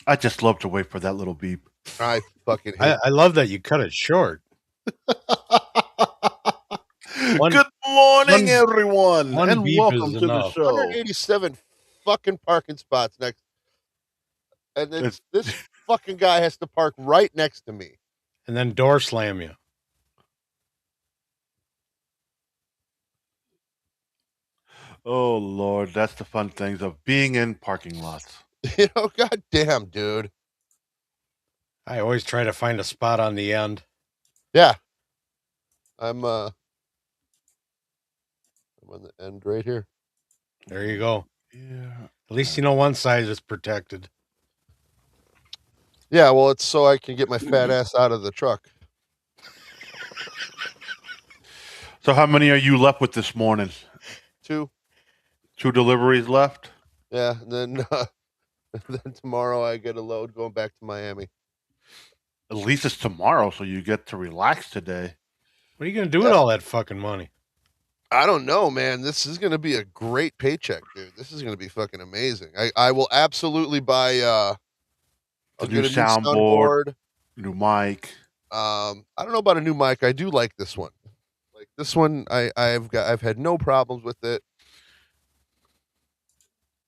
I just love to wait for that little beep. I fucking hate I love that you cut it short. Good morning, one- everyone, one and beep welcome is to the enough. show. 187 fucking parking spots next, and then It's- this fucking guy has to park right next to me. And then door slam you. Oh Lord, that's the fun things of being in parking lots. You know, goddamn, dude. I always try to find a spot on the end. Yeah, I'm on the end right here. There you go. Yeah. At least you know one side is protected. Yeah, well, it's so I can get my fat ass out of the truck. So how many are you left with this morning? 2. 2 deliveries left? Yeah, and then then tomorrow I get a load going back to Miami. At least it's tomorrow, so you get to relax today. What are you going to do with all that fucking money? I don't know, man. This is going to be a great paycheck, dude. This is going to be fucking amazing. I will absolutely buy I'll A get new a new soundboard. new mic. I don't know about a new mic. I do like this one. Like this one, I've had no problems with it.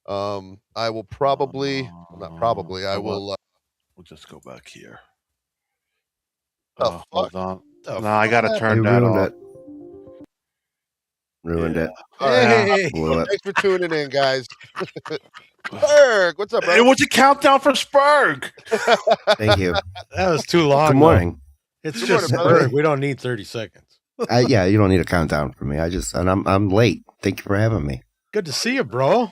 I will probably, well, not probably, I will. We'll just go back here. Fuck? Hold on. The No, I gotta fuck? turn You that ruined off. it. Ruined it. All right. Hey, Blew it. Thanks for tuning in, guys. Berg, what's up, It bro? was a countdown for Spurg. Thank you. that was too long. Good though. morning. It's Good just morning, brother. Spurg. We don't need 30 seconds. Yeah, you don't need a countdown for me. I'm late. Thank you for having me. Good to see you, bro.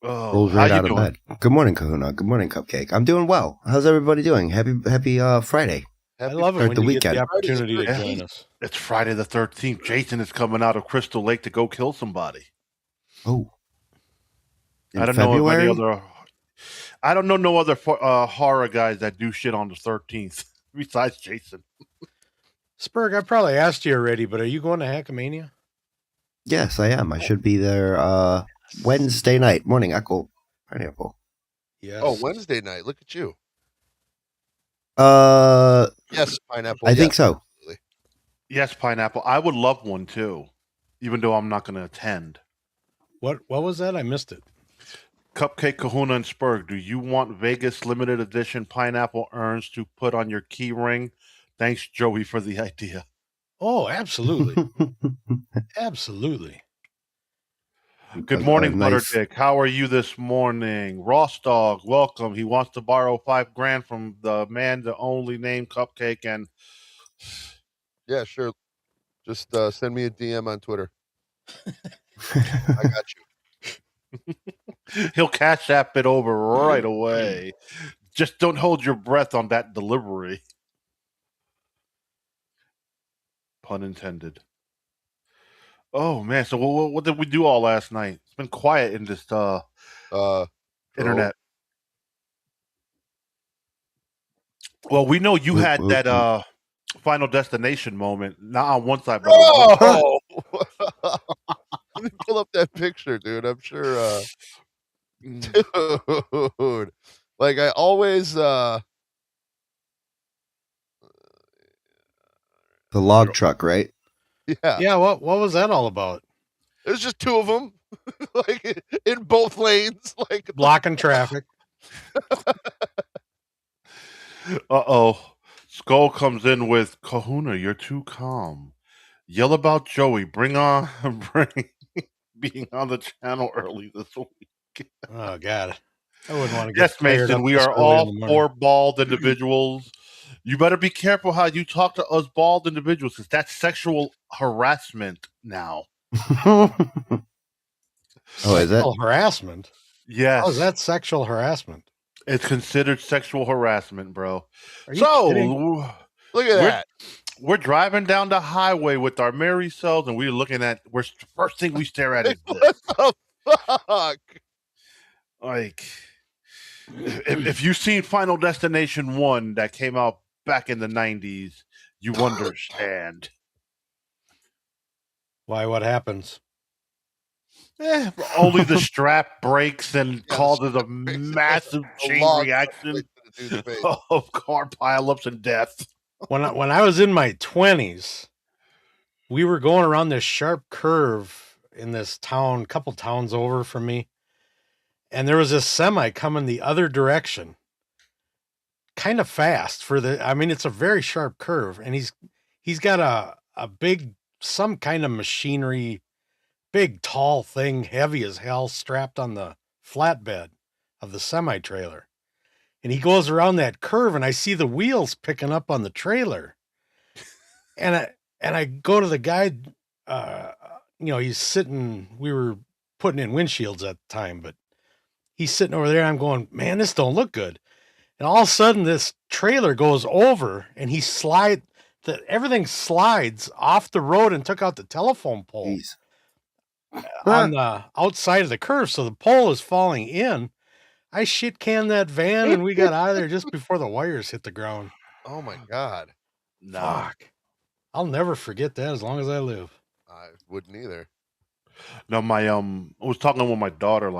Oh, Rolled how right you out of doing? bed. Good morning, Kahuna. Good morning, Cupcake. I'm doing well. How's everybody doing? Happy Friday. I love it Start when the you get weekend. the opportunity to Yeah. join us. It's Friday the 13th. Jason is coming out of Crystal Lake to go kill somebody. Oh. In I don't know of any February? other. I don't know no other horror guys that do shit on the 13th besides Jason. Spurg, I probably asked you already, but are you going to Hackamania? Yes, I am. I should be there Wednesday night. Morning, Echo Pineapple. Yes. Oh, Wednesday night. Look at you. Uh, Yes, pineapple. I think yes. so. Yes, Pineapple. I would love one too, even though I'm not going to attend. What was that? I missed it. Cupcake, Kahuna, and Spurg, do you want Vegas limited edition pineapple urns to put on your key ring? Thanks, Joey, for the idea. Oh, absolutely. Absolutely. Good morning, nice. Butterdick. How are you this morning? Ross Dog, welcome. He wants to borrow $5,000 from the man, the only name Cupcake, and Yeah, sure. Just send me a DM on Twitter. I got you. he'll cash that bit over right away. Just don't hold your breath on that delivery. Pun intended. Oh man, so what did we do all last night? It's been quiet in this internet. Well, we know you had that Final Destination moment, not on one side, but on Oh! Let me pull up that picture, dude. I'm sure dude. Like I always the log truck, right? yeah. Yeah, what was that all about? There's just 2 of them like in both lanes like Blocking traffic. Uh-oh. Skull comes in with Kahuna, you're too calm. Yell about Joey. Bring being on the channel early this week. Oh God. I wouldn't want to get Yes, fired Mason, up we this are early in all the morning. 4 bald individuals. You better be careful how you talk to us bald individuals, because that's sexual harassment now. Oh, is it? Sexual harassment? Yes. How is that sexual harassment? It's considered sexual harassment, bro. Are you kidding? look at that. We're driving down the highway with our merry selves, and we're looking at. First thing we stare at is this. What the fuck? Like, if you've seen Final Destination 1 that came out back in the 90s, you understand. Why? What happens? Only the strap breaks and Yeah, the causes a strap breaks and there's massive a chain log stuck reaction right to the dude's face. of car pileups and death. When I was in my 20s, we were going around this sharp curve in this town, couple towns over from me, and there was this semi coming the other direction, kind of fast for the. I mean, it's a very sharp curve, and he's got a big some kind of machinery, big tall thing, heavy as hell, strapped on the flatbed of the semi trailer, and he goes around that curve, and I see the wheels picking up on the trailer, and I go to the guy, uh, he's sitting. We were putting in windshields at the time, but he's sitting over there. I'm going, man, this don't look good. And all of a sudden, this trailer goes over, and everything slides off the road and took out the telephone pole Jeez. on the outside of the curve. So the pole is falling in. I shit canned that van, and we got out of there just before the wires hit the ground. Oh my God. No. Fuck. I'll never forget that as long as I live. I wouldn't either. No, I was talking with my daughter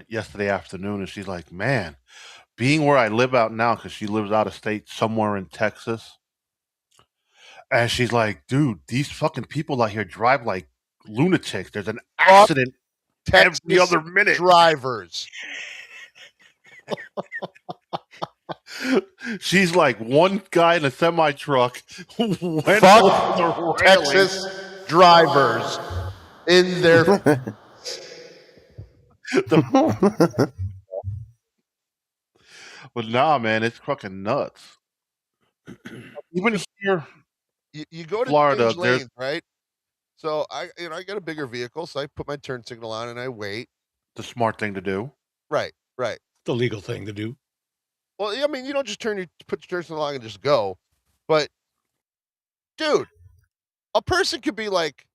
yesterday afternoon, and she's like, man, being where I live out now, because she lives out of state somewhere in Texas. And she's like, dude, these fucking people out here drive like lunatics. There's an accident Texas every other minute. drivers. She's like, one guy in a semi truck went Fuck over the railing. Texas drivers in their But nah, man, it's fucking nuts. Even here, you go to Florida, change there's lanes, right? So I got a bigger vehicle, so I put my turn signal on and I wait. the smart thing to do. Right. The legal thing to do. Well, I mean, you don't just put your turn signal on and just go. But dude, a person could be like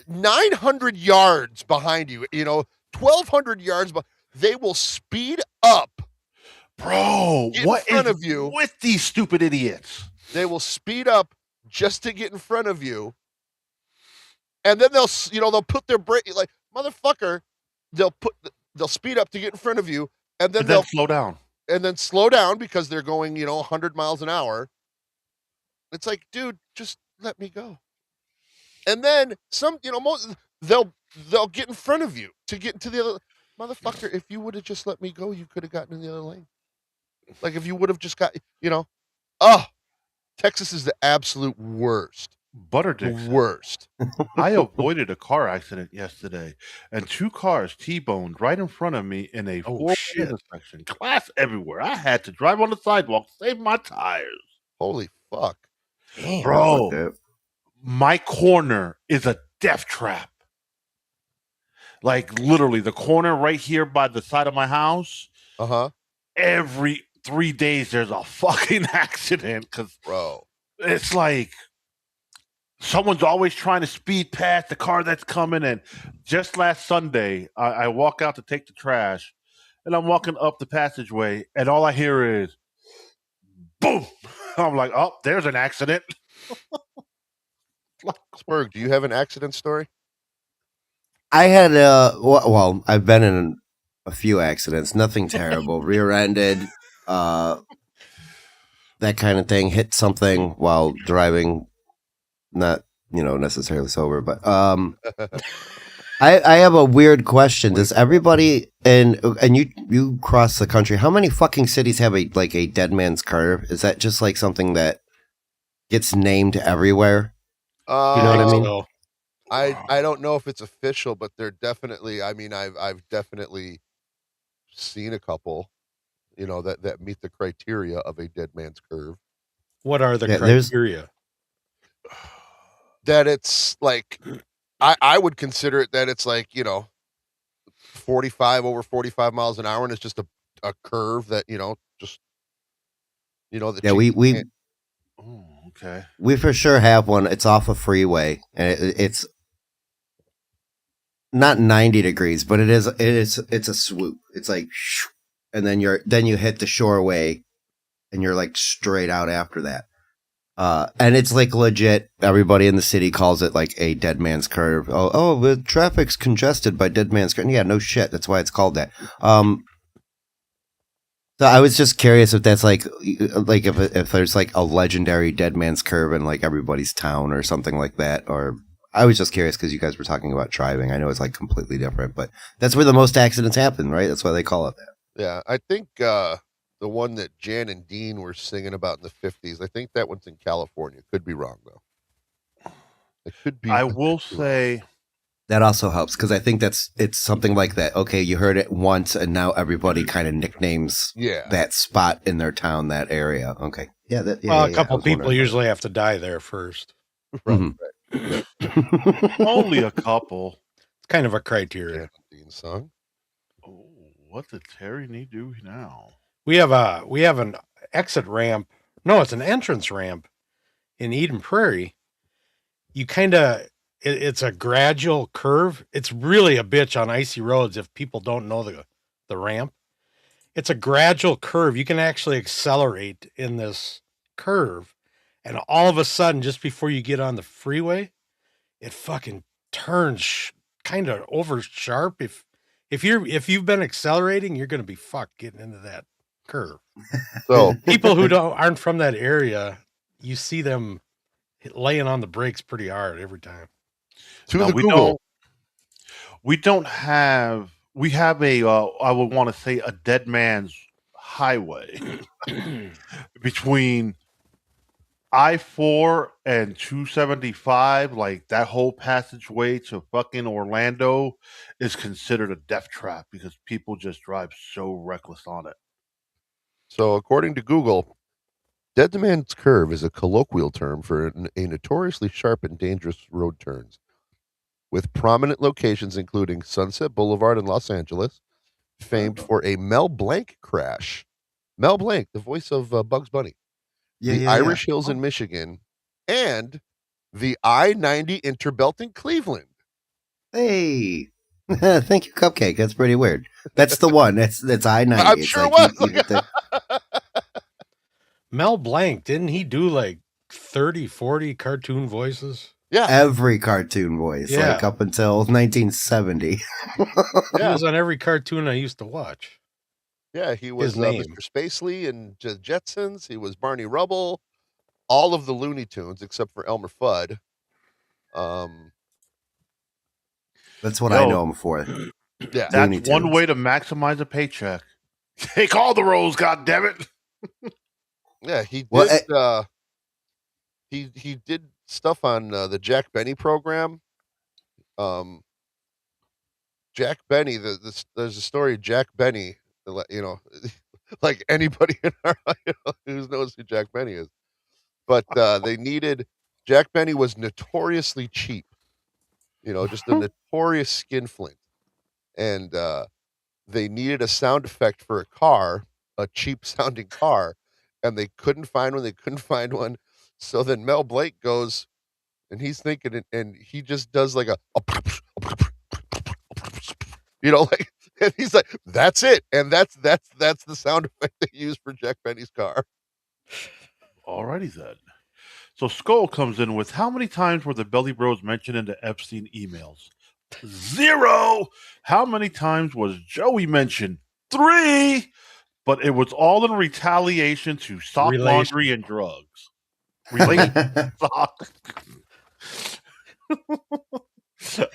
900 yards behind you, 1,200 yards, but they will speed up. Bro, what front is of you with these stupid idiots? They will speed up just to get in front of you, and then they'll put their brake like motherfucker. They'll speed up to get in front of you, and then they'll slow down, and then slow down because they're going 100 miles an hour. It's like, dude, just let me go. And then they'll get in front of you to get into the other motherfucker. If you would have just let me go, you could have gotten in the other lane. Like if you would have just got, Texas is the absolute worst. Butterdicks. Worst. I avoided a car accident yesterday, and 2 cars T-boned right in front of me in a 4-lane intersection. Glass everywhere. I had to drive on the sidewalk, save my tires. Holy fuck. Damn. Bro, my corner is a death trap. Like literally the corner right here by the side of my house. Every 3 days there's a fucking accident because it's like someone's always trying to speed past the car that's coming. And just last Sunday, I walk out to take the trash, and I'm walking up the passageway, and all I hear is boom. I'm like, oh, there's an accident. Spurg, do you have an accident story? I had I've been in a few accidents, nothing terrible. Rear-ended, that kind of thing. Hit something while driving, not necessarily sober, but I have a weird question. Does everybody and you cross the country? How many fucking cities have a dead man's curve? Is that just like something that gets named everywhere? You know what I mean? I don't know if it's official, but they're definitely. I mean, I've definitely seen a couple, that meet the criteria of a dead man's curve. What are the criteria? That it's like, I would consider it that it's like 45 over 45 miles an hour, and it's just a curve that just that we. Oh, okay. We for sure have one. It's off a freeway, and it's not 90 degrees, but it's a swoop. It's like, and then you hit the shoreway, and you're like straight out after that. And it's like legit. Everybody in the city calls it like a dead man's curve. Oh, the traffic's congested by dead man's curve. Yeah, no shit. That's why it's called that. So I was just curious if that's like if there's like a legendary dead man's curve in like everybody's town or something like that. Or I was just curious because you guys were talking about driving. I know it's like completely different, but that's where the most accidents happen, right? That's why they call it that. Yeah, I think the one that Jan and Dean were singing about in the 50s, I think that one's in California. Could be wrong, though. It could be. I will say that also helps because I think it's something like that. Okay, you heard it once, and now everybody kind of nicknames that spot in their town, that area. Okay, a couple people usually have to die there first. Right. Only a couple. It's kind of a criteria. Dean song. Oh, what did Terry need to do now? We have an exit ramp. No, it's an entrance ramp in Eden Prairie. You kind of it's a gradual curve. It's really a bitch on icy roads if people don't know the ramp. It's a gradual curve. You can actually accelerate in this curve, and all of a sudden, just before you get on the freeway, it fucking turns kind of over sharp. If you've been accelerating, you're going to be fucked getting into that curve. So people who aren't from that area, you see them laying on the brakes pretty hard every time. We have a I would want to say a dead man's highway between I-4 and 275. Like that whole passageway to fucking Orlando is considered a death trap because people just drive so reckless on it. So according to Google, dead man's curve is a colloquial term for a notoriously sharp and dangerous road turns, with prominent locations including Sunset Boulevard in Los Angeles, famed for a Mel Blanc crash. Mel Blanc, the voice of Bugs Bunny. The Irish Hills in Michigan, and the I-90 Interbelt in Cleveland. Hey, thank you, Cupcake. That's pretty weird. That's the one. That's I-90. I'm sure it was. Mel Blanc, didn't he do like 30, 40 cartoon voices? Yeah. Every cartoon voice, like up until 1970. He was on every cartoon I used to watch. Yeah, he was Mr. Spacely and Jetsons. He was Barney Rubble. All of the Looney Tunes except for Elmer Fudd. That's what I know him for. Yeah, that's one way to maximize a paycheck. Take all the roles, goddammit. Yeah, he did. He did stuff on the Jack Benny program. Jack Benny. There's a story of Jack Benny. You know, like anybody in our who knows who Jack Benny is, but they needed. Jack Benny was notoriously cheap. You know, just a notorious skinflint, and they needed a sound effect for a car, a cheap sounding car, and they couldn't find one. They couldn't find one. So then Mel Blanc goes, and he's thinking, and he just does like a you know, like, and he's like, that's it, and that's the sound effect they use for Jack Benny's car. Alrighty then. So Skull comes in with, how many times were the Belly Bros mentioned in the Epstein emails? 0. How many times was Joey mentioned? 3. But it was all in retaliation to sock laundry and drugs.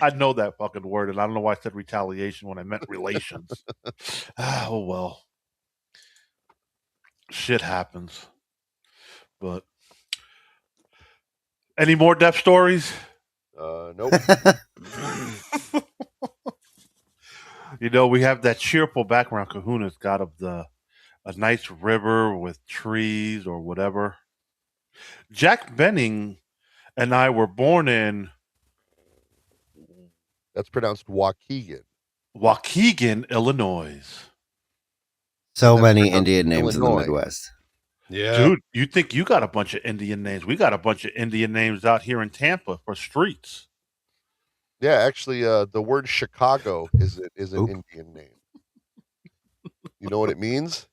I know that fucking word, and I don't know why I said retaliation when I meant relations. Oh well, shit happens. But any more death stories? Nope. You know, we have that cheerful background Kahuna's got of a nice river with trees or whatever. Jack Benning and I were born in. That's pronounced Waukegan. Waukegan, Illinois. So many Indian names in the Midwest. Yeah. Dude, you think you got a bunch of Indian names? We got a bunch of Indian names out here in Tampa for streets. Yeah, actually, the word Chicago is an Indian name. You know what it means?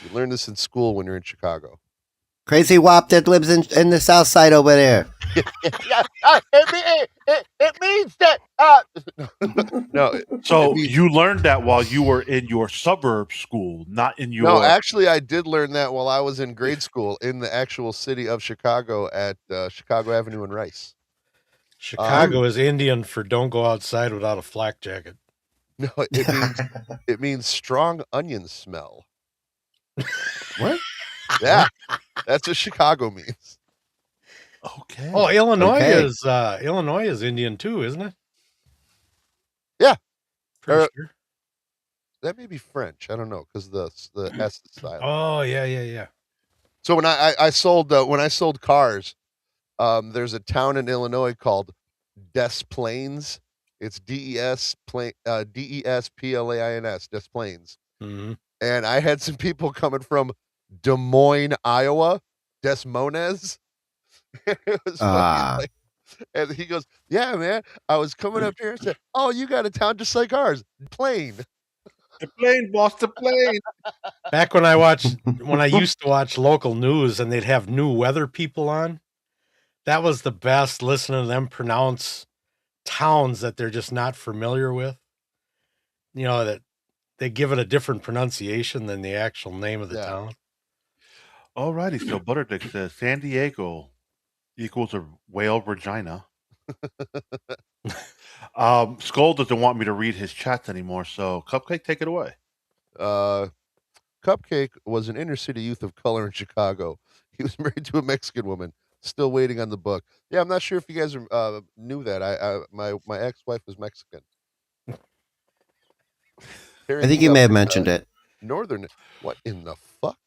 You learn this in school when you're in Chicago. Crazy Wop that lives in the south side over there. It means that. No. So you learned that while you were in your suburb school, not in your. No, actually, I did learn that while I was in grade school in the actual city of Chicago at Chicago Avenue and Rice. Chicago is Indian for "don't go outside without a flak jacket." No, it means strong onion smell. What? Yeah, that's what Chicago means. Okay. Oh, Illinois is Indian too, isn't it? Yeah, pretty sure. That may be French. I don't know because the S is silent. Oh yeah. So when I sold cars, there's a town in Illinois called Des Plaines. It's Desplains, Des Plaines. Mm-hmm. And I had some people coming from Des Moines, Iowa, Des Moines. It was funny. And he goes, "Yeah, man, I was coming up here and said, oh, you got a town just like ours, Plain." The plane, boss, the plane. Back when I used to watch local news and they'd have new weather people on, that was the best, listening to them pronounce towns that they're just not familiar with. You know, that they give it a different pronunciation than the actual name of the town. Alrighty, so Butterdick says San Diego equals a whale vagina. Skull doesn't want me to read his chats anymore, so Cupcake, take it away. Cupcake was an inner city youth of color in Chicago. He was married to a Mexican woman. Still waiting on the book. Yeah, I'm not sure if you guys knew that. My ex-wife was Mexican. I think you may have mentioned it. Northern. What in the fuck?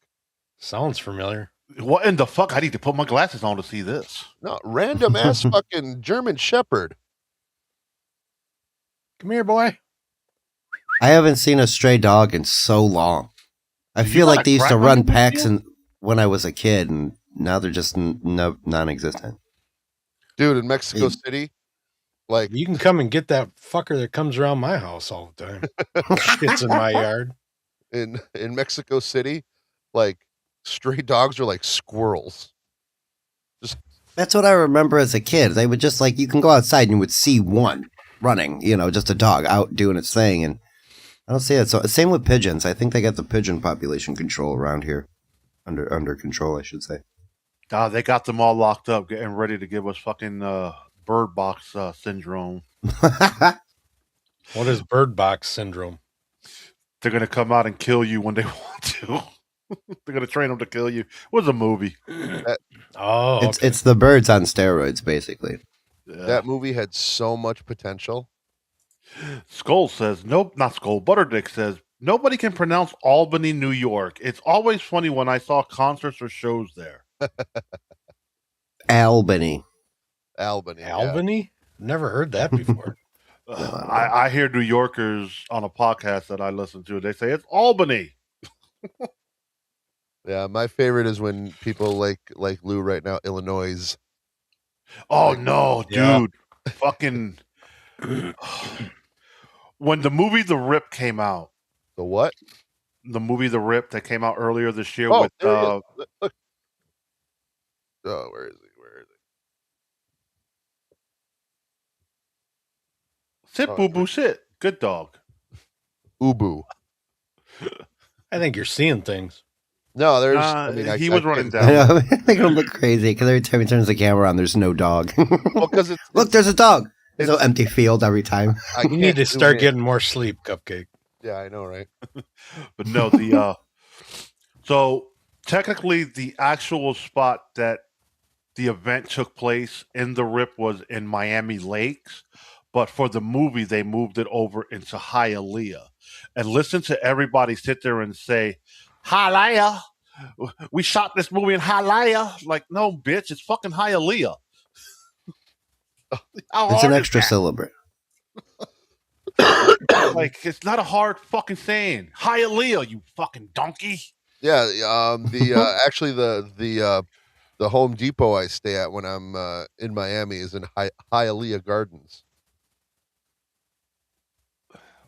Sounds familiar. What in the fuck? I need to put my glasses on to see this. No, random ass fucking German Shepherd. Come here, boy. I haven't seen a stray dog in so long. I feel like they used to run packs when I was a kid, and now they're just non-existent. Dude, in Mexico City, like you can come and get that fucker that comes around my house all the time. Shit's in my yard. In Mexico City, like stray dogs are like squirrels. That's what I remember as a kid. They would just you can go outside and you would see one running, just a dog out doing its thing, and I don't see it. So same with pigeons. I think they got the pigeon population control around here under control, I should say. They got them all locked up, getting ready to give us fucking bird box syndrome. What is bird box syndrome? They're gonna come out and kill you when they want to. They're gonna train them to kill you. What's a movie? It's the birds on steroids, basically. Yeah. That movie had so much potential. Skull says, nope, not Skull. Butterdick says, nobody can pronounce Albany, New York. It's always funny when I saw concerts or shows there. Albany. Albany? Never heard that before. I hear New Yorkers on a podcast that I listen to. They say it's Albany. Yeah, my favorite is when people like Lou right now, Illinois. Oh no, dude! Fucking when the movie The Rip came out. The what? The movie The Rip that came out earlier this year with. Look. Oh, where is he? Sit, boo boo, sit. Good dog. Ubu. I think you're seeing things. No, there's. He was running down. I know, they're gonna look crazy because every time he turns the camera on, there's no dog. Well, because look, there's a dog. There's no empty field every time. You need to start getting more sleep, Cupcake. Yeah, I know, right? But no, so technically the actual spot that the event took place in the Rip was in Miami Lakes, but for the movie they moved it over into Hialeah. And listen to everybody sit there and say, Hialeah. We shot this movie in Hialeah. Like, no, bitch, it's fucking Hialeah. It's an extra syllable. Like, it's not a hard fucking saying. Hialeah, you fucking donkey. Yeah, actually the Home Depot I stay at when I'm in Miami is in Hialeah Gardens.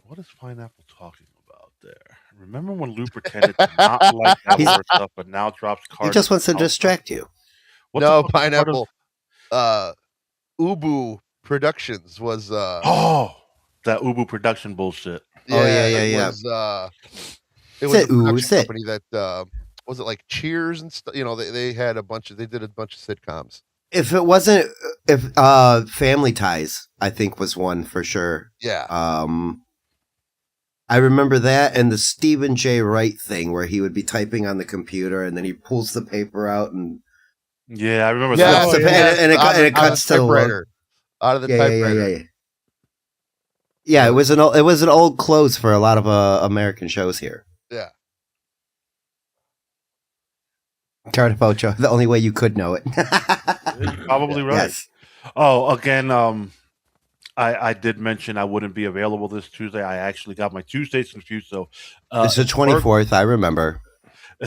What is Pineapple talking about? there. Remember when Lou pretended to not like Applebee's stuff, but now drops cards? He just wants to distract you. What's no, Pineapple. Ubu Productions was that Ubu production bullshit. Yeah, it was it was a production company that was it like Cheers and stuff. You know, they had they did a bunch of sitcoms. If it wasn't, Family Ties, I think was one for sure. Yeah. I remember that and the Stephen J. Wright thing where he would be typing on the computer and then he pulls the paper out and. Yeah, I remember that. And it cuts to typewriter. Out of the typewriter. Yeah, it was an old close for a lot of American shows here. Yeah. Cartapocho, the only way you could know it. You're probably right. Yes. Oh, again, I did mention I wouldn't be available this Tuesday. I actually got my Tuesdays confused. So it's the 24th. I remember.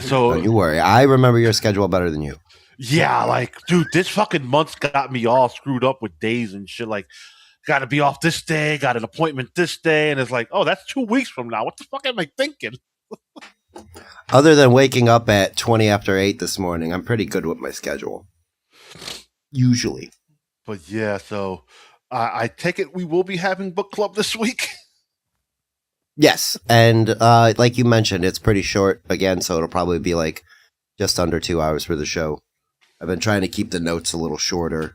So don't you worry. I remember your schedule better than you. Yeah, like, dude, this fucking month's got me all screwed up with days and shit. Like, got to be off this day, got an appointment this day, and it's like, oh, that's 2 weeks from now. What the fuck am I thinking? Other than waking up at 20 after 8 this morning, I'm pretty good with my schedule. Usually. But yeah, so I take it we will be having book club this week. Yes, and like you mentioned, it's pretty short again, so it'll probably be like just under 2 hours for the show. I've been trying to keep the notes a little shorter,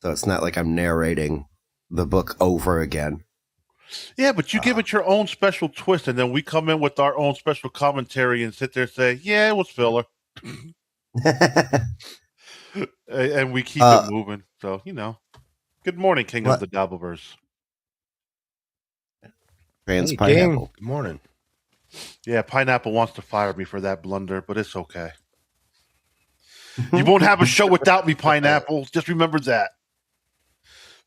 so it's not like I'm narrating the book over again. Yeah, but you give it your own special twist, and then we come in with our own special commentary and sit there and say, yeah, it was filler. And we keep it moving. So, you know. Good morning, King of the Dabbleverse. Pineapple. Good morning. Yeah, Pineapple wants to fire me for that blunder, but it's okay. You won't have a show without me, Pineapple. Just remember that.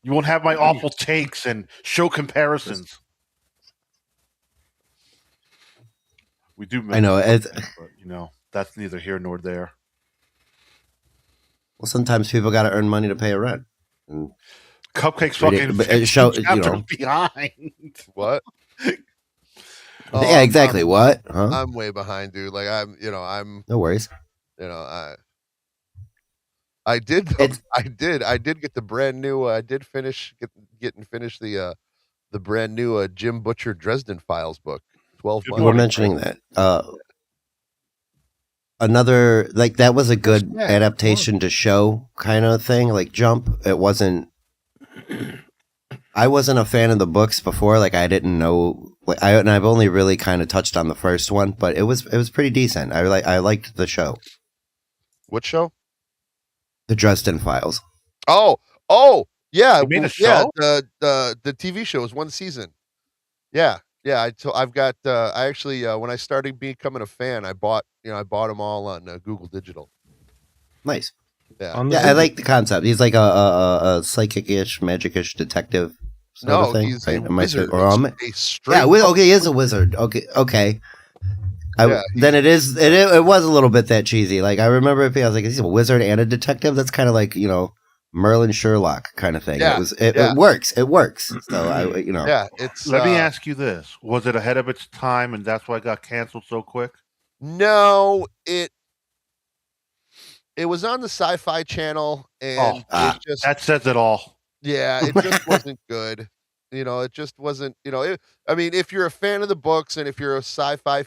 You won't have my awful takes and show comparisons. We do. I know, but, you know, that's neither here nor there. Well, sometimes people got to earn money to pay a rent. And Cupcake's fucking show, you know, behind. What? Yeah, exactly. What? Huh? I'm way behind, dude. Like I'm no worries. You know, I did get the brand new. I did finish the brand new Jim Butcher Dresden Files book. 12 months. You were mentioning that. Another like that was a good adaptation to show kind of thing, like Jump. It wasn't. I wasn't a fan of the books before. Like I didn't know. And I've only really kind of touched on the first one, but it was pretty decent. I liked the show. What show? The Dresden Files. Oh, yeah. You made a show? Yeah, the TV show was one season. Yeah. I've got. I actually, when I started becoming a fan, I bought them all on Google Digital. Nice. Yeah, I like the concept. He's like a psychic-ish, magic-ish detective sort of thing. He's a wizard. Okay, he is a wizard. Okay. Then it is. It was a little bit that cheesy. Like I remember, I was like, he's a wizard and a detective. That's kind of like Merlin Sherlock kind of thing. Yeah, it works. It works. So Yeah, it's. Let me ask you this: was it ahead of its time, and that's why it got canceled so quick? No, it was on the Sci-Fi Channel, and that says it all. Yeah, it just wasn't good. It just wasn't. I mean, if you're a fan of the books and if you're a sci-fi,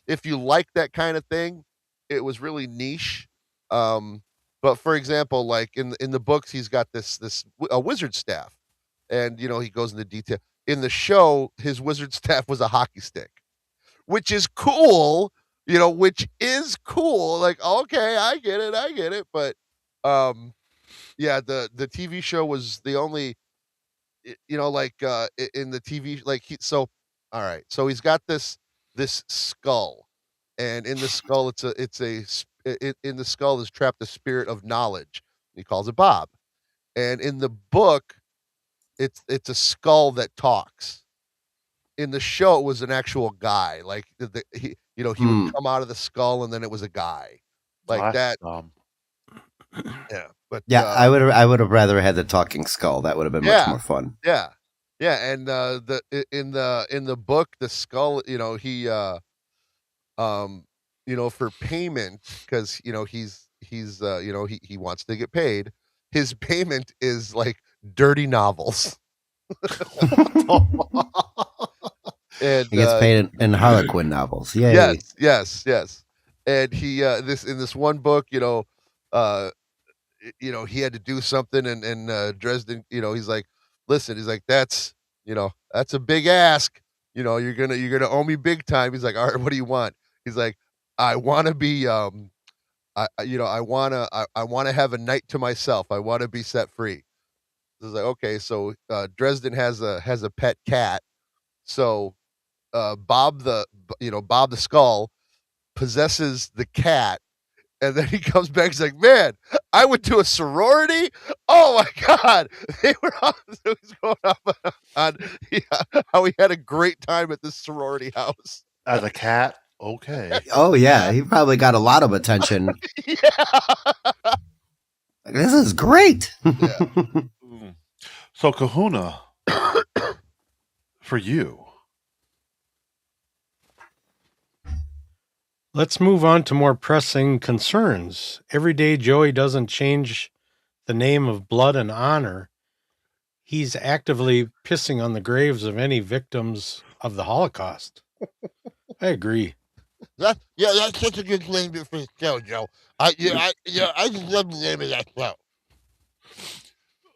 if you like that kind of thing, it was really niche. But for example, like in the books, he's got a wizard staff, and he goes into detail. In the show, his wizard staff was a hockey stick, which is cool. Which is cool. Like, okay, I get it. But, yeah, the TV show was the only, in the TV, all right. So he's got this skull, and in the skull, in the skull is trapped the spirit of knowledge. He calls it Bob. And in the book, it's a skull that talks. In the show, it was an actual guy. Like he would come out of the skull, and then it was a guy like that. Yeah, but I would have rather had the talking skull. That would have been much more fun. Yeah, Yeah, and in the book, the skull, he for payment, because he wants to get paid. His payment is like dirty novels. And He gets paid in Harlequin novels. Yay! yes. And he this one book, uh, he had to do something, and Dresden, he's like, listen, he's like, that's a big ask. You're gonna owe me big time. He's like, all right, what do you want? He's like, I want to be I want to have a night to myself. I want to be set free. So it's like, okay, so Dresden has a pet cat. So Bob the Skull possesses the cat, and then he comes back. He's like, man, I went to a sorority. Oh my god, they were on. So he's going off on how he had a great time at this sorority house as a cat. Okay. Oh yeah, he probably got a lot of attention. Yeah. This is great. Yeah. So Kahuna, for you. Let's move on to more pressing concerns. Every day Joey doesn't change the name of blood and honor. He's actively pissing on the graves of any victims of the Holocaust. I agree. That's such a good name for the show, Joe. I just love the name of that show.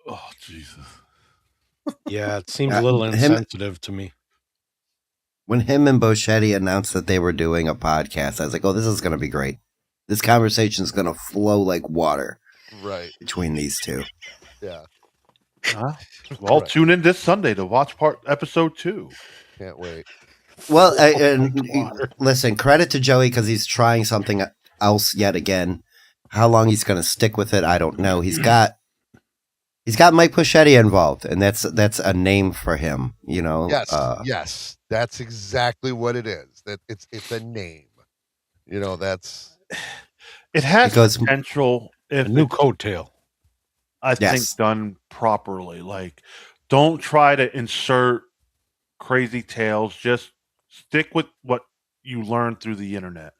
Oh Jesus. Yeah, it seems a little insensitive to me. When him and Boschetti announced that they were doing a podcast, I was like, oh, this is going to be great. This conversation is going to flow like water between these two. Yeah. Well, tune in this Sunday to watch episode 2. Can't wait. Well, listen, credit to Joey because he's trying something else yet again. How long he's going to stick with it, I don't know. He's got Mike Boschetti involved, and that's a name for him, Yes, yes, that's exactly what it is. That it's a name. That's it has potential. If a new coattail, I think done properly. Like, don't try to insert crazy tales. Just stick with what you learned through the internet.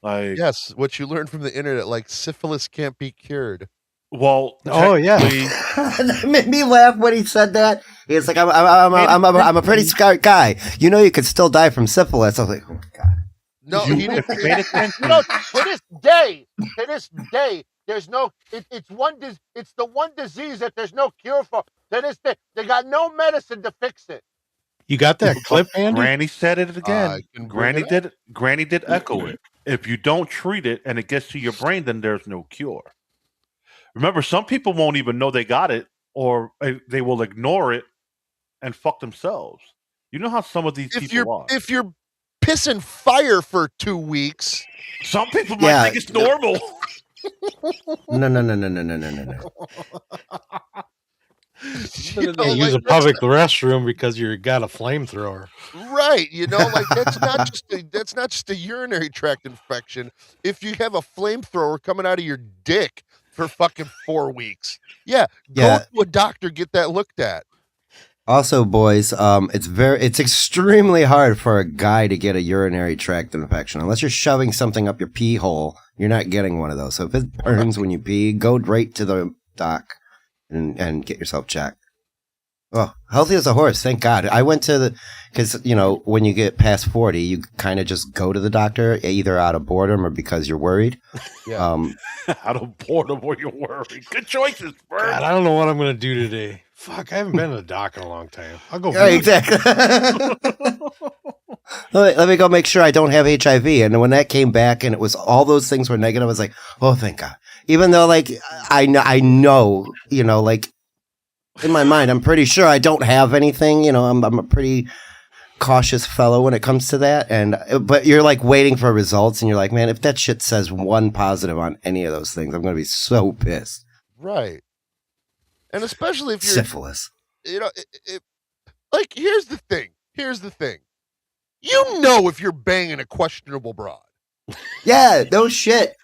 Like, yes, what you learned from the internet, like syphilis can't be cured. Well, yeah, that made me laugh when he said that. He's like, I'm a pretty smart guy. You could still die from syphilis. I was like, oh my god. No, he didn't. To this day, there's no. It's the one disease that there's no cure for. To this day, they got no medicine to fix it. You got that clip, Andy? Granny said it again. Granny did echo it. If you don't treat it and it gets to your brain, then there's no cure. Remember, some people won't even know they got it, or they will ignore it and fuck themselves. You know how some of these people are. If you're pissing fire for 2 weeks, some people might think it's normal. No. You can't use a public restroom because you got a flamethrower. Right. That's not just a urinary tract infection. If you have a flamethrower coming out of your dick for fucking 4 weeks. Go to a doctor, get that looked at. Also, boys, it's extremely hard for a guy to get a urinary tract infection. Unless you're shoving something up your pee hole, you're not getting one of those. So if it burns when you pee, go right to the doc and get yourself checked. Well, healthy as a horse, thank God. I went to because when you get past 40, you kind of just go to the doctor either out of boredom or because you're worried. Yeah. Out of boredom or you're worried. Good choices, bro. God, I don't know what I'm going to do today. Fuck, I haven't been to the doc in a long time. I'll go. Yeah, exactly. Let me go make sure I don't have HIV. And when that came back and it was all those things were negative, I was like, oh, thank God. Even though, like, I know, like, in my mind, I'm pretty sure I don't have anything. I'm a pretty cautious fellow when it comes to that. But you're like waiting for results, and you're like, man, if that shit says one positive on any of those things, I'm going to be so pissed. Right. And especially if you're syphilis. Like, here's the thing. If you're banging a questionable broad. Yeah, no shit.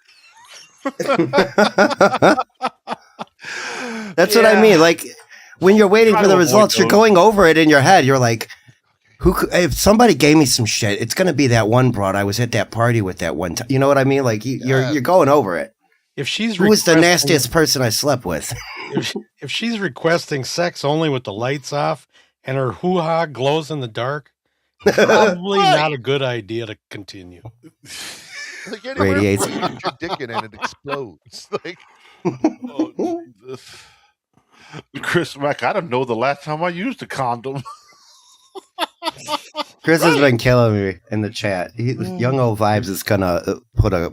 That's what I mean. Like, when you're waiting for the results, you're going over it in your head. You're like, if somebody gave me some shit, it's going to be that one broad I was at that party with that one time. You know what I mean? Like you're going over it. If she's who was the nastiest person I slept with? if she's requesting sex only with the lights off and her hoo-ha glows in the dark, probably not a good idea to continue. Like radiates. You put your dick in and it explodes. Like, oh, Jesus. Chris Mack, I don't know the last time I used a condom. Chris has been killing me in the chat. Young Old Vibes is gonna put a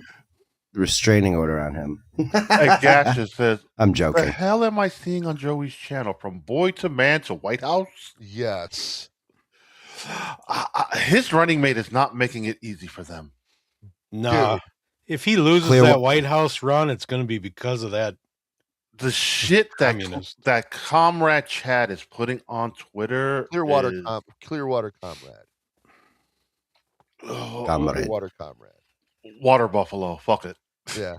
restraining order on him. And Gash says, I'm joking. What the hell am I seeing on Joey's channel? From boy to man to White House? Yes. His running mate is not making it easy for them. No. Dude. If he loses that White House run, it's going to be because of that. The shit that Comrade Chad is putting on Twitter. Clearwater Comrade. Clearwater Comrade. Water Buffalo. Fuck it. Yeah.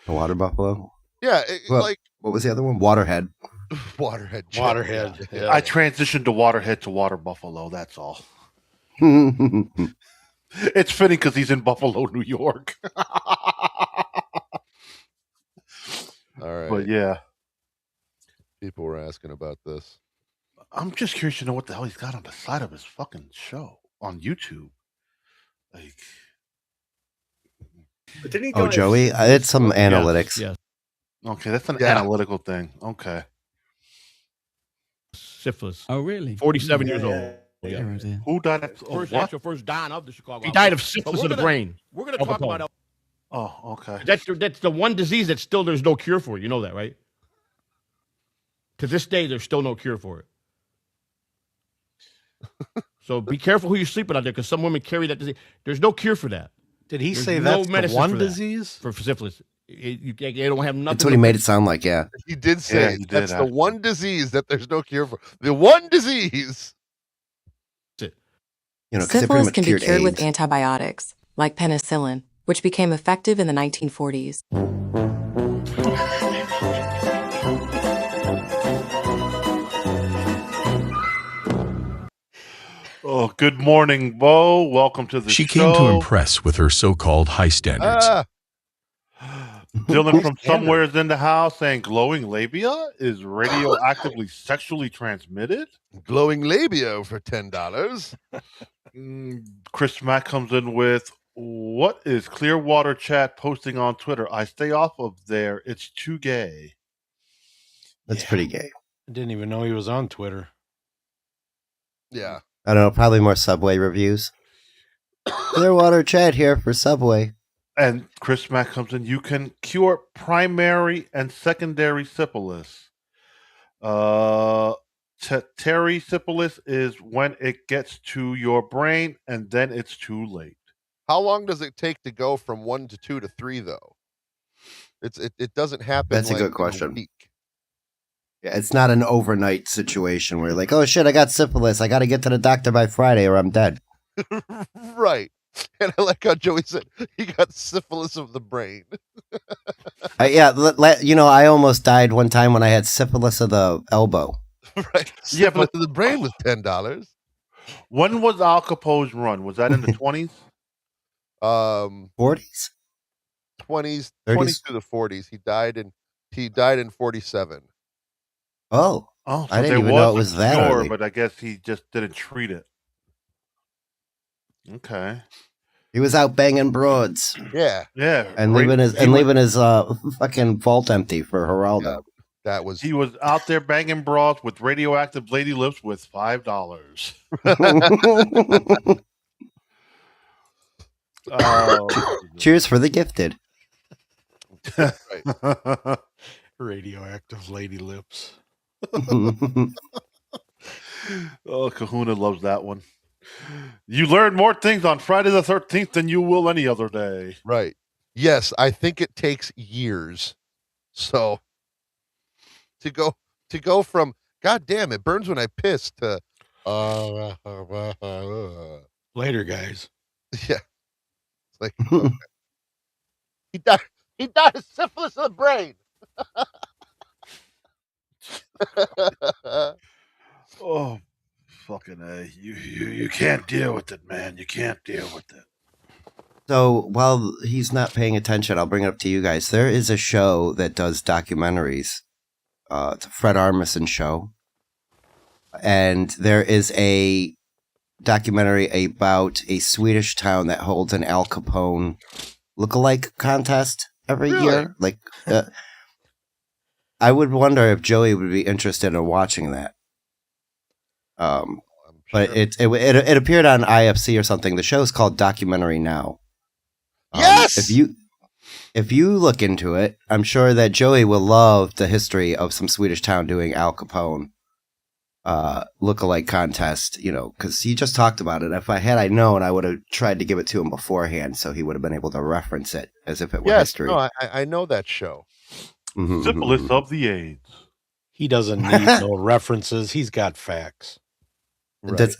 The Water Buffalo? Yeah. What was the other one? Waterhead. Waterhead. Waterhead. Yeah. I transitioned to Waterhead to Water Buffalo. That's all. It's fitting because he's in Buffalo, New York. All right. But yeah. People were asking about this. I'm just curious to know what the hell he's got on the side of his fucking show on YouTube. Like, but didn't he go Joey, it's some analytics. Yes. Okay, that's an analytical thing. Okay. Syphilis. Oh, really? 47 years old. Yeah. Who died of first dying of the Chicago? He died of syphilis of the brain. We're going to talk about. Oh, okay. That's the one disease that still there's no cure for. You know that, right? To this day, there's still no cure for it. So be careful who you're sleeping out there, because some women carry that disease. There's no cure for that. Did he say that's the one disease for syphilis? They don't have nothing. That's what he made it sound like. Yeah, he did say that's the one disease that there's no cure for. The one disease. Syphilis can be cured with antibiotics, like penicillin, which became effective in the 1940s. Oh, good morning, Bo. Welcome to the show. She came to impress with her so-called high standards. Dylan from somewhere is in the house saying glowing labia is radioactively sexually transmitted. Glowing labia for $10. Chris Mack comes in with, what is Clearwater Chat posting on Twitter? I stay off of there. It's too gay. That's pretty gay. I didn't even know he was on Twitter. Yeah. I don't know, probably more Subway reviews. Clearwater Chat here for Subway. And Chris Mack comes in, you can cure primary and secondary syphilis. Terry syphilis is when it gets to your brain and then it's too late. How long does it take to go from 1 to 2 to 3 though? It doesn't happen. That's a good question. Yeah, it's not an overnight situation where you're like, oh shit, I got syphilis. I got to get to the doctor by Friday or I'm dead. Right. And I like how Joey said he got syphilis of the brain. Yeah, I almost died one time when I had syphilis of the elbow. Right. Syphilis of the brain was $10. When was Al Capone's run? Was that in the 20s? 40s? 20s, 20s to the 40s. He died in 47. Oh, so I didn't even know it was that early. But I guess he just didn't treat it. Okay. He was out banging broads. Yeah. And leaving his fucking vault empty for Geraldo. Yeah, he was out there banging broads with radioactive lady lips with $5. Cheers for the gifted. Right. Radioactive lady lips. Oh, Kahuna loves that one. You learn more things on Friday the 13th than you will any other day. Right. Yes, I think it takes years. So to go from God damn it burns when I piss to later, guys. Yeah. It's like okay. He died of syphilis of the brain. Oh, fucking A. You can't deal with it, man. You can't deal with it. So while he's not paying attention, I'll bring it up to you guys. There is a show that does documentaries. It's a Fred Armisen show. And there is a documentary about a Swedish town that holds an Al Capone lookalike contest every year. Like, I would wonder if Joey would be interested in watching that. But it appeared on IFC or something. The show is called Documentary Now. Yes. If you look into it, I'm sure that Joey will love the history of some Swedish town doing Al Capone lookalike contest. You know, because he just talked about it. If I known, I would have tried to give it to him beforehand, so he would have been able to reference it as if it were history. No, I know that show. Syphilis of the AIDS. He doesn't need no references. He's got facts. Right.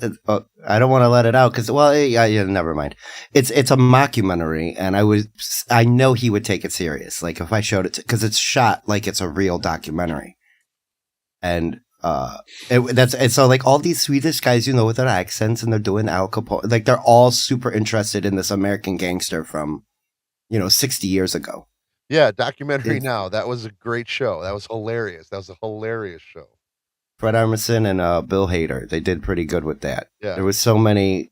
I don't want to let it out because, never mind. It's a mockumentary, and I know he would take it serious. Like if I showed it, because it's shot like it's a real documentary, and so like all these Swedish guys, you know, with their accents, and they're doing Al Capone, like they're all super interested in this American gangster from, 60 years ago. Yeah, Documentary Now. That was a great show. That was hilarious. That was a hilarious show. Fred Armisen and Bill Hader, they did pretty good with that. Yeah. There was so many.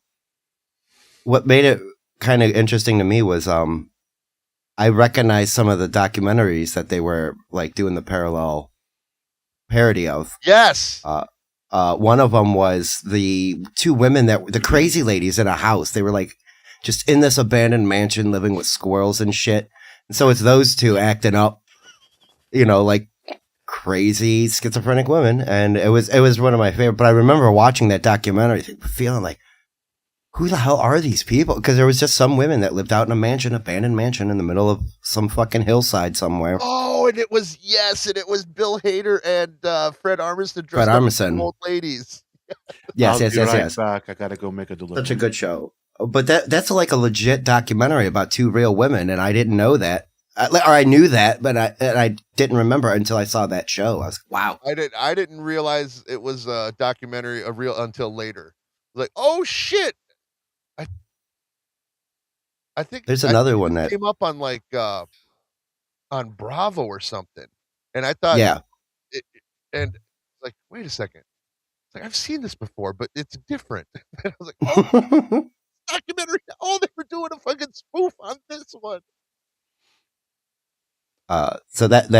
What made it kind of interesting to me was I recognized some of the documentaries that they were like doing the parallel parody of. Yes. One of them was the two women the crazy ladies in a house. They were like just in this abandoned mansion living with squirrels and shit. And so it's those two acting up, like crazy schizophrenic women, and it was one of my favorite. But I remember watching that documentary, feeling like, who the hell are these people? Because there was just some women that lived out in a abandoned mansion in the middle of some fucking hillside somewhere. Oh, and it was Bill Hader and Fred Armisen dressed up as old ladies. Yes. Back. I gotta go make a delivery. Such a good show. But that's like a legit documentary about two real women, and I didn't know that. I knew that, but I didn't remember until I saw that show. I was like, wow. I didn't realize it was a documentary, until later. Like, oh shit! I think there's another one that came up on like on Bravo or something, and I thought, and like, wait a second, it's like I've seen this before, but it's different. And I was like, oh, documentary! Oh, they were doing a fucking spoof on this one. So that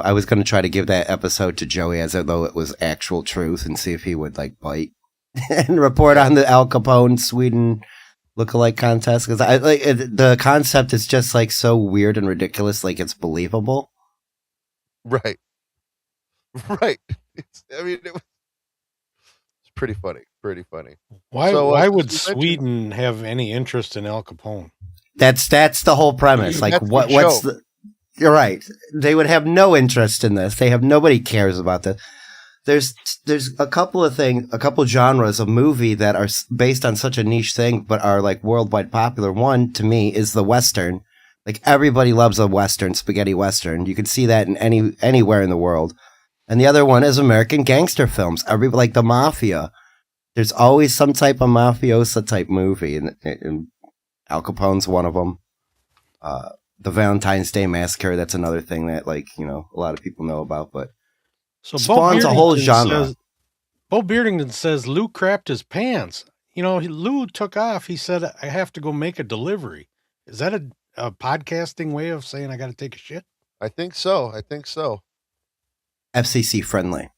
I was going to try to give that episode to Joey as though it was actual truth and see if he would like bite and report on the Al Capone Sweden lookalike contest, because I like the concept is just like so weird and ridiculous, like it's believable. Right. It was pretty funny. Why would Sweden have any interest in Al Capone? That's the whole premise. Like what's the? You're right. They would have no interest in this. Nobody cares about this. There's a couple of things, a couple genres of movie that are based on such a niche thing, but are like worldwide popular. One to me is the Western. Like everybody loves a Western, spaghetti Western. You can see that in anywhere in the world. And the other one is American gangster films. Like the mafia. There's always some type of mafiosa type movie, and Al Capone's one of them. The Valentine's Day Massacre, that's another thing that, like, a lot of people know about, but spawns a whole genre. Bo Beardington says Lou crapped his pants. Lou took off. He said, I have to go make a delivery. Is that a podcasting way of saying I got to take a shit? I think so. FCC friendly,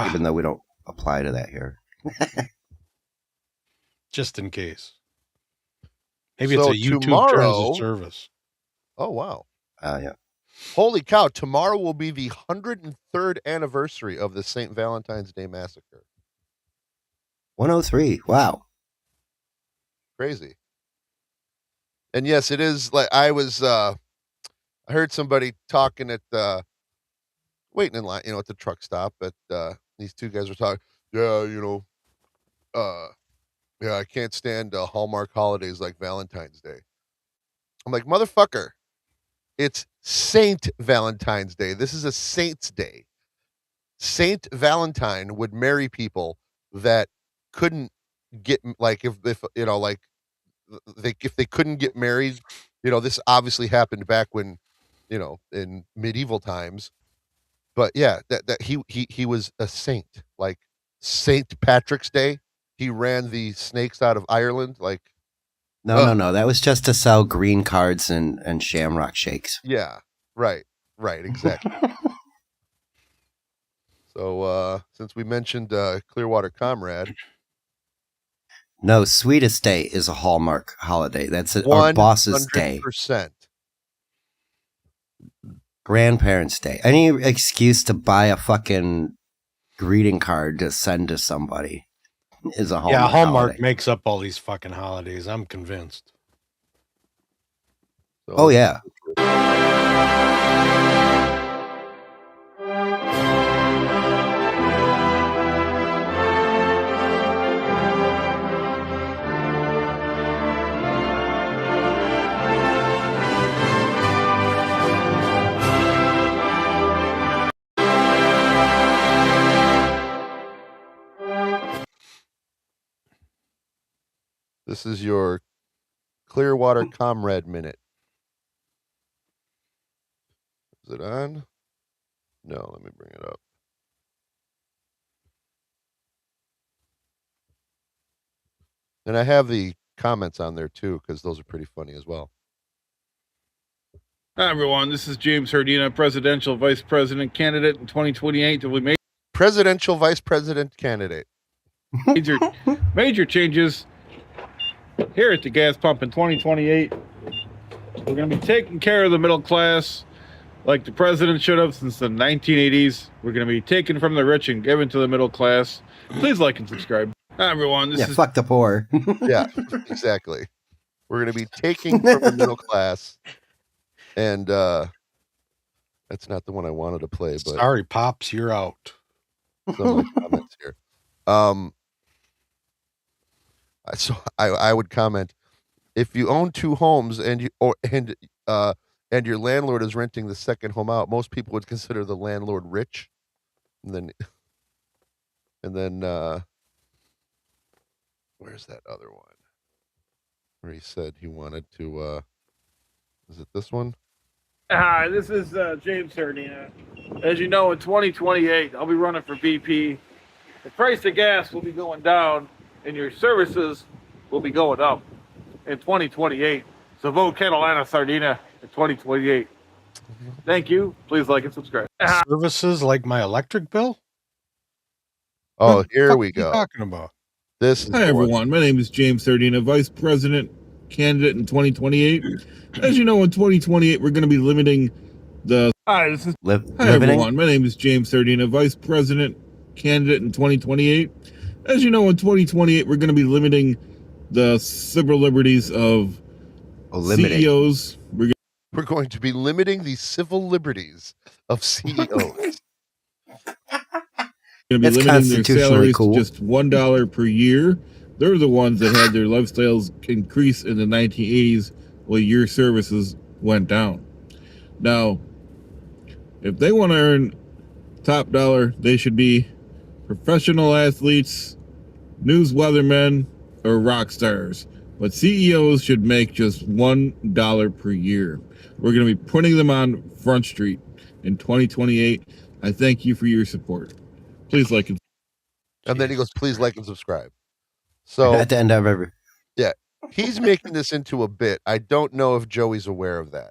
even though we don't apply to that here. Just in case. Maybe it's a YouTube terms of service. Oh, wow. Yeah. Holy cow. Tomorrow will be the 103rd anniversary of the St. Valentine's Day Massacre. 103. Wow. Crazy. And yes, it is like I heard somebody talking at waiting in line, at the truck stop, but these two guys were talking, I can't stand Hallmark holidays like Valentine's Day. I'm like, motherfucker, it's Saint Valentine's Day. This is a saint's day. Saint Valentine would marry people that couldn't get, like, if you know, like, if they couldn't get married, this obviously happened back when, in medieval times. But yeah, that he was a saint, like Saint Patrick's Day. He ran the snakes out of Ireland, like. No. That was just to sell green cards and shamrock shakes. Yeah, right, exactly. So since we mentioned Clearwater Comrade, no, Sweetest Day is a Hallmark holiday. That's our boss's day. 100%. Grandparents' Day. Any excuse to buy a fucking greeting card to send to somebody is a Hallmark. Yeah, Hallmark holiday. makes up all these fucking holidays. I'm convinced. So, oh yeah. This is your Clearwater Comrade Minute. Is it on? No, let me bring it up. And I have the comments on there too, because those are pretty funny as well. Hi everyone, this is James Herdina, presidential vice president candidate in 2028. We made presidential vice president candidate. Major changes here at the gas pump in 2028. We're going to be taking care of the middle class like the president should have since the 1980s. We're going to be taken from the rich and given to the middle class. Please like and subscribe. Hi everyone, this is fuck the poor. Yeah, exactly. We're going to be taking from the middle class. And that's not the one I wanted to play, but sorry, Pops, you're out. Some of the comments here. So I would comment, if you own two homes and your landlord is renting the second home out, most people would consider the landlord rich. And then where's that other one? Where he said he wanted to is it this one? Hi, this is James Herdina. As you know, in 2028, I'll be running for VP. The price of gas will be going down, and your services will be going up in 2028. So vote Catalana Sardina in 2028. Thank you. Please like and subscribe. Services like my electric bill? Oh, what here we go. What are you talking about? This is Hi, everyone. My name is James Sardina, Vice President candidate in 2028. As you know, in 2028, we're going to be limiting the... Hi, this is... Hi, everyone. My name is James Sardina, Vice President candidate in 2028. As you know, in 2028, we're going to be limiting the civil liberties of CEOs. We're going to be limiting the civil liberties of CEOs. Going to be limiting their salaries to just $1 per year. They're the ones that had their lifestyles increase in the 1980s while your services went down. Now, if they want to earn top dollar, they should be professional athletes, news weathermen, or rock stars. But CEOs should make just $1 per year. We're going to be putting them on Front Street in 2028. I thank you for your support. Please like and then he goes, please like and subscribe. So at the end of every. Yeah, he's making this into a bit. I don't know if Joey's aware of that.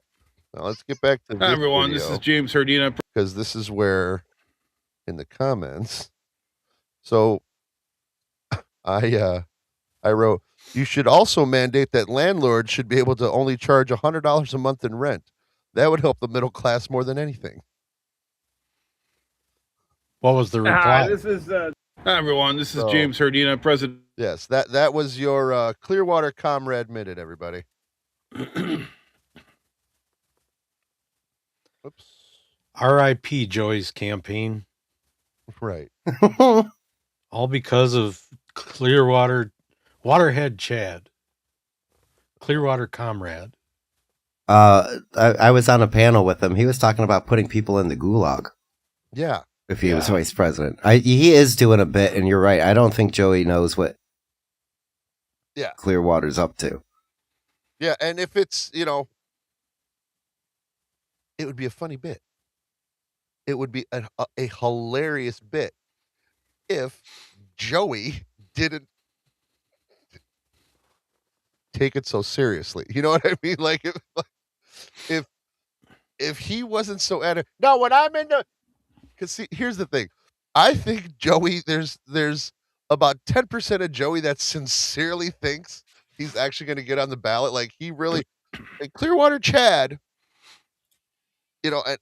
Now let's get back to this everyone. video, this is James Herdina. Because this is where, in the comments, so I wrote, you should also mandate that landlords should be able to only charge $100 a month in rent. That would help the middle class more than anything. What was the reply? Hi, everyone. This is James Herdina, President. Yes, that was your Clearwater Comrade Minute, everybody. Oops. R.I.P. Joey's campaign. Right. All because of Clearwater, Waterhead Chad. Clearwater Comrade. I was on a panel with him. He was talking about putting people in the gulag. Yeah. if he was vice president. He is doing a bit, and you're right. I don't think Joey knows what Clearwater's up to. Yeah, and if it's, it would be a funny bit. It would be a hilarious bit if Joey didn't take it so seriously. You know what I mean? Like if he wasn't so no, when I'm in the, because see, here's the thing. I think Joey, there's about 10% of Joey that sincerely thinks he's actually going to get on the ballot. Like he really, and Clearwater Chad, and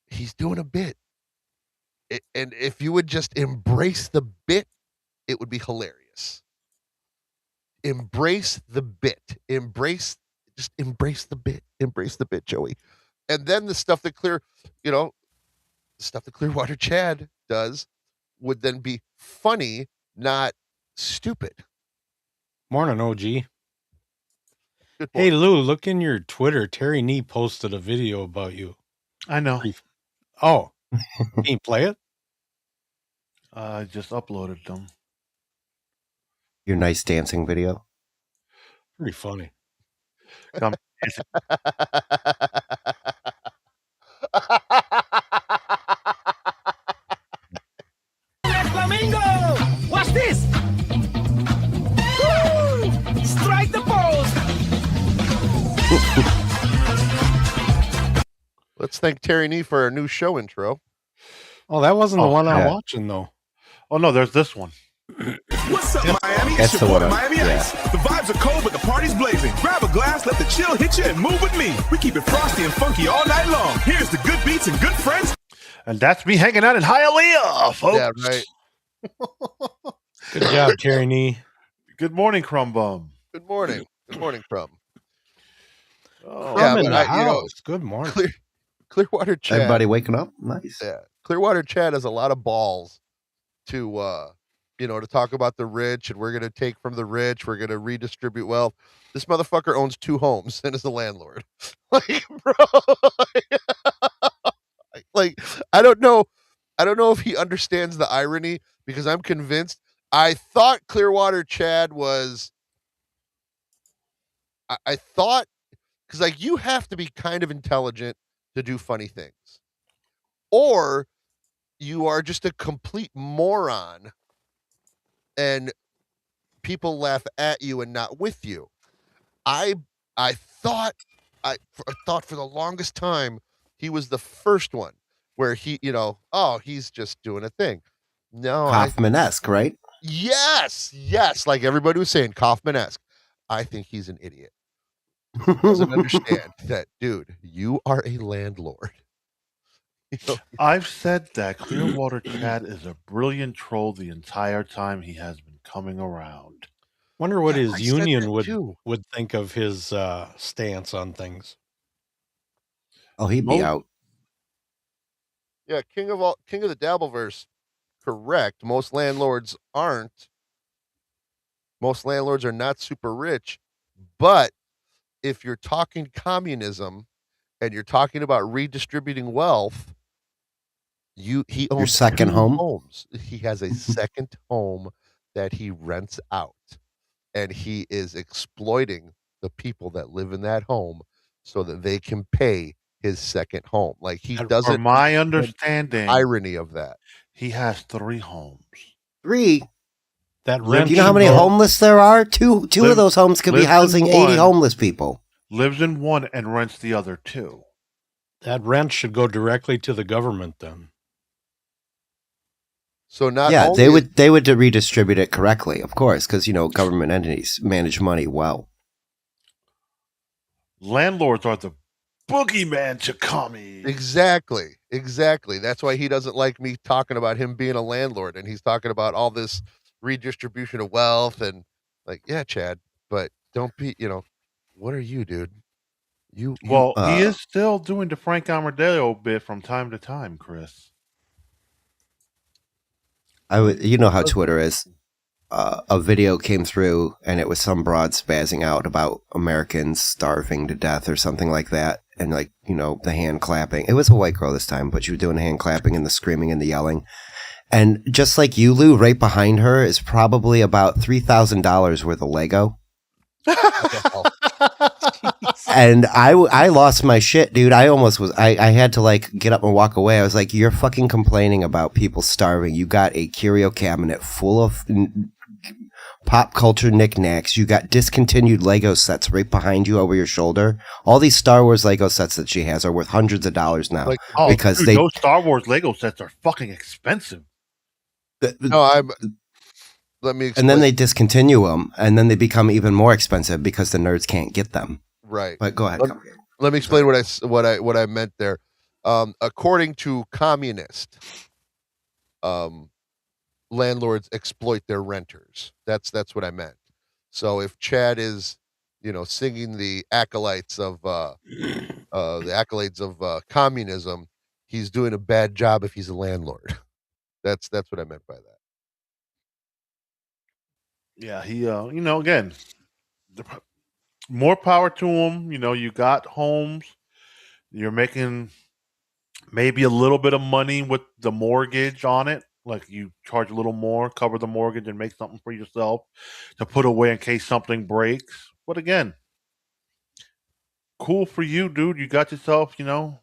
he's doing a bit. And if you would just embrace the bit, it would be hilarious. Embrace the bit. Just embrace the bit. Embrace the bit, Joey. And then the stuff that Clearwater Chad does would then be funny, not stupid. Morning, OG. Hey, Lou, look in your Twitter. Terry Nee posted a video about you. I know. Oh, can you play it? I just uploaded them. Your nice dancing video. Pretty funny. Come. Flamingo! Watch this! Woo! Strike the pose! Let's thank Terry Nee for our new show intro. Oh, that wasn't the one I'm watching, though. Oh, no, there's this one. What's up, Miami? It's your boy, Miami Ice. The vibes are cold, but the party's blazing. Grab a glass, let the chill hit you, and move with me. We keep it frosty and funky all night long. Here's the good beats and good friends. And that's me hanging out in Hialeah, folks. Yeah, right. Good job, Terry Nee. Good morning, Crumb Bum. Good morning. Good morning, Crumb. Oh, yeah, in the house. Good morning. Clearwater Chad. Everybody waking up? Nice. Yeah. Clearwater Chad has a lot of balls to to talk about the rich, and we're going to take from the rich. We're going to redistribute wealth. This motherfucker owns 2 homes and is a landlord. Like, bro, like, I don't know if he understands the irony, because I'm convinced. I thought Clearwater Chad was, I thought, because like you have to be kind of intelligent to do funny things, or you are just a complete moron and people laugh at you and not with you. I thought for the longest time he was the first one where he, he's just doing a thing. No, Kaufman-esque, right? Yes, like everybody was saying, Kaufman-esque. I think he's an idiot. He doesn't understand that, dude, you are a landlord. I've said that Clearwater Chad is a brilliant troll the entire time he has been coming around. Wonder what his union would think of his stance on things. Oh, he'd be out. Yeah, King of the Dabbleverse, correct. Most landlords aren't. Most landlords are not super rich, but if you're talking communism and you're talking about redistributing wealth, he owns your second homes. He has a second home that he rents out, and he is exploiting the people that live in that home so that they can pay his second home. Like he doesn't. From my understanding, irony of that, he has 3 homes. 3. That rent. Do you know how many homeless there are? Two of those homes could be housing 80 homeless people. Lives in one and rents the other 2. That rent should go directly to the government then. So not they would redistribute it correctly, of course, because government entities manage money well. Landlords are the boogeyman to commie. Exactly. That's why he doesn't like me talking about him being a landlord, and he's talking about all this redistribution of wealth and like, yeah, Chad, but don't be, what are you, dude? He is still doing the Frank Armadillo bit from time to time, Chris. You know how Twitter is. a video came through, and it was some broad spazzing out about Americans starving to death or something like that. And like, you know, the hand clapping. It was a white girl this time, but she was doing the hand clapping and the screaming and the yelling. And just like you, Lou, right behind her is probably about $3,000 worth of Lego. And I lost my shit, dude. I almost was. I had to like get up and walk away. I was like, you're fucking complaining about people starving. You got a curio cabinet full of pop culture knickknacks. You got discontinued Lego sets right behind you over your shoulder. All these Star Wars Lego sets that she has are worth hundreds of dollars now. Like, because dude, those Star Wars Lego sets are fucking expensive. Let me explain. And then they discontinue them, and then they become even more expensive because the nerds can't get them. Right. But go ahead. Let me explain what I meant there. According to communist, landlords exploit their renters. That's what I meant. So if Chad is, you know, singing the acolytes of communism, he's doing a bad job if he's a landlord. That's what I meant by that. Yeah, he, you know, again, more power to him. You know, you got homes. You're making maybe a little bit of money with the mortgage on it. Like you charge a little more, cover the mortgage, and make something for yourself to put away in case something breaks. But again, cool for you, dude. You got yourself, you know,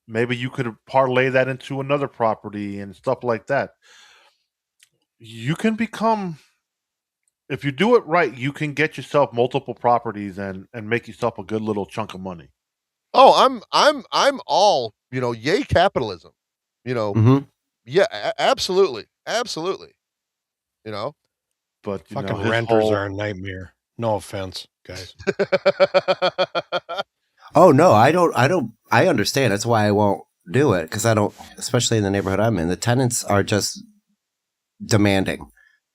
maybe you could parlay that into another property and stuff like that. You can become... If you do it right, you can get yourself multiple properties and make yourself a good little chunk of money. Oh, I'm all, you know, yay capitalism. You know, yeah, absolutely. You know, but you fucking know, renters are a nightmare. No offense, guys. Oh no, I understand. That's why I won't do it, because I don't, especially in the neighborhood I'm in. The tenants are just demanding.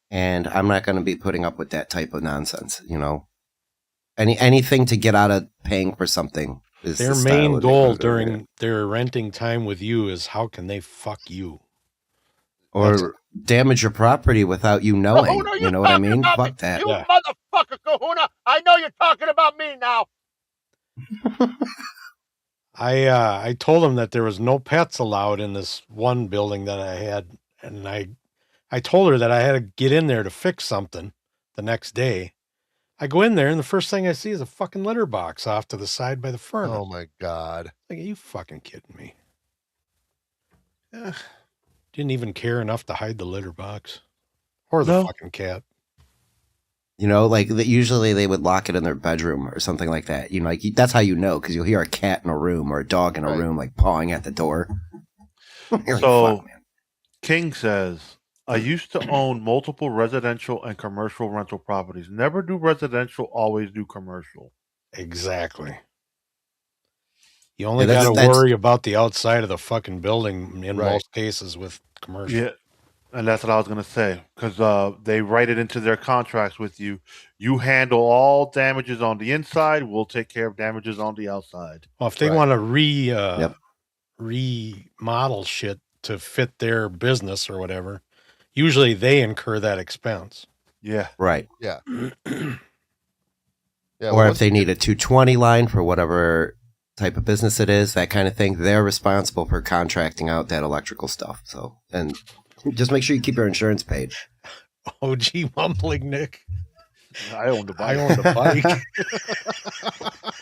And I'm not going to be putting up with that type of nonsense, you know. Anything to get out of paying for something is their main goal during their renting time with you is how can they fuck you, or damage your property without you knowing. Kahuna, you know what I mean? Fuck that. You motherfucker, Kahuna! I know you're talking about me now. I told him that there was no pets allowed in this one building that I had, and I told her that I had to get in there to fix something the next day. I go in there, and the first thing I see is a fucking litter box off to the side by the furnace. Oh, my God. Like, are you fucking kidding me? Didn't even care enough to hide the litter box. Or the fucking cat. You know, like, usually they would lock it in their bedroom or something like that. You know, like, that's how you know, because you'll hear a cat in a room or a dog in a room, like, pawing at the door. So, like, King says... I used to own multiple residential and commercial rental properties. Never do residential, always do commercial. Exactly. You only got to worry about the outside of the fucking building in most cases with commercial. Yeah, and that's what I was going to say. Because they write it into their contracts with you. You handle all damages on the inside. We'll take care of damages on the outside. Well, if they want to remodel shit to fit their business or whatever, usually they incur that expense. Yeah. Right. Yeah. Or if they need a 220 line for whatever type of business it is, that kind of thing, they're responsible for contracting out that electrical stuff. So, and just make sure you keep your insurance paid. OG mumbling, Nick. I owned a bike.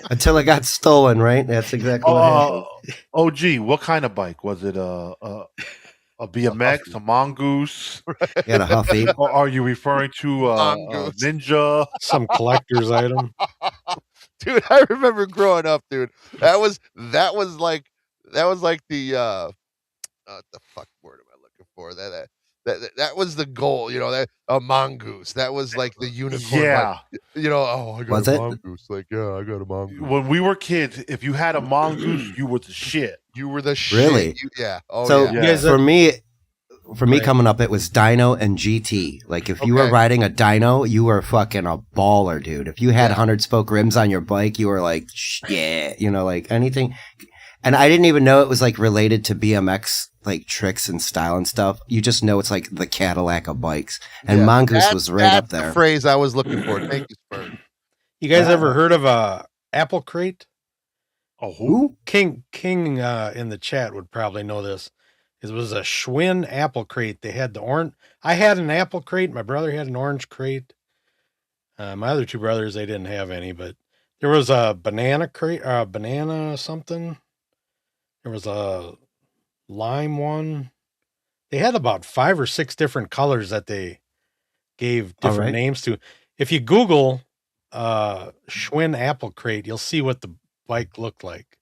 Until it got stolen, right? That's exactly what happened. OG, what kind of bike? Was it a BMX, a mongoose? You had a Huffy. Or are you referring to a Ninja? Some collector's item? Dude, I remember growing up, dude. That was like the fuck word am I looking for? That was the goal, you know, that a mongoose. That was like the unicorn. Yeah. Like, you know, I got a mongoose. Like, yeah, I got a mongoose. When we were kids, if you had a mongoose, you were the shit. You were the shit. Really? Yeah. Oh, so for me coming up, it was dyno and GT. Like if you were riding a dyno, you were fucking a baller, dude. If you had 100 spoke rims on your bike, you were like, yeah, you know, like anything. And I didn't even know it was like related to BMX like tricks and style and stuff. You just know it's like the Cadillac of bikes. And Mongoose was right up there. The phrase I was looking for. Thank you, Spurs. You guys ever heard of a Apple Crate? Oh, who? King in the chat would probably know this. It was a Schwinn Apple Crate. They had the orange. I had an Apple Crate. My brother had an orange crate. My other two brothers, they didn't have any, but there was a banana crate, banana something. There was a lime one. They had about 5 or 6 different colors that they gave different names to. If you Google Schwinn Apple Crate, you'll see what the bike looked like.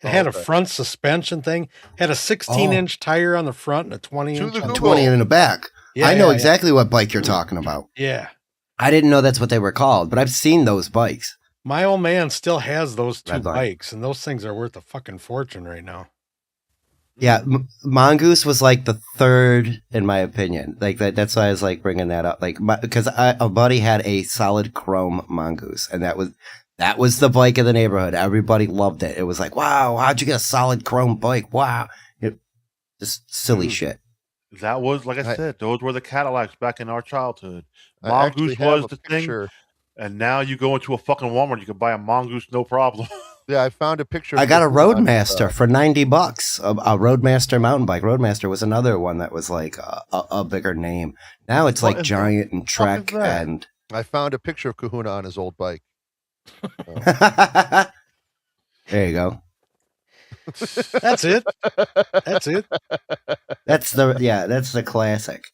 It had a front suspension thing, had a 16-inch tire on the front and a 20-inch on the 20 in the back. Yeah, I know exactly what bike you're talking about. Yeah. I didn't know that's what they were called, but I've seen those bikes. My old man still has those 2 bikes, and those things are worth a fucking fortune right now. Yeah, Mongoose was like the third, in my opinion. Like that's why I was like bringing that up. Like because a buddy had a solid chrome Mongoose, and that was the bike of the neighborhood. Everybody loved it. It was like, wow, how'd you get a solid chrome bike? Wow, just silly shit. That was, like I said, those were the Cadillacs back in our childhood. Mongoose was the thing, and now you go into a fucking Walmart, you can buy a Mongoose no problem. Yeah, I found a picture. I got a Roadmaster for $90. A Roadmaster mountain bike. Roadmaster was another one that was like a bigger name. Now it's like Giant and Trek. And I found a picture of Kahuna on his old bike. There you go. That's it. That's it. That's the classic.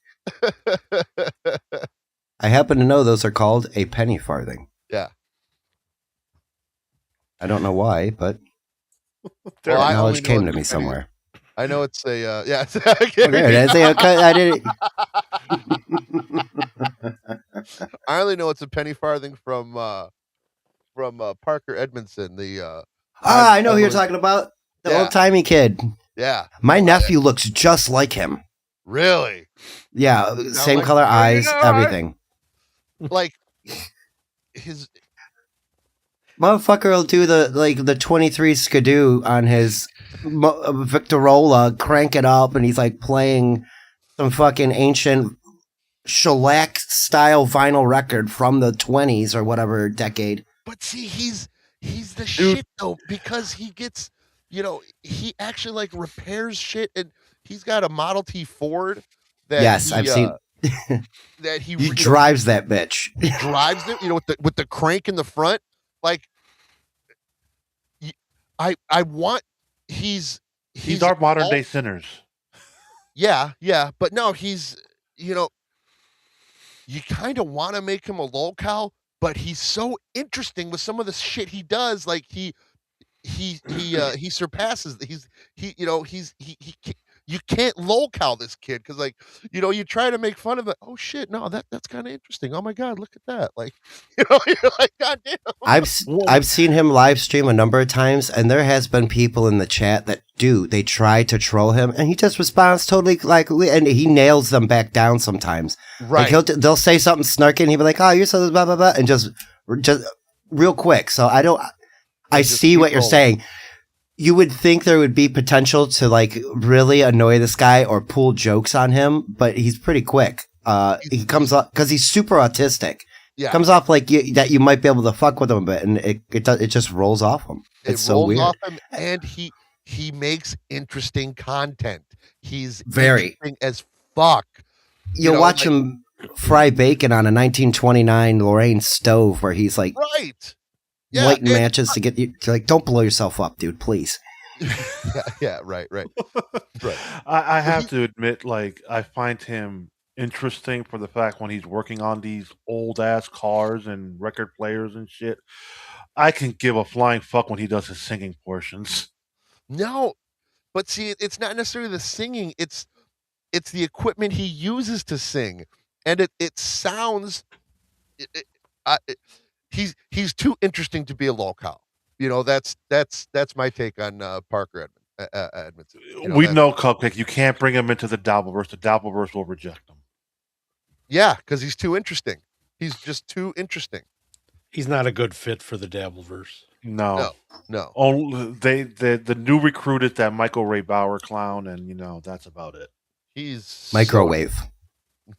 I happen to know those are called a penny farthing. Yeah. I don't know why, but knowledge came to me somewhere. I know it's a yeah. I did. I only know it's a penny farthing from Parker Edmondson. I know who you're talking about. The old timey kid. Yeah. My nephew looks just like him. Really? Yeah, same color eyes, everything. Like his motherfucker will do the 23 Skidoo on his Victorola, crank it up, and he's like playing some fucking ancient shellac style vinyl record from the 20s or whatever decade. But see, he's the shit though, because he gets, he actually like repairs shit, and he's got a Model T Ford that I've seen that he drives that bitch. He drives it, with the crank in the front. Like, I want he's our modern day Sinners. Yeah, but no, he's you kind of want to make him a lolcow, but he's so interesting with some of the shit he does. Like he surpasses. You can't lolcow this kid because you try to make fun of it. Oh shit, no, that's kind of interesting. Oh my god, look at that. Like you're like, god damn. I've seen him live stream a number of times, and there has been people in the chat that they try to troll him, and he just responds totally and he nails them back down sometimes. Right. Like they'll say something snarky, and he'll be like, "Oh, you're so blah blah blah," and just real quick. So I see what you're saying. You would think there would be potential to like really annoy this guy or pull jokes on him, but he's pretty quick. He comes up because he's super autistic. Yeah. Comes off like that you might be able to fuck with him a bit, and it just rolls off him. It's so weird. Off him, and he makes interesting content. He's very interesting as fuck. You'll watch him fry bacon on a 1929 Lorraine stove where he's like right. Yeah, lighting matches to get you like, don't blow yourself up, dude, please. yeah, right. I have to admit, like, I find him interesting for the fact when he's working on these old ass cars and record players and shit. I can give a flying fuck when he does his singing portions. No, but see, it's not necessarily the singing; it's the equipment he uses to sing, and it sounds. He's too interesting to be a lolcow. That's my take on Parker Edmondson. We know Cupcake. You can't bring him into the Dabbleverse. The Dabbleverse will reject him. Yeah, because he's too interesting. He's just too interesting. He's not a good fit for the Dabbleverse. No. No. The new recruit is that Michael Ray Bauer clown, and that's about it. He's microwave.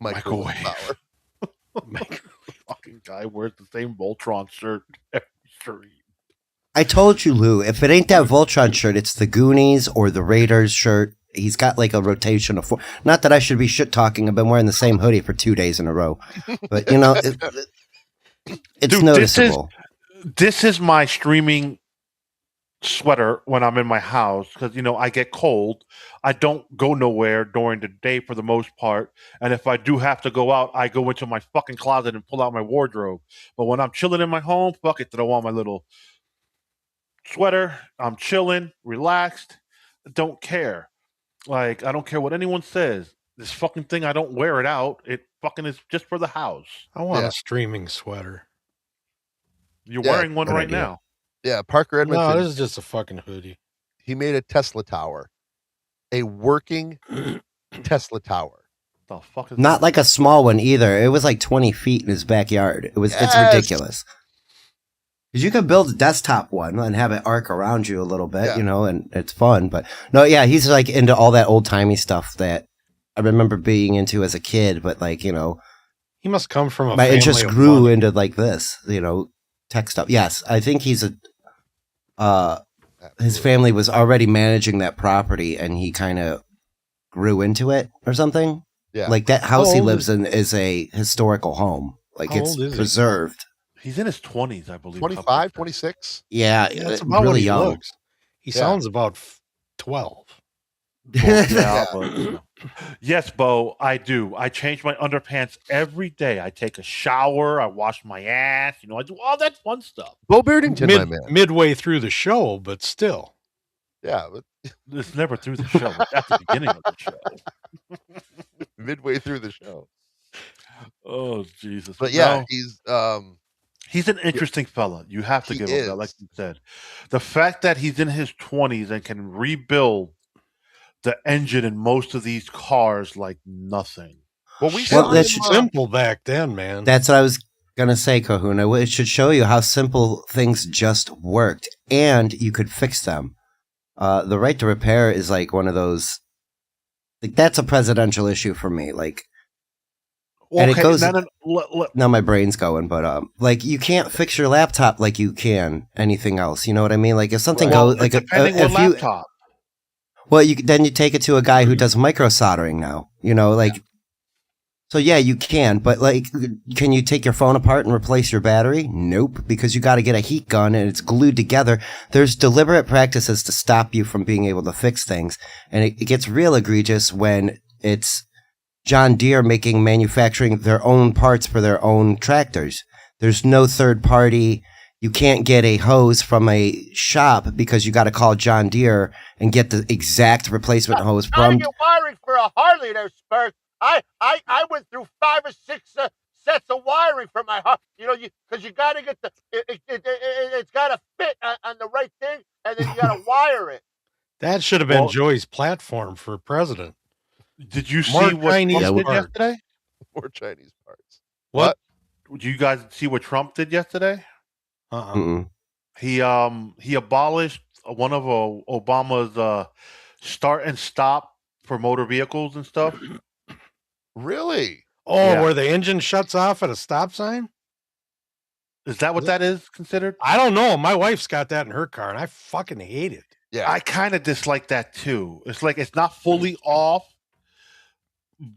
Microwave Bauer. Fucking guy wears the same Voltron shirt every street. I told you, Lou, if it ain't that Voltron shirt, it's the Goonies or the Raiders shirt. He's got like a rotation of 4. Not that I should be shit talking. I've been wearing the same hoodie for 2 days in a row, but it's Dude, noticeable. This is my streaming sweater when I'm in my house because I get cold. I don't go nowhere during the day for the most part, and if I do have to go out, I go into my fucking closet and pull out my wardrobe. But when I'm chilling in my home, fuck it, throw on my little sweater. I'm chilling, relaxed. Don't care. Like, I don't care what anyone says. This fucking thing, I don't wear it out. It fucking is just for the house. I want a streaming sweater. You're wearing one right now. Yeah, Parker Edmonton. No, this is just a fucking hoodie. He made a Tesla tower. A working Tesla tower. The fuck is Not that? like a small one either. It was like 20 feet in his backyard. It's ridiculous. Because you could build a desktop one and have it arc around you a little bit, and it's fun. But no, yeah, he's like into all that old timey stuff that I remember being into as a kid. But like, he must come from my interest grew into like this, tech stuff. Yes, I think he's his family was already managing that property and he kind of grew into it or something. Yeah. Like that house he lives in is a historical home. Like it's preserved. He's in his 20s, I believe. 25, 26? Yeah, that's about really what he young. looks. He sounds about 12. Well, yes, Bo, I do. I change my underpants every day. I take a shower. I wash my ass. I do all that fun stuff. Bo Beardington, my man. Midway through the show, but still. Yeah. But it's never through the show. It's at the beginning of the show. Midway through the show. Oh, Jesus. But yeah, he's an interesting fella. You have to give him that, like you said. The fact that he's in his 20s and can rebuild the engine in most of these cars like nothing. Well, that's simple back then, man. That's what I was gonna say, Kahuna. It should show you how simple things just worked, and you could fix them. The right to repair is like one of those. Like that's a presidential issue for me. Like, and it goes. Now my brain's going, but like you can't fix your laptop like you can anything else. You know what I mean? Like if something goes, like depending on laptop. Well, then you take it to a guy who does micro soldering now, So yeah, you can, but like, can you take your phone apart and replace your battery? Nope, because you got to get a heat gun and it's glued together. There's deliberate practices to stop you from being able to fix things. And it gets real egregious when it's John Deere manufacturing their own parts for their own tractors. There's no third party. You can't get a hose from a shop because you got to call John Deere and get the exact replacement hose from. Get wiring for a Harley there, Spurs. I went through 5 or 6 sets of wiring for my Harley. Because you got to get it's got to fit on the right thing, and then you got to wire it. That should have been Joey's platform for president. Did you see what Trump did yesterday? More Chinese parts. What? Did you guys see what Trump did yesterday? He abolished one of Obama's start and stop for motor vehicles and stuff. Really? Oh, yeah. Where the engine shuts off at a stop sign? Is that what that is considered? I don't know. My wife's got that in her car, and I fucking hate it. Yeah, I kind of dislike that too. It's like it's not fully off,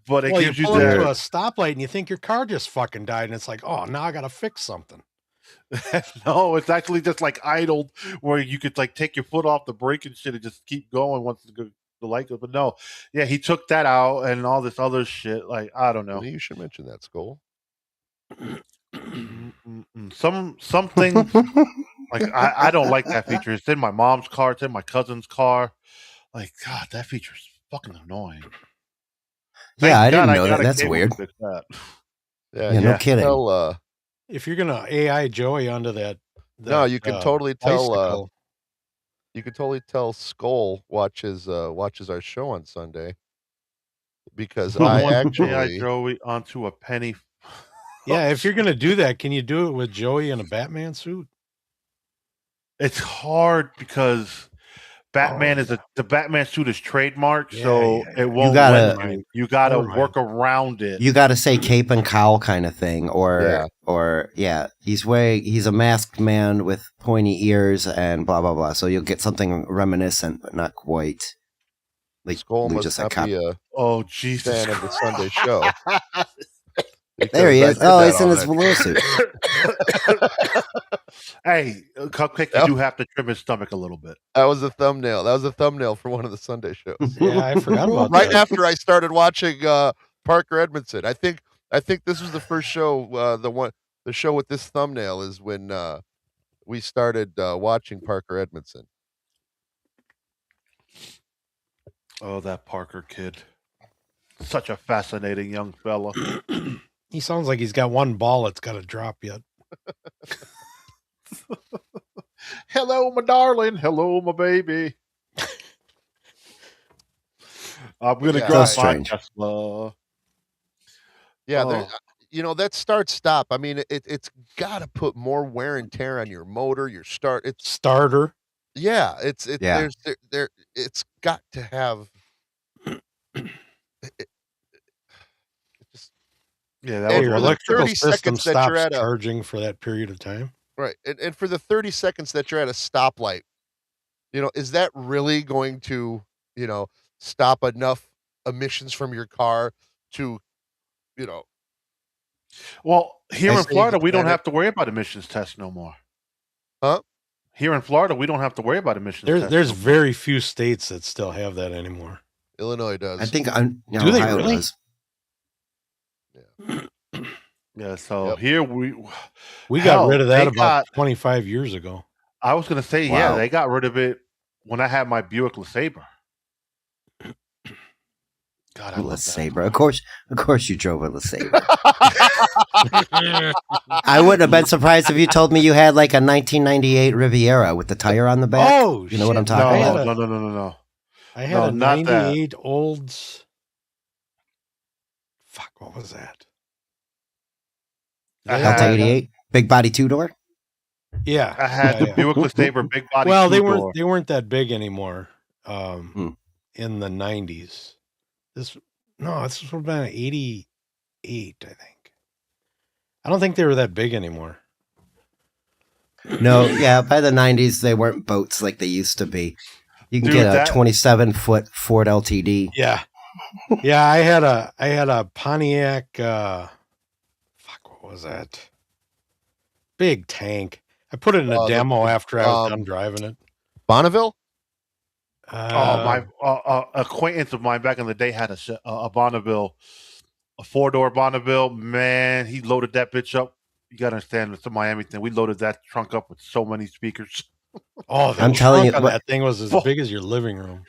but it gives you into a stoplight, and you think your car just fucking died, and it's like, oh, now I got to fix something. No, it's actually just like idled, where you could like take your foot off the brake and shit and just keep going once the light goes. But no, yeah, he took that out and all this other shit. Like I don't know. You should mention that, Skull. Some things like I don't like that feature. It's in my mom's car. It's in my cousin's car. Like God, that feature is fucking annoying. Yeah, I didn't know that. That's weird. Yeah, no kidding. If you're gonna AI Joey onto that no, you can totally tell. Bicycle. You can totally tell Skull watches our show on Sunday because I actually AI Joey onto a penny. Yeah, if you're gonna do that, can you do it with Joey in a Batman suit? It's hard because Batman the Batman suit is trademarked, so it won't let you. You gotta work around it. You gotta say cape and cowl kind of thing, or he's a masked man with pointy ears and blah blah blah. So you'll get something reminiscent, but not quite. Like Skull must not be a Jesus fan of the Sunday show. There he is. Oh, he's in his velour suit. Hey, Cupcake, you do have to trim his stomach a little bit. That was a thumbnail. That was a thumbnail for one of the Sunday shows. Yeah, I forgot about that. Right that. after I started watching Parker Edmondson. I think this was the first show. The show with this thumbnail is when we started watching Parker Edmondson. Oh, that Parker kid. Such a fascinating young fella. He sounds like he's got one ball that's got to drop yet. Hello, my darling. Hello, my baby. I'm going to drive my Tesla. Yeah, that start-stop. I mean, it's got to put more wear and tear on your motor, your starter. Yeah, it's got to have. Your electrical system stops charging for that period of time. Right, and for the 30 seconds that you're at a stoplight, is that really going to, stop enough emissions from your car to, Well, here in Florida, we don't have to worry about emissions tests no more. Huh? Here in Florida, we don't have to worry about emissions tests. There's very few states that still have that anymore. Illinois does. I think do they really? Does. Yeah, so here we got rid of that about 25 years ago. I was going to say, yeah, they got rid of it when I had my Buick LeSabre. God, I love LeSabre. Of course you drove a LeSabre. I wouldn't have been surprised if you told me you had like a 1998 Riviera with the tire on the back. Oh, you know what I'm talking about? No. I had a 98 Olds. Fuck, what was that? Delta 88, big body 2-door. Yeah, I had the Buick LeSabre big body. Well, they weren't that big anymore. In the 90s. This would have been 88, I think. I don't think they were that big anymore. No, yeah, by the 90s they weren't boats like they used to be. You can get a 27-foot Ford LTD. Yeah. Yeah, I had a Pontiac what was that? Big tank. I put it in a demo after I was done driving it. Bonneville? My acquaintance of mine back in the day had a Bonneville, a 4-door Bonneville. Man, he loaded that bitch up. You got to understand, it's a Miami thing. We loaded that trunk up with so many speakers. Oh, I'm telling you, that thing was as big as your living room.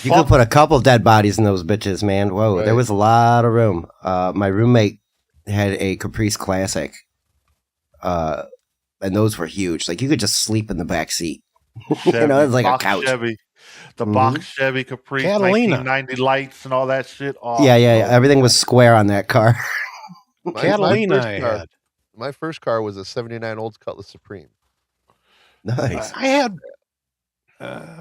You could put a couple dead bodies in those bitches, man. Whoa, right. There was a lot of room. My roommate had a Caprice Classic, and those were huge. Like you could just sleep in the back seat. It's like a couch. Chevy. The box Chevy Caprice, Catalina. 1990 lights and all that shit. Oh, yeah. Everything was square on that car. Catalina. My first car was a '79 Olds Cutlass Supreme. Nice. I had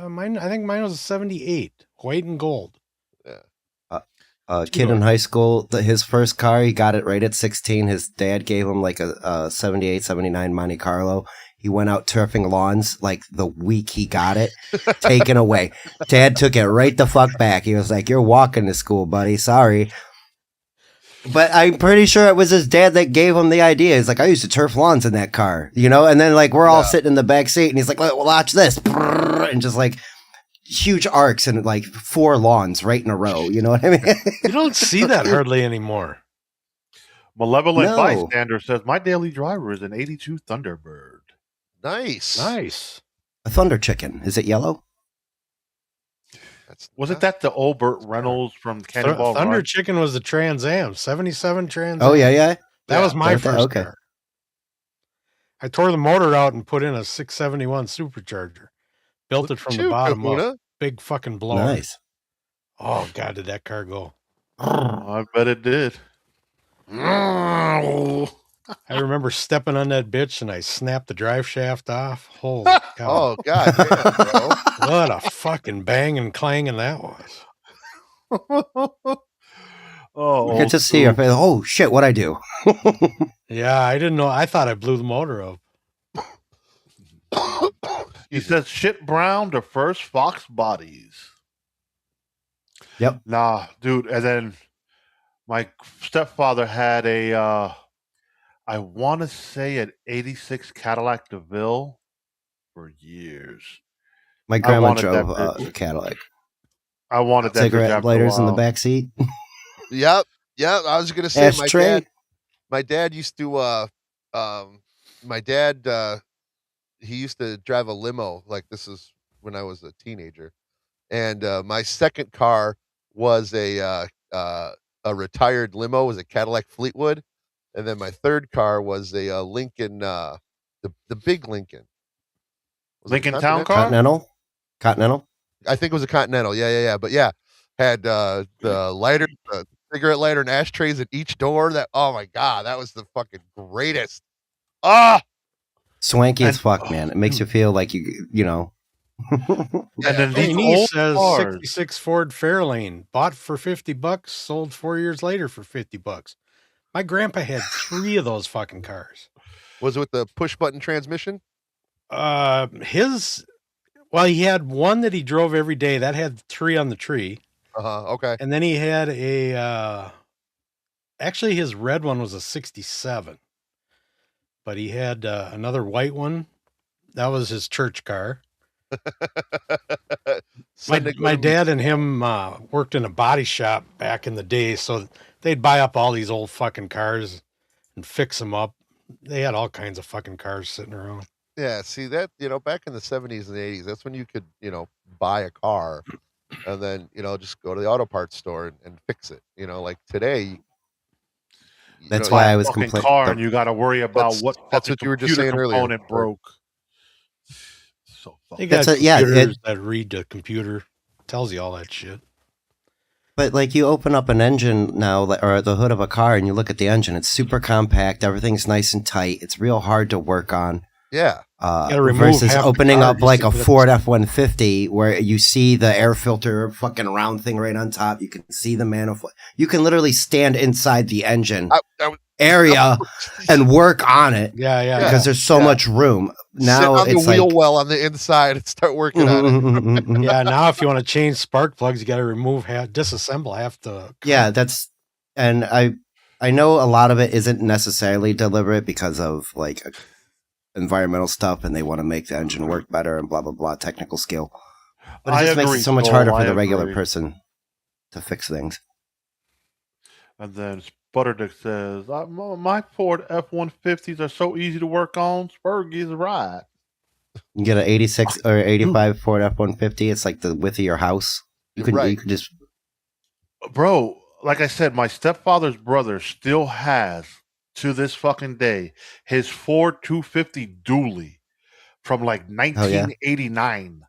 mine. I think mine was a '78, white and gold. Yeah. Kid in high school, his first car, he got it right at 16. His dad gave him like a 78, 79 Monte Carlo. He went out turfing lawns like the week he got it, taken away. Dad took it right the fuck back. He was like, "You're walking to school, buddy. Sorry." But I'm pretty sure it was his dad that gave him the idea. He's like, "I used to turf lawns in that car, And then like we're all sitting in the back seat, and he's like, "Well, watch this," and just like huge arcs and like 4 lawns right in a row. You know what I mean? You don't see that hardly anymore. Malevolent Bystander says my daily driver is an '82 Thunderbird. Nice. A Thunder Chicken. Is it yellow? Wasn't that the old Burt Reynolds from Cannonball Thunder Run? Chicken was the Trans Am, 77 Trans Am. Oh, yeah. That was my first car. I tore the motor out and put in a 671 supercharger. Built it from the bottom up. Big fucking blower. Nice. Oh, God, did that car go? I bet it did. I remember stepping on that bitch and I snapped the drive shaft off. Holy cow. Oh, God damn, bro. What a fucking bang and clanging that was. You get to see her face. Oh, shit, what'd I do? Yeah, I didn't know. I thought I blew the motor up. He says, shit brown, the first Fox bodies. Yep. Nah, dude. And then my stepfather had a, I want to say an 86 Cadillac DeVille for years. My grandma drove a Cadillac. I wanted that cigarette lighters in the back seat. Yep. I was gonna say Ashtray. my dad used to he used to drive a limo. Like, this is when I was a teenager, and my second car was a retired limo, was a Cadillac Fleetwood, and then my third car was a Lincoln, the big Lincoln. Lincoln Town Car? Continental. I think it was a Continental. Yeah. But yeah, had the lighter, the cigarette lighter, and ashtrays at each door. That, oh my God, that was the fucking greatest. Swanky as fuck, man. It makes you feel like you know. And then Hey, these niece old says cars. 66 Ford Fairlane, bought for $50, sold 4 years later for $50. My grandpa had 3 of those fucking cars. Was it with the push button transmission? He had one that he drove every day that had 3 on the tree. Okay. And then he had actually his red one was a 67, but he had another white one. That was his church car. My dad and him worked in a body shop back in the day, so they'd buy up all these old fucking cars and fix them up. They had all kinds of fucking cars sitting around. Yeah, see that, back in the 70s and 80s, that's when you could, buy a car and then, just go to the auto parts store and fix it. Like today. That's why I was complaining. Car and you got to worry about that's what you were just saying earlier. Component broke. So they got computers that read the computer, tells you all that shit. But like, you open up an engine now, or the hood of a car, and you look at the engine. It's super compact. Everything's nice and tight. It's real hard to work on. Yeah. Versus opening up like a Ford F-150 where you see the air filter fucking round thing right on top. You can see the manifold. You can literally stand inside the engine area and work on it. Yeah. Because there's so much room. Now sit on the wheel well on the inside and start working on it. Yeah, now if you want to change spark plugs, you got to disassemble half the car. Yeah, and I know a lot of it isn't necessarily deliberate because of like environmental stuff, and they want to make the engine work better and blah blah blah, technical skill. But it just makes it so much harder for the regular person to fix things. And then Sputterdick says, my Ford F-150s are so easy to work on. Spurgy's right. You get an 86 or 85 Ford F-150. It's like the width of your house. You can just... Bro, like I said, my stepfather's brother still has, to this fucking day, his Ford 250 dually from like 1989.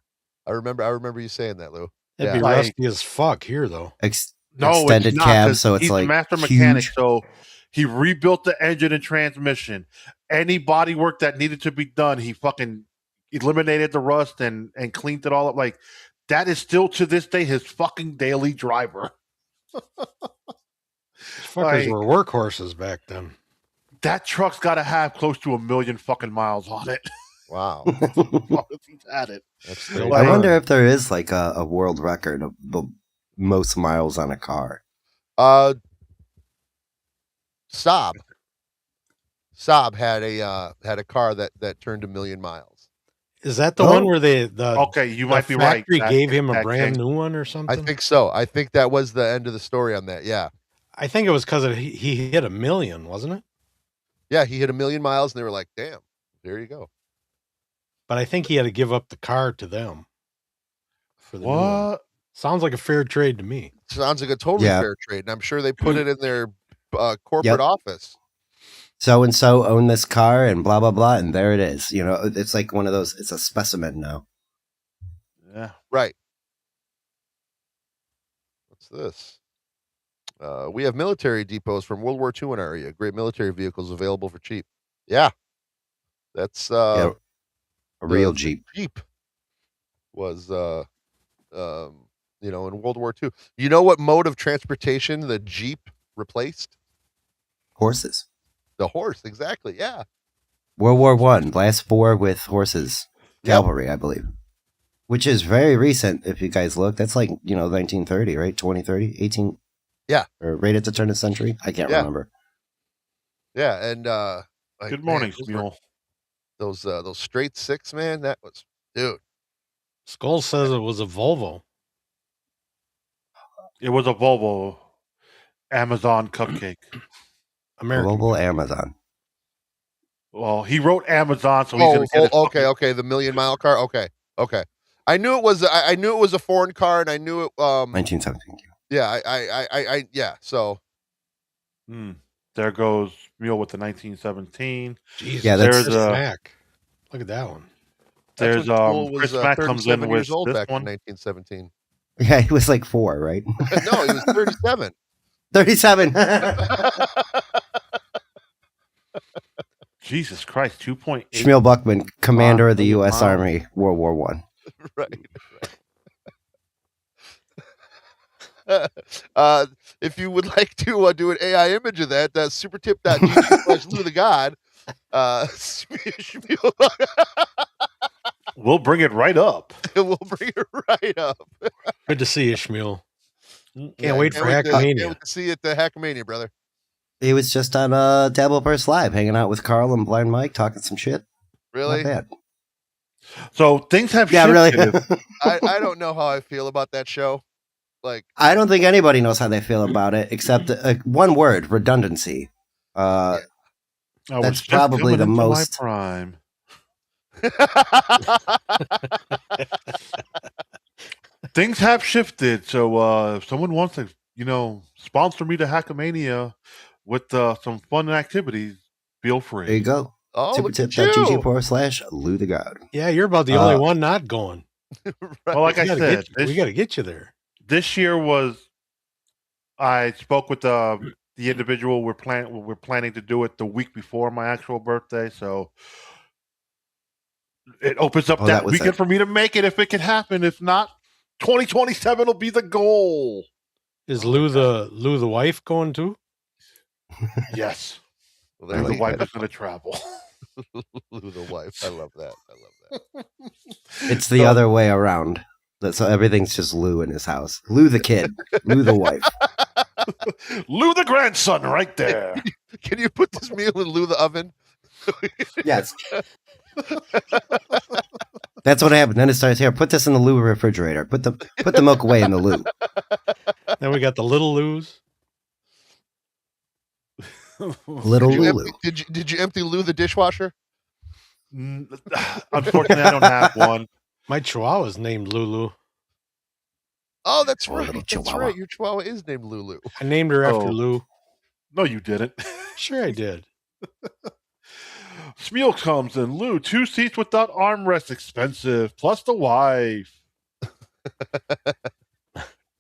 I remember you saying that, Lou. It'd be rusty as fuck here, though. Extended cab, so it's he's like a master huge. mechanic, so he rebuilt the engine and transmission. Any body work that needed to be done, he fucking eliminated the rust and cleaned it all up. Like, that is still to this day his fucking daily driver. Fuckers were workhorses back then. That truck's got to have close to 1 million fucking miles on it. Wow. He's had it. I wonder if there is like a world record of the most miles on a car. Saab had a car that turned 1 million miles. Is that the one where you might be right. Factory gave him a brand new one or something? I think so. I think that was the end of the story on that. Yeah. I think it was because he hit 1 million, wasn't it? Yeah, he hit 1 million miles, and they were like, "Damn, there you go." But I think he had to give up the car to them. For the what? Sounds like a fair trade to me. Sounds like a totally fair trade, and I'm sure they put it in their corporate office. So and so own this car, and blah blah blah, and there it is. You know, it's like one of those. It's a specimen now. Yeah. Right. What's this? We have military depots from World War II in our area. Great military vehicles available for cheap. Yeah. That's a real Jeep. Jeep was in World War II. You know what mode of transportation the Jeep replaced? Horses. The horse, exactly. Yeah. World War I, last war with horses, cavalry, I believe, which is very recent. If you guys look, that's like 1930, right? 2030, 18. Yeah. Or right at the turn of the century. I can't remember. Yeah, and good morning, Mule. Those straight six, man. That was, dude. Skull says it was a Volvo. It was a Volvo Amazon Cupcake. American. Volvo Amazon. Well, he wrote Amazon, so he's gonna get it. Okay, the million-mile car. Okay. I knew it was. I knew it was a foreign car, and I knew it. 1917. Yeah, I yeah. So. There goes Mule with the 1917. Jesus, yeah, there's Mac. Look at that one. There's Chris Mack comes in with old this back one. in 1917. Yeah, he was like 4, right? No, he was 37. 37. Jesus Christ, 2.8. Shmuel Buckman, commander of the U.S. Army, World War I. Right. If you would like to do an AI image of that, that's supertip.gg/Lou the God. We'll bring it right up. We'll bring it right up. Good to see you, Shmuel. Can't wait for Hackmania. Can't wait to see you at the Hackmania, brother. He was just on Dabbleverse Live, hanging out with Carl and Blind Mike, talking some shit. Really? Not bad. So things have shifted. Really. I don't know how I feel about that show. Like, I don't think anybody knows how they feel about it, except one word: redundancy. That's probably the most. Prime. Things have shifted, so if someone wants to, sponsor me to Hackmania with some fun activities, feel free. There you go. Oh, supertip.gg/Lou the God. Yeah, you're about the only one not going. Right. Well, like I said, we got to get you there. This year I spoke with the individual we're planning to do it the week before my actual birthday, so it opens up that weekend for me to make it if it can happen. If not, 2027 will be the goal. Is Lou the wife going too? Yes. Lou the wife is going to travel. Lou the wife. I love that. It's the other way around. So everything's just Lou in his house. Lou the kid. Lou the wife. Lou the grandson right there. Can you put this meal in Lou the oven? Yes. That's what happened. Then it starts here. Put this in the Lou refrigerator. Put the milk away in the Lou. Then we got the little Lou's. Little Lulu. Did you empty Lou the dishwasher? Unfortunately, I don't have one. My Chihuahua's named Lulu. Oh, that's right. That's right. Your Chihuahua is named Lulu. I named her after Lou. No, you didn't. Sure, I did. Smeal comes in. Lou, 2 seats without armrest, expensive, plus the wife.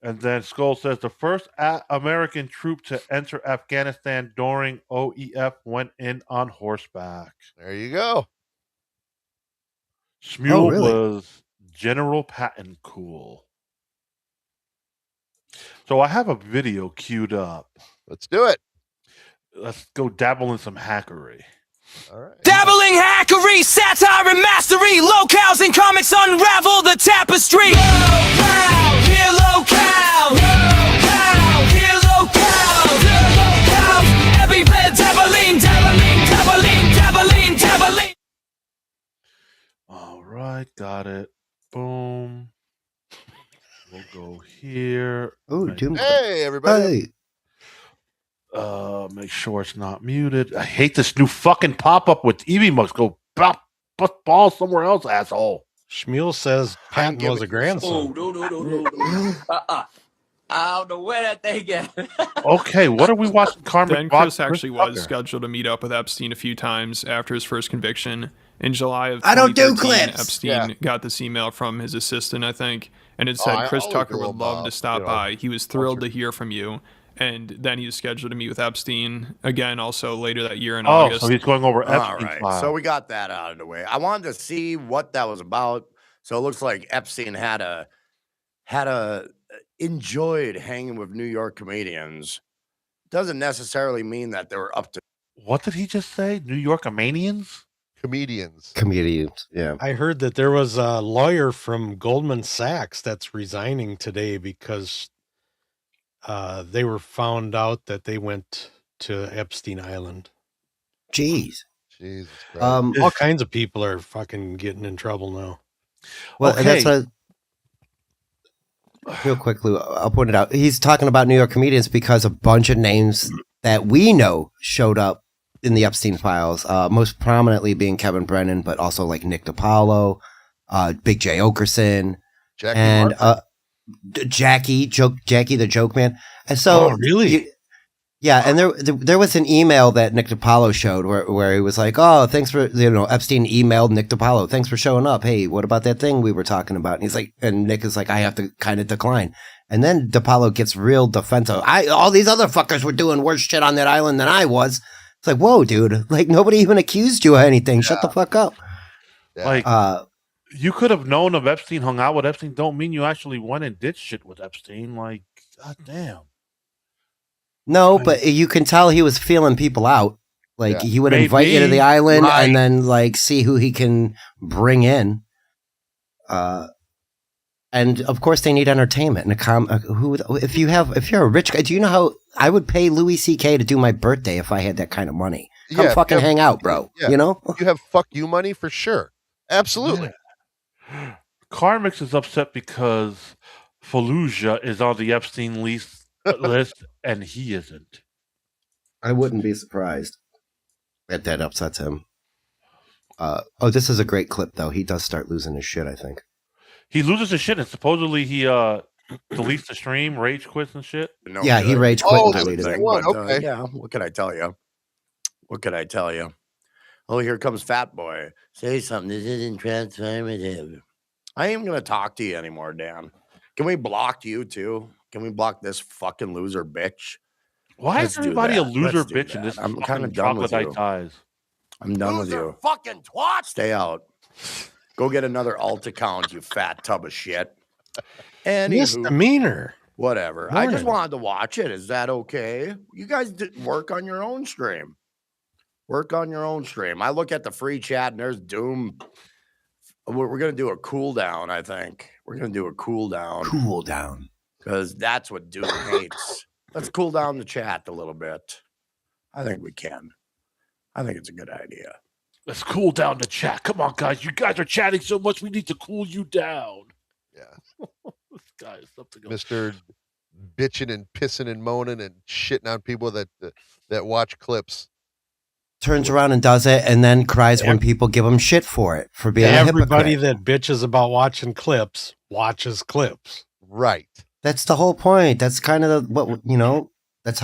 And then Skull says the first American troop to enter Afghanistan during OEF went in on horseback. There you go. Smule was General Patton cool. So I have a video queued up. Let's do it. Let's go dabble in some hackery. All right. Dabbling hackery, satire and mastery, locales and comics unravel the tapestry. Locale, here locale, locale, here locale, locale, everywhere dabbling, dabbling, dabbling, dabbling, dabbling. All right, got it. Boom. We'll go here. Oh, hey, everybody. Hey. Make sure it's not muted. I hate this new fucking pop-up with Eevee mugs. Go put ball somewhere else, asshole. Shmuel says Patton was a grandson. Oh, no. I don't know where that thing is. Okay, what are we watching? Then Chris actually was scheduled to meet up with Epstein a few times after his first conviction. In July of 2013, Epstein got this email from his assistant, I think, and it said, Chris Tucker would love to stop by. He was thrilled to hear from you. And then he was scheduled to meet with Epstein again, also later that year in August. So he's going over Epstein's All right, file. so we got that out of the way. I wanted to see what that was about. So it looks like Epstein had a enjoyed hanging with New York comedians. Doesn't necessarily mean that they were up to. What did he just say? New York Comedians? Comedians, yeah. I heard that there was a lawyer from Goldman Sachs that's resigning today because they were found out that they went to Epstein Island. Jeez. Jesus Christ. All kinds of people are fucking getting in trouble now. Well, and that's what. Real quickly, I'll point it out. He's talking about New York comedians because a bunch of names that we know showed up in the Epstein files, most prominently being Kevin Brennan, but also like Nick DiPaolo, Big J. Okerson, and Jackie the Joke Man. And so, really? Yeah, and there was an email that Nick DiPaolo showed where he was like, "Oh, thanks for Epstein emailed Nick DiPaolo, thanks for showing up. Hey, what about that thing we were talking about?" And he's like, and Nick is like, "I have to kind of decline." And then DiPaolo gets real defensive. All these other fuckers were doing worse shit on that island than I was. It's like, whoa, dude! Like nobody even accused you of anything. Yeah. Shut the fuck up. Yeah. Like, you could have known if Epstein hung out with Epstein. Don't mean you actually went and did shit with Epstein. Like, goddamn. No, but you can tell he was feeling people out. Like he would invite you to the island and then like see who he can bring in. And of course they need entertainment and if you're a rich guy, do you know how I would pay Louis C.K. to do my birthday if I had that kind of money? Come fucking hang out, bro. Yeah. You know? You have fuck you money for sure. Absolutely. Yeah. Carmix is upset because Fallujah is on the Epstein list and he isn't. I wouldn't be surprised if that upsets him. This is a great clip though. He does start losing his shit, I think. He loses his shit and supposedly he deletes the stream, rage quits and shit. No, yeah, he rage quit and deleted it. Okay. Yeah, what can I tell you? Oh, here comes Fat Boy. Say something. This isn't transformative. I ain't gonna talk to you anymore, Dan. Can we block you too? Can we block this fucking loser bitch? Why is everybody a loser bitch in this? I'm kind of done with you. I'm done with you. Fucking twat. Stay out. Go get another alt account, you fat tub of shit. Misdemeanor. Whatever. I just wanted to watch it. Is that okay? You guys work on your own stream. Work on your own stream. I look at the free chat and there's Doom. We're going to do a cool down, I think. We're going to do a cool down. Cool down. Because that's what Doom hates. Let's cool down the chat a little bit. I think we can. I think it's a good idea. Let's cool down the chat. Come on, guys. You guys are chatting so much. We need to cool you down. Yeah. This guy is something else. Mr. bitching and pissing and moaning and shitting on people that watch clips. Turns around and does it and then cries when people give him shit for it, for being a hypocrite. Everybody that bitches about watching clips watches clips. Right. That's the whole point. That's kind of that's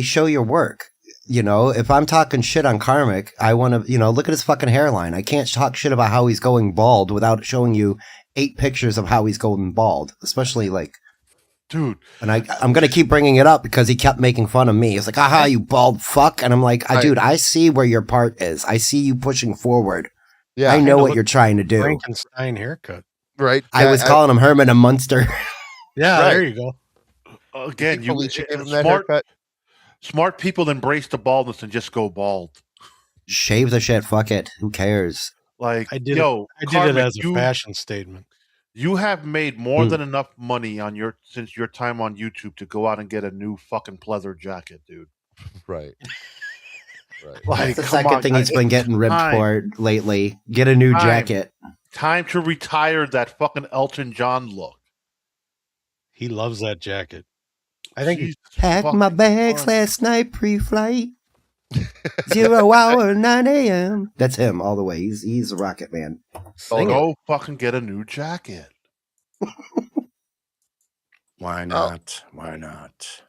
show your work. If I'm talking shit on Karmic, I want to, look at his fucking hairline. I can't talk shit about how he's going bald without showing you 8 pictures of how he's going bald, especially like, dude. And I'm going to keep bringing it up because he kept making fun of me. He's like, aha, you bald fuck. And I'm like, dude, I see where your part is. I see you pushing forward. Yeah, I know what you're trying to do. Frankenstein haircut. Right. I was calling him Herman and Munster. Yeah, right. There you go. Again, you gave him that haircut. Smart people embrace the baldness and just go bald. Shave the shit. Fuck it. Who cares? Like, I did it as a fashion statement. You have made more than enough money since your time on YouTube to go out and get a new fucking pleather jacket, dude. Right. Like, that's the second thing he's been getting ripped for lately. Get a new jacket. Time to retire that fucking Elton John look. He loves that jacket. I think he packed my bags last night pre-flight. 0 hour 9 a.m. That's him all the way. He's a rocket man. Go fucking get a new jacket. Why not? Why not?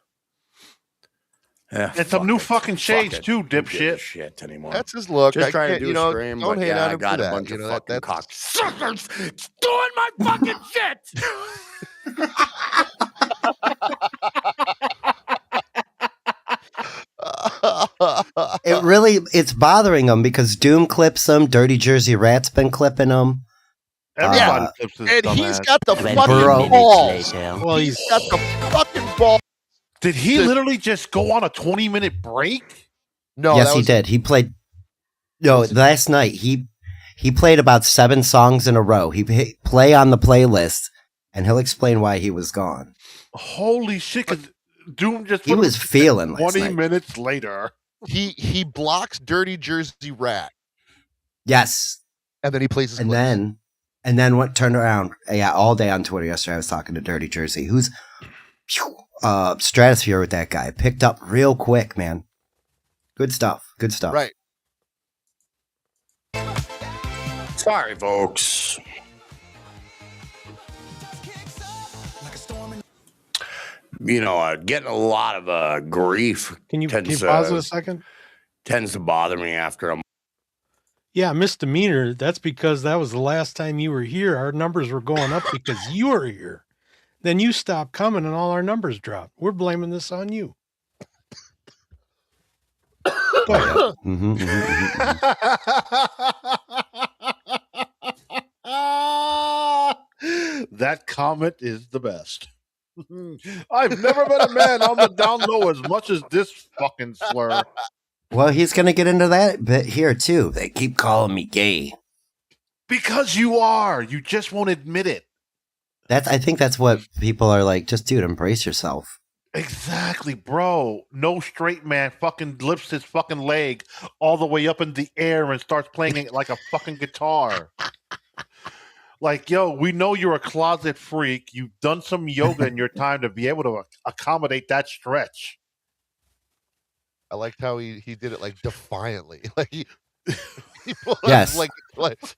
Yeah, and some new fucking shades too, dipshit. Shit anymore. That's his look. Just trying to do a stream, don't hate on him I got for a that. bunch of fucking cocksuckers doing my fucking shit. It's bothering him because Doom clips him. Dirty Jersey Rat's been clipping him. Everybody clips his and dumb he's ass. got the fucking Burrow. balls. Well, He's got the fucking balls. Did he literally just go on a 20-minute break? No, yes, he did. He played. No, last night he played about 7 songs in a row. He hit play on the playlist, and he'll explain why he was gone. Holy shit! 'Cause Doom just He was feeling 20 minutes later. He blocks Dirty Jersey Rat. Yes, and then he plays his and then what turned around? Yeah, all day on Twitter yesterday, I was talking to Dirty Jersey, who's stratosphere with that guy. Picked up real quick, man. Good stuff. Good stuff. Right. Sorry, folks. You know, getting a lot of grief. Can you pause it a second? Tends to bother me after a. Yeah, misdemeanor. That's because that was the last time you were here. Our numbers were going up because you were here. Then you stopped coming and all our numbers dropped. We're blaming this on you. Go ahead. That comment is the best. I've never been a man on the down low as much as this fucking slur. Well, he's going to get into that bit here, too. They keep calling me gay. Because you are. You just won't admit it. I think that's what people are like, just, dude, embrace yourself. Exactly, bro. No straight man fucking lifts his fucking leg all the way up in the air and starts playing it like a fucking guitar. Like, yo, we know you're a closet freak. You've done some yoga in your time to be able to accommodate that stretch. I liked how he did it like defiantly. Like he yes. like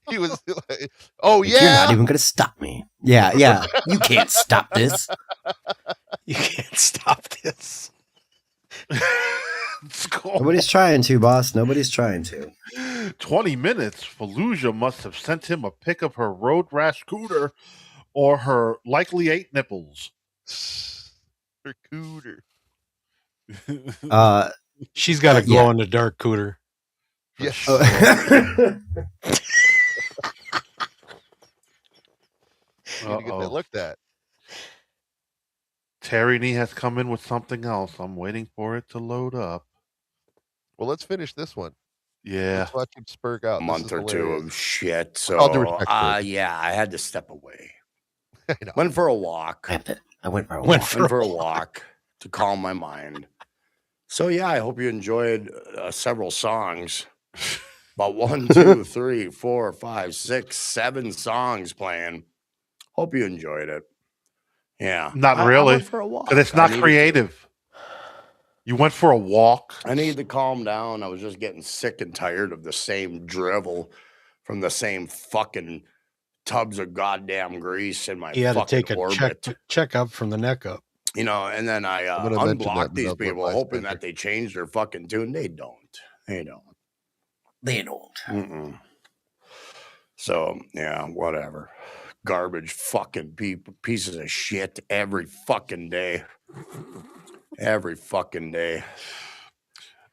he was like, oh yeah. You're not even gonna stop me. Yeah. You can't stop this. You can't stop this. Nobody's trying to, boss. Nobody's trying to. 20 minutes. Fallujah must have sent him a pic of her road rash cooter or her likely 8 nipples. Her cooter. She's got a glow in the dark cooter. Yes. Sure. Gotta get that looked at. Tyranny has come in with something else. I'm waiting for it to load up. Well, let's finish this one. Yeah. Let's watch him spurg out. A month or two of shit. So, all due respect, yeah, I had to step away. I know. Went for a walk. I went for a walk to calm my mind. So, yeah, I hope you enjoyed several songs. About 1, 2, 3, 4, 5, 6, 7 songs playing. Hope you enjoyed it. Yeah. Not really. I went for a walk. Because it's not creative. You went for a walk. I need to calm down. I was just getting sick and tired of the same drivel from the same fucking tubs of goddamn grease in my He had to fucking take a orbit. check up from the neck up. You know, and then I unblocked these people hoping that they change their fucking tune. They don't. They don't. They don't. Mm-mm. So, yeah, whatever. Garbage fucking pieces of shit every fucking day. Every fucking day.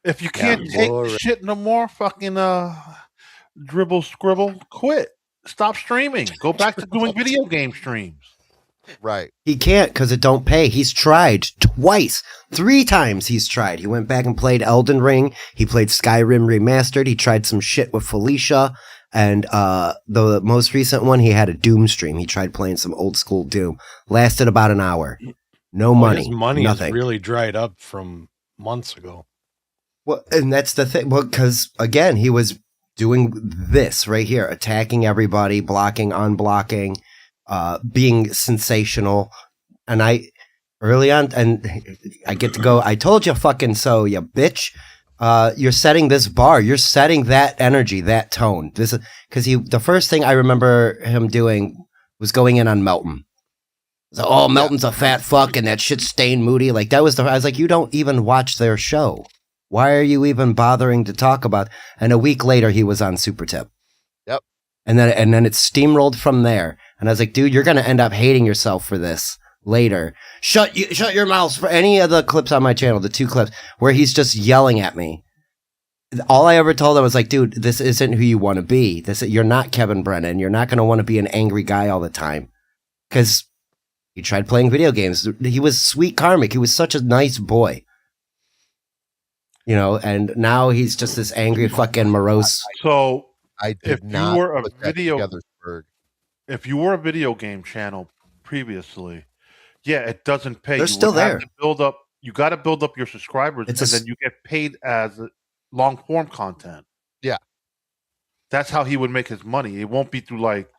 If you can't take shit no more, fucking dribble, scribble, quit. Stop streaming. Go back to doing video game streams. Right. He can't because it don't pay. He's tried twice. 3 times he's tried. He went back and played Elden Ring. He played Skyrim Remastered. He tried some shit with Felicia. And the most recent one, he had a Doom stream. He tried playing some old school Doom. Lasted about an hour. No money. His money nothing. is really dried up from months ago. Well, and that's the thing. Well, because again, he was doing this right here, attacking everybody, blocking, unblocking, being sensational. And early on, and I get to go, I told you fucking so, you bitch. You're setting this bar. You're setting that energy, that tone. This is because the first thing I remember him doing was going in on Melton. So, oh, Melton's a fat fuck and that shit's stained moody. Like I was like, you don't even watch their show. Why are you even bothering to talk about? And a week later, he was on Super Tip. Yep. And then it steamrolled from there. And I was like, dude, you're gonna end up hating yourself for this later. Shut your mouth. For any of the clips on my channel, the 2 clips where he's just yelling at me, all I ever told him was like, dude, this isn't who you want to be. You're not Kevin Brennan. You're not going to want to be an angry guy all the time. Because he tried playing video games. He was sweet karmic. He was such a nice boy. You know, and now he's just this angry fucking morose. So I did not you were a put that together, Berg. If you were a video game channel previously, yeah, it doesn't pay. They're still there. You got to build up your subscribers, and then you get paid as long form content. Yeah, that's how he would make his money. It won't be through like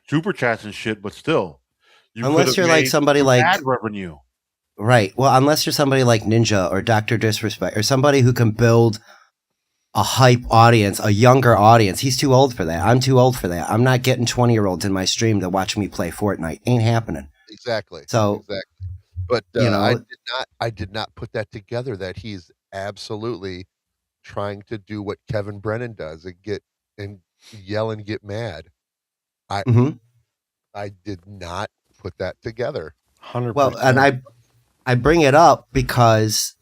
super chats and shit, but still, unless you're like somebody like ad revenue. Right. Well, unless you're somebody like Ninja or Dr. Disrespect or somebody who can build a hype audience, a younger audience. He's too old for that. I'm too old for that. I'm not getting 20-year-olds in my stream to watch me play Fortnite. Ain't happening. Exactly. So, but I did not put that together that he's absolutely trying to do what Kevin Brennan does and yell and get mad. I did not put that together. 100%. Well, and I bring it up because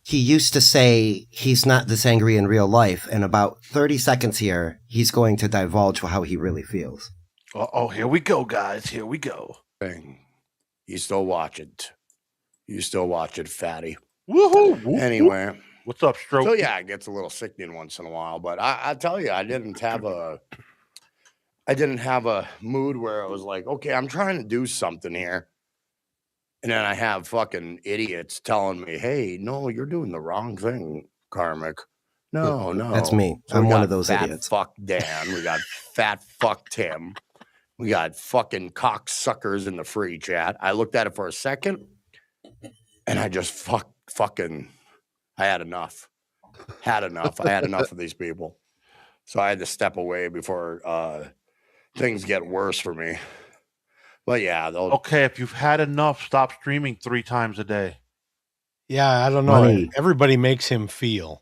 he used to say he's not this angry in real life. And about 30 seconds here, he's going to divulge how he really feels. Oh, here we go, guys. Here we go. You still watch it. You still watch it, fatty. Woohoo! Anyway. What's up, Stroke? So, yeah, it gets a little sickening once in a while. But I tell you, I didn't have a mood where I was like, okay, I'm trying to do something here. And then I have fucking idiots telling me, hey, no, you're doing the wrong thing, Karmic. No. That's me. So I'm one of those fat idiots. Fuck Dan. We got fat fuck Tim. We got fucking cocksuckers in the free chat. I looked at it for a second and I just fucking I had enough. I had enough of these people. So I had to step away before things get worse for me. But yeah, okay, if you've had enough, stop streaming 3 times a day. Yeah, I don't know. Everybody makes him feel.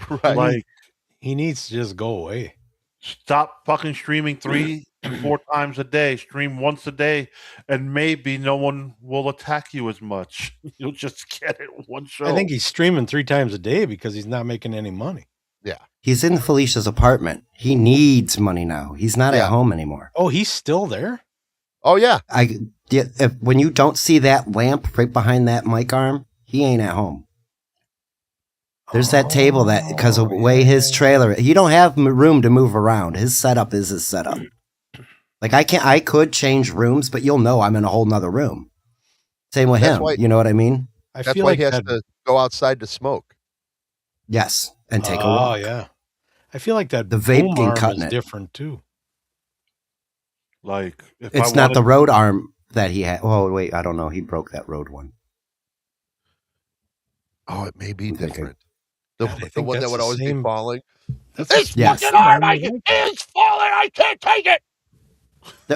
Right. Like he needs to just go away. Stop fucking streaming 3 and 4 times a day. Stream once a day, and maybe no one will attack you as much. You'll just get it one show. I think he's streaming 3 times a day because he's not making any money. Yeah. He's in Felicia's apartment. He needs money now. He's not at home anymore. Oh, he's still there? Oh, yeah. When you don't see that lamp right behind that mic arm, he ain't at home. There's that table that, because of the way his trailer, he don't have room to move around. His setup is his setup. Like I could change rooms, but you'll know I'm in a whole nother room. Same with him. You know what I mean? That's why he has to go outside to smoke. Yes, and take a walk. Oh yeah, I feel like that the vape boom can arm cut is it. different too. Like it's not the road arm that he had. Oh wait, I don't know. He broke that road one. Oh, it may be different. The one that would always be falling. This fucking arm is falling. I can't take it.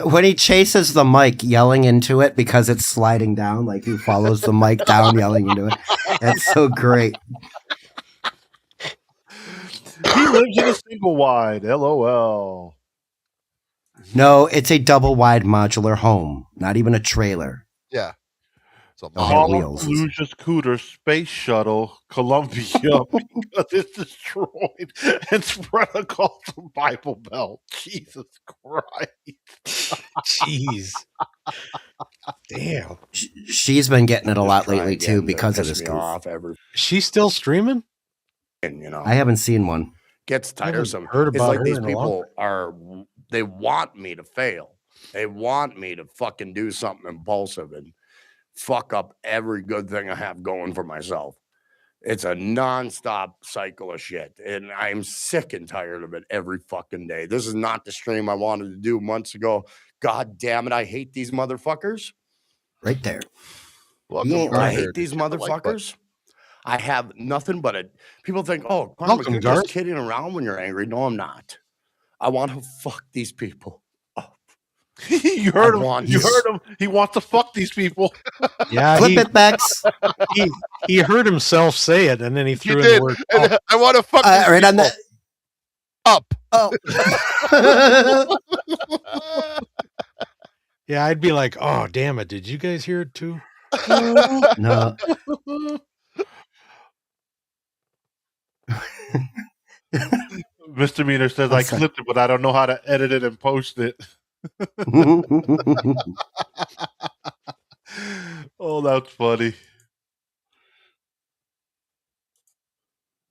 When he chases the mic, yelling into it because it's sliding down, like he follows the mic down, yelling into it. That's so great. He lives in a single wide. LOL. No, it's a double wide modular home, not even a trailer. Yeah. Fallujah's Cooter Space Shuttle Columbia because it's destroyed and spread across the Bible Belt. Jesus Christ. Jeez. Damn. She's been getting it a lot lately too because of this goof. She's still streaming? And, you know, I haven't seen one. Gets tiresome. Heard about it's like her these in a people long they want me to fail. They want me to fucking do something impulsive and fuck up every good thing I have going for myself. It's a nonstop cycle of shit. And I'm sick and tired of it every fucking day. This is not the stream I wanted to do months ago. God damn it. I hate these motherfuckers. Right there. I hate these motherfuckers. I have nothing but it. People think, oh, Karmic, you're just kidding around when you're angry. No, I'm not. I want to fuck these people. You heard him. You heard him. He wants to fuck these people. Yeah, Flip it, Bex. He heard himself say it, and then he threw in the word up. I want to fuck these right people. on the up. Oh. Yeah, I'd be like, oh, damn it. Did you guys hear it too? No. Misdemeanor says I clipped it, but I don't know how to edit it and post it. Oh, that's funny.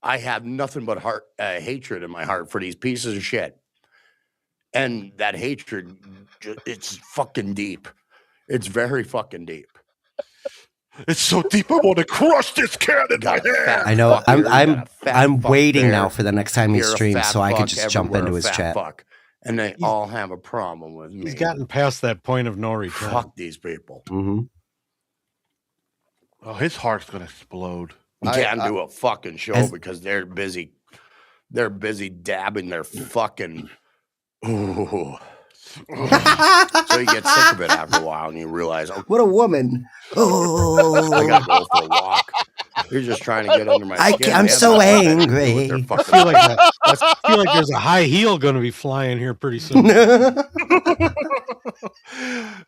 I have nothing but hatred in my heart for these pieces of shit. And that hatred, it's fucking deep. It's very fucking deep. It's so deep, I want to crush this can in my hand. I know. I'm waiting now for the next time he streams so I can just jump into his chat. And they all have a problem with me. He's gotten past that point of no return. Fuck these people. Mm-hmm. Oh, his heart's gonna explode. You can't do a fucking show because they're busy. They're busy dabbing their fucking. Ooh. So you get sick of it after a while, and you realize, oh, what a woman! Oh, I gotta go for a walk. You're just trying to get under my skin. I'm so angry. I feel like there's a high heel going to be flying here pretty soon.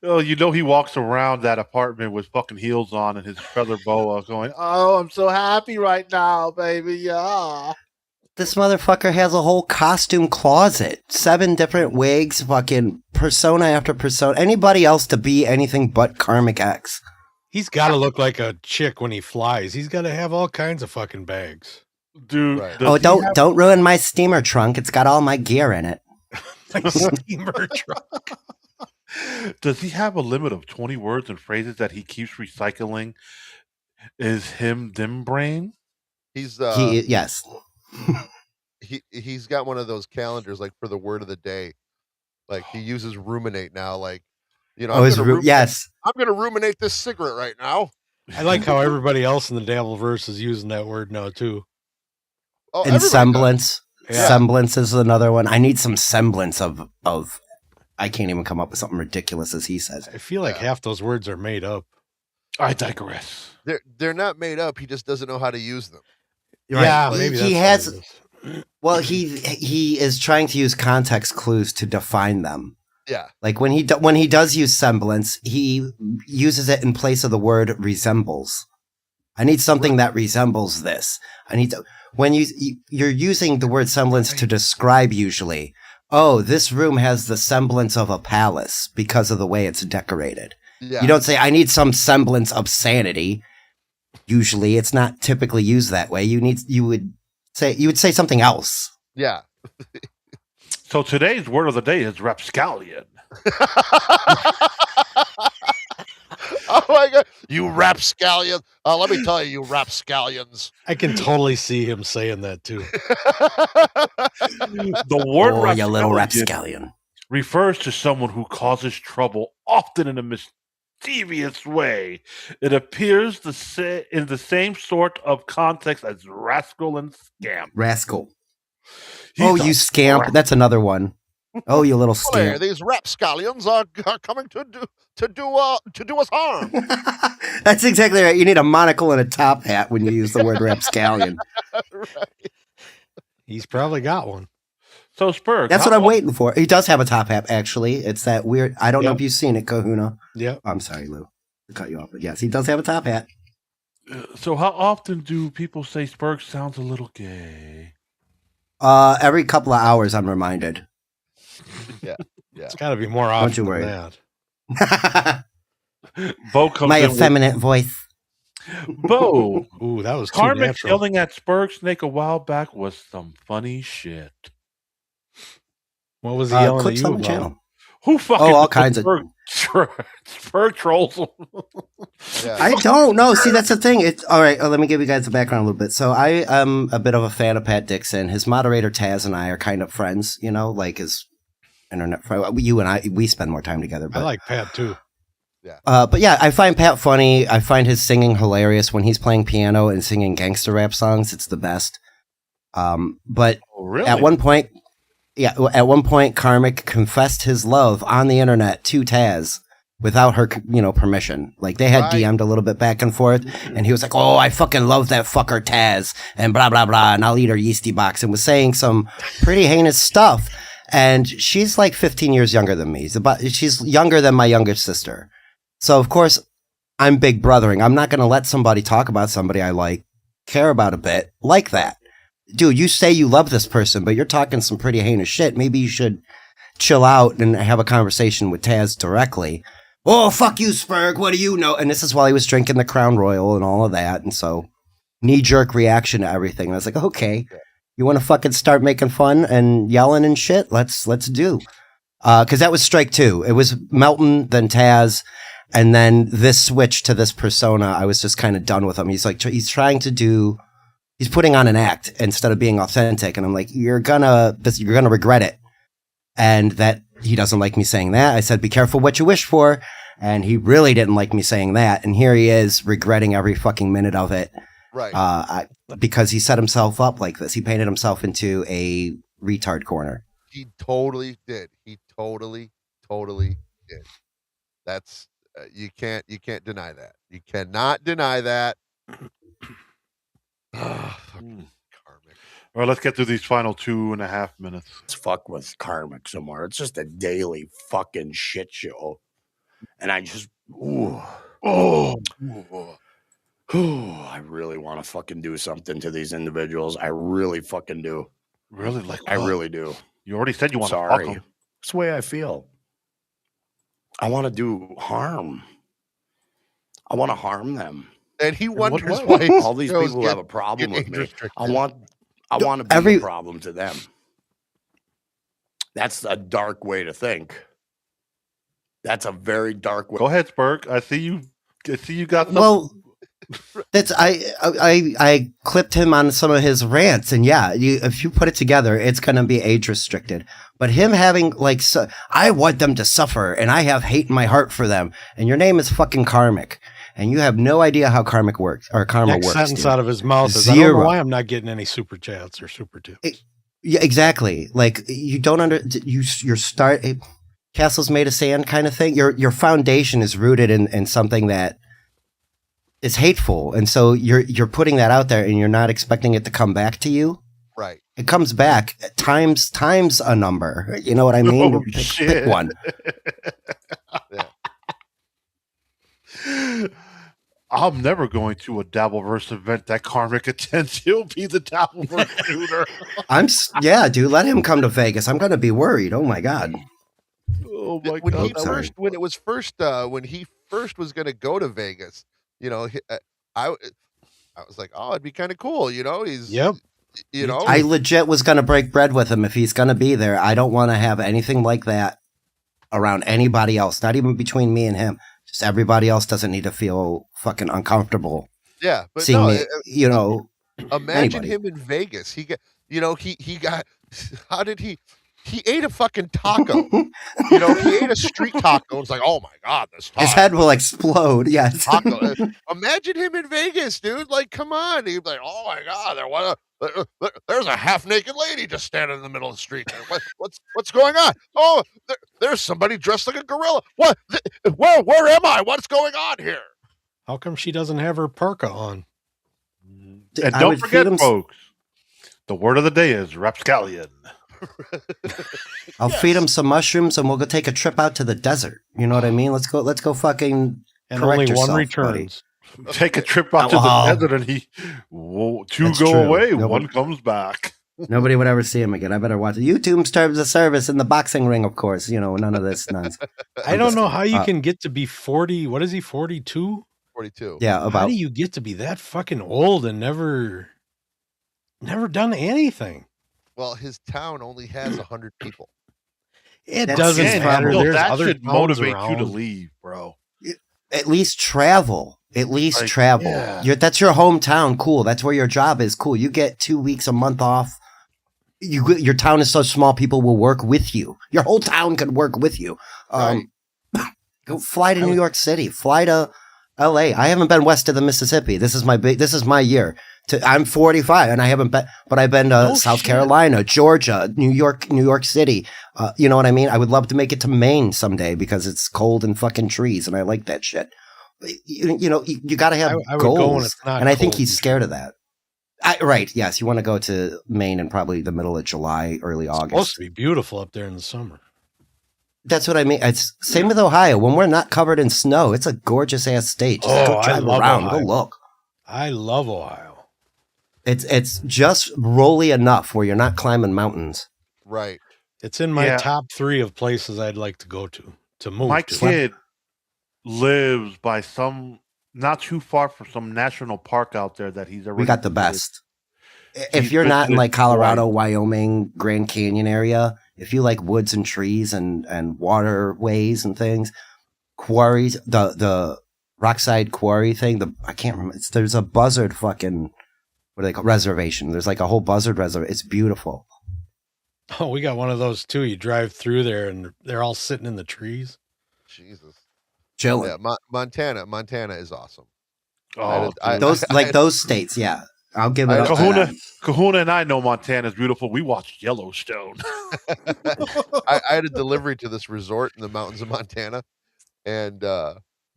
Oh, you know he walks around that apartment with fucking heels on and his feather boa, going, "Oh, I'm so happy right now, baby, yeah." This motherfucker has a whole costume closet. 7 different wigs, fucking persona after persona. Anybody else to be anything but Karmic X. He's got to look like a chick when he flies. He's got to have all kinds of fucking bags. Dude. Right. Oh, don't ruin my steamer trunk. It's got all my gear in it. My steamer trunk. Does he have a limit of 20 words and phrases that he keeps recycling? Is him dim brain? Yes. He's got one of those calendars like for the word of the day. Like he uses ruminate now. Like, you know, yes. I'm going to ruminate this cigarette right now. I like how everybody else in the Dabbleverse is using that word now too. Oh, and semblance. Yeah. Semblance is another one. I need some semblance of. I can't even come up with something ridiculous as he says. I feel like half those words are made up. I digress. They're not made up. He just doesn't know how to use them. Right. Yeah, maybe he has. Well, he is trying to use context clues to define them. Yeah. Like when he does use semblance, he uses it in place of the word resembles. I need something that resembles this. When you're using the word semblance to describe usually, oh, this room has the semblance of a palace because of the way it's decorated. Yeah. You don't say, I need some semblance of sanity. Usually it's not typically used that way. You would say something else. Yeah. So today's word of the day is rapscallion. Oh my God. You rapscallion. Let me tell you rapscallions. I can totally see him saying that too. The word you little rapscallion refers to someone who causes trouble, often in a mischievous way. It appears in the same sort of context as rascal and scamp. Rascal. You scamp. That's another one. Oh, you little scamp. These rapscallions are coming to do us harm. That's exactly right. You need a monocle and a top hat when you use the word rapscallion. Right. He's probably got one. So Spurg. That's what I'm waiting for. He does have a top hat, actually. It's that weird. I don't know if you've seen it, Kahuna. Yeah. I'm sorry, Lou. To cut you off, but yes, he does have a top hat. So how often do people say Spurg sounds a little gay? Every couple of hours, I'm reminded. Yeah. It's got to be more often than that. Bo comes My effeminate voice. Bo. Ooh, that was too Carmen natural. yelling at Spurg Snake a while back was some funny shit. What was he yelling at you on the about? channel. Who fucking all kinds of Spurg trolls him? Yeah. I don't know. See, that's the thing. It's all right. Let me give you guys the background a little bit. So I am a bit of a fan of Pat Dixon. His moderator Taz and I are kind of friends. You know, like his internet friend. You and I, we spend more time together. But I like Pat too. Yeah. But yeah, I find Pat funny. I find his singing hilarious when he's playing piano and singing gangster rap songs. It's the best. But really? at one point, Karmic confessed his love on the internet to Taz without her, permission. Like they had DM'd a little bit back and forth, and he was like, "Oh, I fucking love that fucker Taz," and blah blah blah, and I'll eat her yeasty box, and was saying some pretty heinous stuff. And she's like 15 years younger than me. She's younger than my younger sister. So of course, I'm big brothering. I'm not going to let somebody talk about somebody I care about a bit like that. dude, you say you love this person, but you're talking some pretty heinous shit. Maybe you should chill out and have a conversation with Taz directly. Oh, fuck you, Spurg. What do you know? And this is while he was drinking the Crown Royal and all of that. And so knee-jerk reaction to everything. And I was like, okay, you want to fucking start making fun and yelling and shit? Let's do. Because that was strike 2. It was Melton, then Taz, and then this switch to this persona. I was just kind of done with him. He's like, he's putting on an act instead of being authentic. And I'm like, you're gonna regret it. And that he doesn't like me saying that. I said, be careful what you wish for. And he really didn't like me saying that. And here he is regretting every fucking minute of it. Right. Because he set himself up like this. He painted himself into a retard corner. He totally did. He totally did. That's you can't deny that. You cannot deny that. Fucking karmic. All right, let's get through these final 2.5 minutes. Let's fuck with karmic somewhere. It's just a daily fucking shit show. And I just, I really want to fucking do something to these individuals. I really fucking do. Really? Like I really do. You already said you want to fuck them. That's the way I feel. I want to do harm. I want to harm them. And he wonders why all these people have a problem with me. I want to be a problem to them. That's a dark way to think. That's a very dark way. Go ahead, Spurg. I see you got some. Well, that's I clipped him on some of his rants, and yeah, if you put it together, it's gonna be age restricted. But him having I want them to suffer, and I have hate in my heart for them. And your name is fucking Karmic, and you have no idea how karma works. Next sentence out of his mouth is, I don't know why I'm not getting any super chats or super tips. Yeah, exactly. Like you don't castles made of sand kind of thing. Your foundation is rooted in something that is hateful, and so you're putting that out there, and you're not expecting it to come back to you. Right. It comes back times a number. You know what I mean? Oh, pick one. I'm never going to a Dabbleverse event that Karmic attends. He'll be the Dabbleverse tutor. Dude. Let him come to Vegas. I'm going to be worried. Oh my god. Oh my when god. When he first was going to go to Vegas, you know, I was like, oh, it'd be kind of cool. You know, I legit was going to break bread with him if he's going to be there. I don't want to have anything like that around anybody else, not even between me and him. Just everybody else doesn't need to feel fucking uncomfortable. Yeah, but seeing me, imagine anybody. him in Vegas. He ate a fucking taco. He ate a street taco. It's like, oh my god, this taco. His head will explode. Yes. Taco. Imagine him in Vegas, dude. Like, come on. He'd be like, oh my god, there's a half-naked lady just standing in the middle of the street. What's going on? Oh, there's somebody dressed like a gorilla. What? Where am I? What's going on here? How come she doesn't have her parka on? And don't forget, folks, the word of the day is rapscallion. I'll feed him some mushrooms, and we'll go take a trip out to the desert. You know what I mean? Let's go fucking. And only one returns. Buddy. Take a trip out to the desert, and two go true. away, one comes back. Nobody would ever see him again. I better watch it. YouTube's terms of service in the boxing ring, of course. You know, none of this nonsense. I don't know how you can get to be 40. What is he? 42? 42. Yeah. How do you get to be that fucking old and never done anything? Well, his town only has 100 people. It doesn't matter. There's that other should motivate around. you to leave, bro. At least travel. Travel. Yeah. That's your hometown. Cool. That's where your job is. Cool. You get 2 weeks, a month off. Your town is so small, people will work with you. Your whole town could work with you. Go fly to New York City. Fly to LA. I haven't been west of the Mississippi. This is my year. I'm 45 and I haven't been, but I've been to South Carolina, Georgia, New York City. You know what I mean? I would love to make it to Maine someday because it's cold and fucking trees, and I like that shit. You got to have goals, and I think he's scared of that. Right? Yes, you want to go to Maine in probably the middle of July, early August. It's supposed to be beautiful up there in the summer. That's what I mean. It's same with Ohio. When we're not covered in snow, it's a gorgeous ass state. Just go drive around, Ohio. Go look. I love Ohio. It's just rolly enough where you're not climbing mountains. Right. It's in my top 3 of places I'd like to go to move My to. kid lives by not too far from some national park out there that he's already. We got the best. If you're not in like Colorado, Wyoming, Grand Canyon area, if you like woods and trees and waterways and things, quarries, the Rockside Quarry thing, I can't remember. There's a buzzard fucking, what do they call, reservation. There's like a whole buzzard reservation. It's beautiful. Oh, we got one of those too. You drive through there and they're all sitting in the trees. Jesus. Chilling. Yeah, Montana is awesome. Oh, those states, yeah. I'll give it up. Kahuna and I know Montana's beautiful. We watched Yellowstone. I had a delivery to this resort in the mountains of Montana, and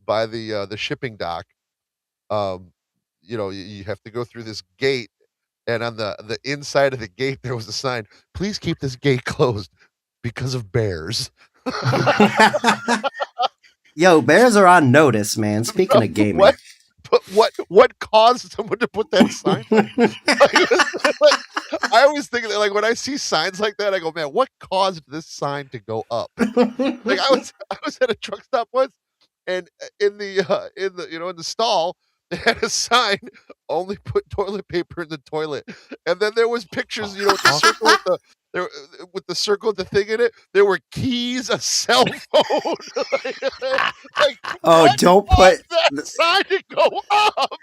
by the shipping dock, you have to go through this gate, and on the inside of the gate there was a sign: "Please keep this gate closed because of bears." Yo, bears are on notice, man. Speaking of gaming. What caused someone to put that sign? I always think that, like, when I see signs like that, I go, man, what caused this sign to go up? Like, I was at a truck stop once, and in the stall, they had a sign: only put toilet paper in the toilet. And then there was pictures, with the circle with the circle with the thing in it. There were keys, a cell phone. Don't put that sign to go up.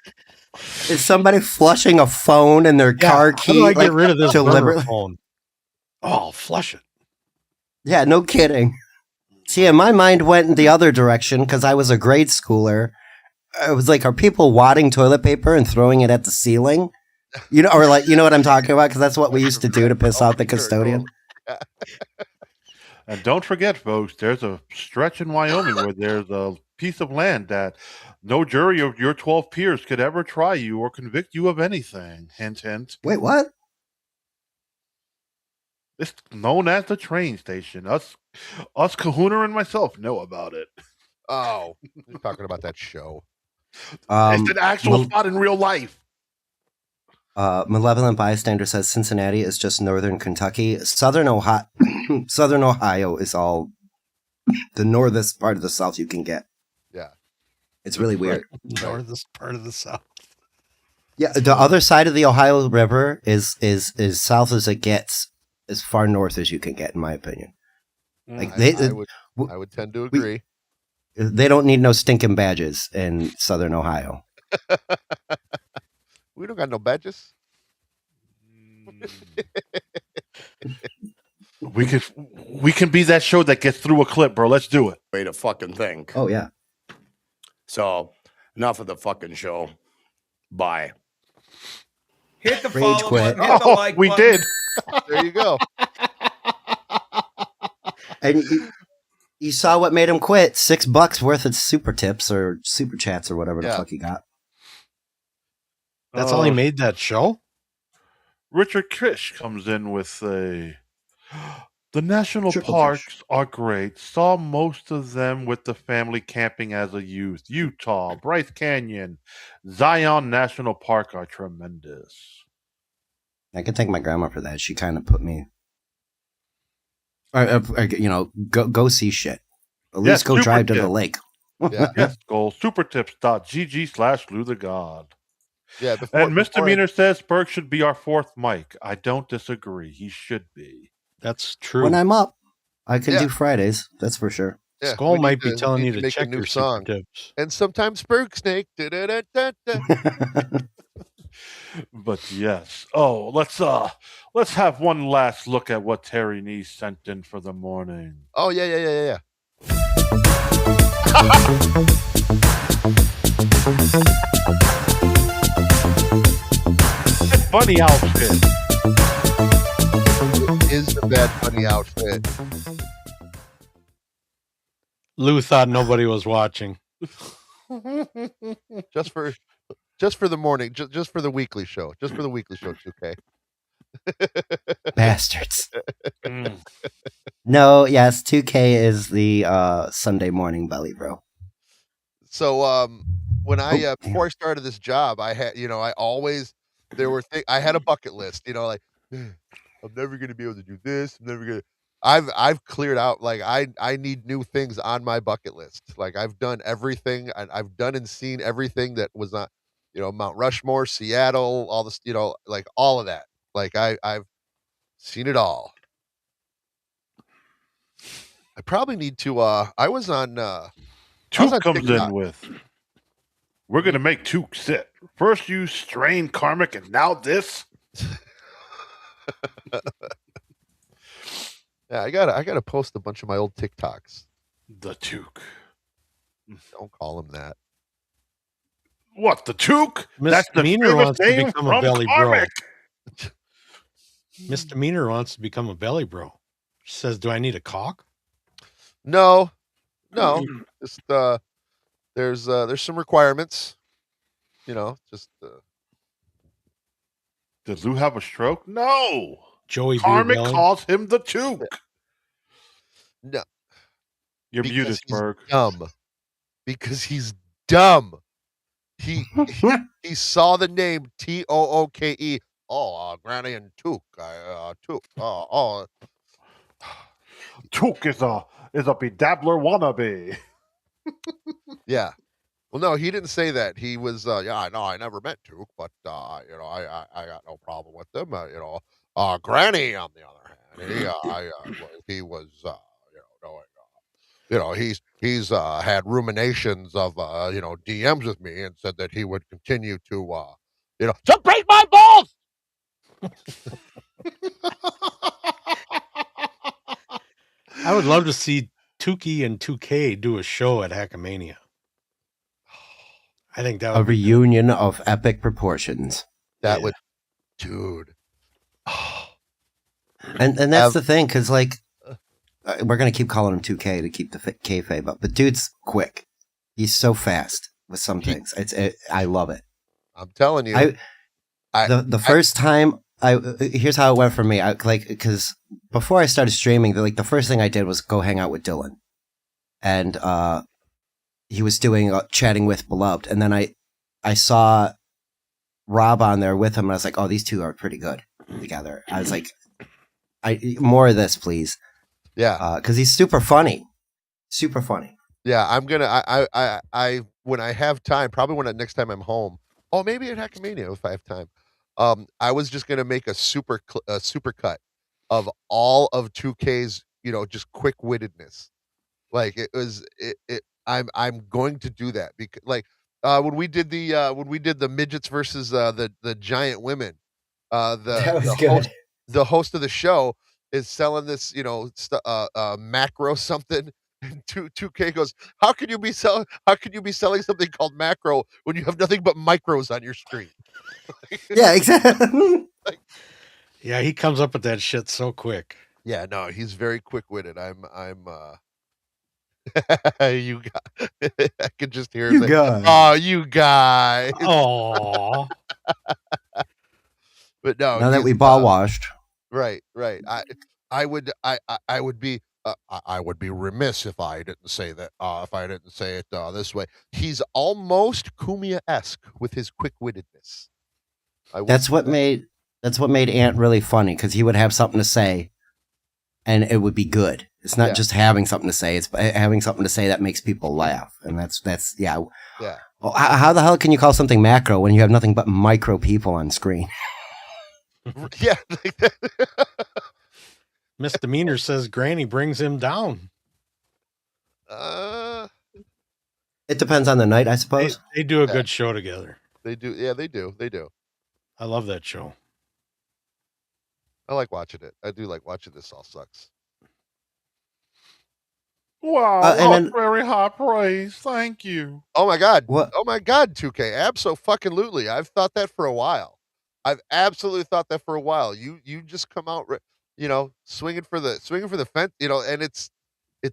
Is somebody flushing a phone in their car key? How do I get rid of this deliberately phone? Oh, flush it. Yeah, no kidding. See, my mind went in the other direction because I was a grade schooler. I was like, are people wadding toilet paper and throwing it at the ceiling? Or like, you know what I'm talking about? Because that's what we used to do to piss off the custodian. And don't forget, folks, there's a stretch in Wyoming where there's a piece of land that no jury of your 12 peers could ever try you or convict you of anything. Hint, hint. Wait, what? It's known as the train station. Us, Kahuna and myself know about it. Oh, you're talking about that show. It's an actual spot in real life. Malevolent Bystander says Cincinnati is just northern Kentucky. Southern Ohio is all the northest part of the South you can get. Yeah. It's really weird. Northest part of the South. Yeah, the other side of the Ohio River is south as it gets, as far north as you can get, in my opinion. Like I would tend to agree. They don't need no stinking badges in Southern Ohio. We don't got no badges. We can be that show that gets through a clip, bro. Let's do it. Way to fucking think. Oh yeah. So enough of the fucking show. Bye. Hit the Rage follow quit. button. Hit the like we button. did. There you go. And you saw what made him quit. $6 worth of super tips or super chats or whatever the fuck he got. That's all he made that show? Richard Kish comes in with the national Triple parks are great. Saw most of them with the family camping as a youth. Utah, Bryce Canyon, Zion National Park are tremendous. I can thank my grandma for that. She kind of put me, go see shit. At least go drive to the lake. Yeah. Yes, go supertips.gg/LouTheGod. Yeah, and Misdemeanor says Berg should be our fourth mic. I don't disagree. He should be. That's true. When I'm up, I can do Fridays. That's for sure. Yeah, Skull might be telling you to make check a new your song. super tips. And sometimes Berg Snake. But yes. Oh, let's have one last look at what Terry Nee sent in for the morning. Oh yeah. Bunny outfit. It is the Bad Bunny outfit. Lou thought nobody was watching. Just for the morning, just for the weekly show. Just for the weekly show, 2K. Bastards. No, yes, 2K is the Sunday morning belly, bro. So when I before I started this job, I had I always there were I had a bucket list, like I'm never going to be able to do this. I'm never going to. I've cleared out, like I need new things on my bucket list. Like I've done everything. I've done and seen everything that was not, Mount Rushmore, Seattle, all this, like all of that. Like I've seen it all. I probably need to. I was on. Took comes in with. We're gonna make Took sit. First you strain karmic, and now this. Yeah, I gotta post a bunch of my old TikToks. The Took. Don't call him that. What, the Took? Misdemeanor wants to become a belly bro. Misdemeanor wants to become a belly bro. She says, "Do I need a cock?" No. Just there's some requirements. Just. Does Lou have a stroke? No. Joey Karmic calls him the Took. No. You're muted, Berg. Dumb. Because he's dumb. He saw the name Tooke. Oh, Granny and Took. Took. Took is a bedabbler wannabe. Yeah. Well, no, he didn't say that. He was, I know I never met Took, but I got no problem with them. Granny, on the other hand, he was, he's had ruminations of, DMs with me and said that he would continue to break my balls. I would love to see Tukey and 2K do a show at Hackamania. I think that would a reunion of epic proportions. That would, dude. And that's the thing, because like we're gonna keep calling him 2K to keep the kayfabe up, but dude's quick. He's so fast with some things. I love it. I'm telling you. The first time here's how it went for me. Because before I started streaming, the first thing I did was go hang out with Dylan, and he was doing chatting with Beloved, and then I saw Rob on there with him, and I was like, oh, these two are pretty good together. I was like, more of this, please. Yeah, because he's super funny. Yeah, I'm gonna. I when I have time, probably when next time I'm home. Oh, maybe at Hackamania if I have time. I was just gonna make a super cut of all of 2K's, just quick wittedness. Like it was. I'm going to do that because when we did the midgets versus the giant women, the host of the show is selling this macro something, and 2K goes, how can you be selling something called macro when you have nothing but micros on your screen? Yeah, exactly. Yeah, he comes up with that shit so quick. Yeah, no, he's very quick-witted. I'm you guys. I can just hear you guys. Oh, you guys. Oh. But no, now that we ball washed. Right. I would be remiss if I didn't say that. If I didn't say it this way, he's almost Kumia-esque with his quick-wittedness. That's what made Ant really funny, because he would have something to say, and it would be good. It's not just having something to say; it's having something to say that makes people laugh, and that's yeah. Well, how the hell can you call something macro when you have nothing but micro people on screen? Yeah. Misdemeanor says Granny brings him down. It depends on the night, I suppose. They do a good show together. They do. Yeah, they do. I love that show. I like watching it. I do like watching This All Sucks. Wow, very high praise. Thank you. Oh my God. What? Oh my God, 2K. Abso-fucking-lutely. I've thought that for a while. I've absolutely thought that for a while. You just come out, swinging for the fence, and it's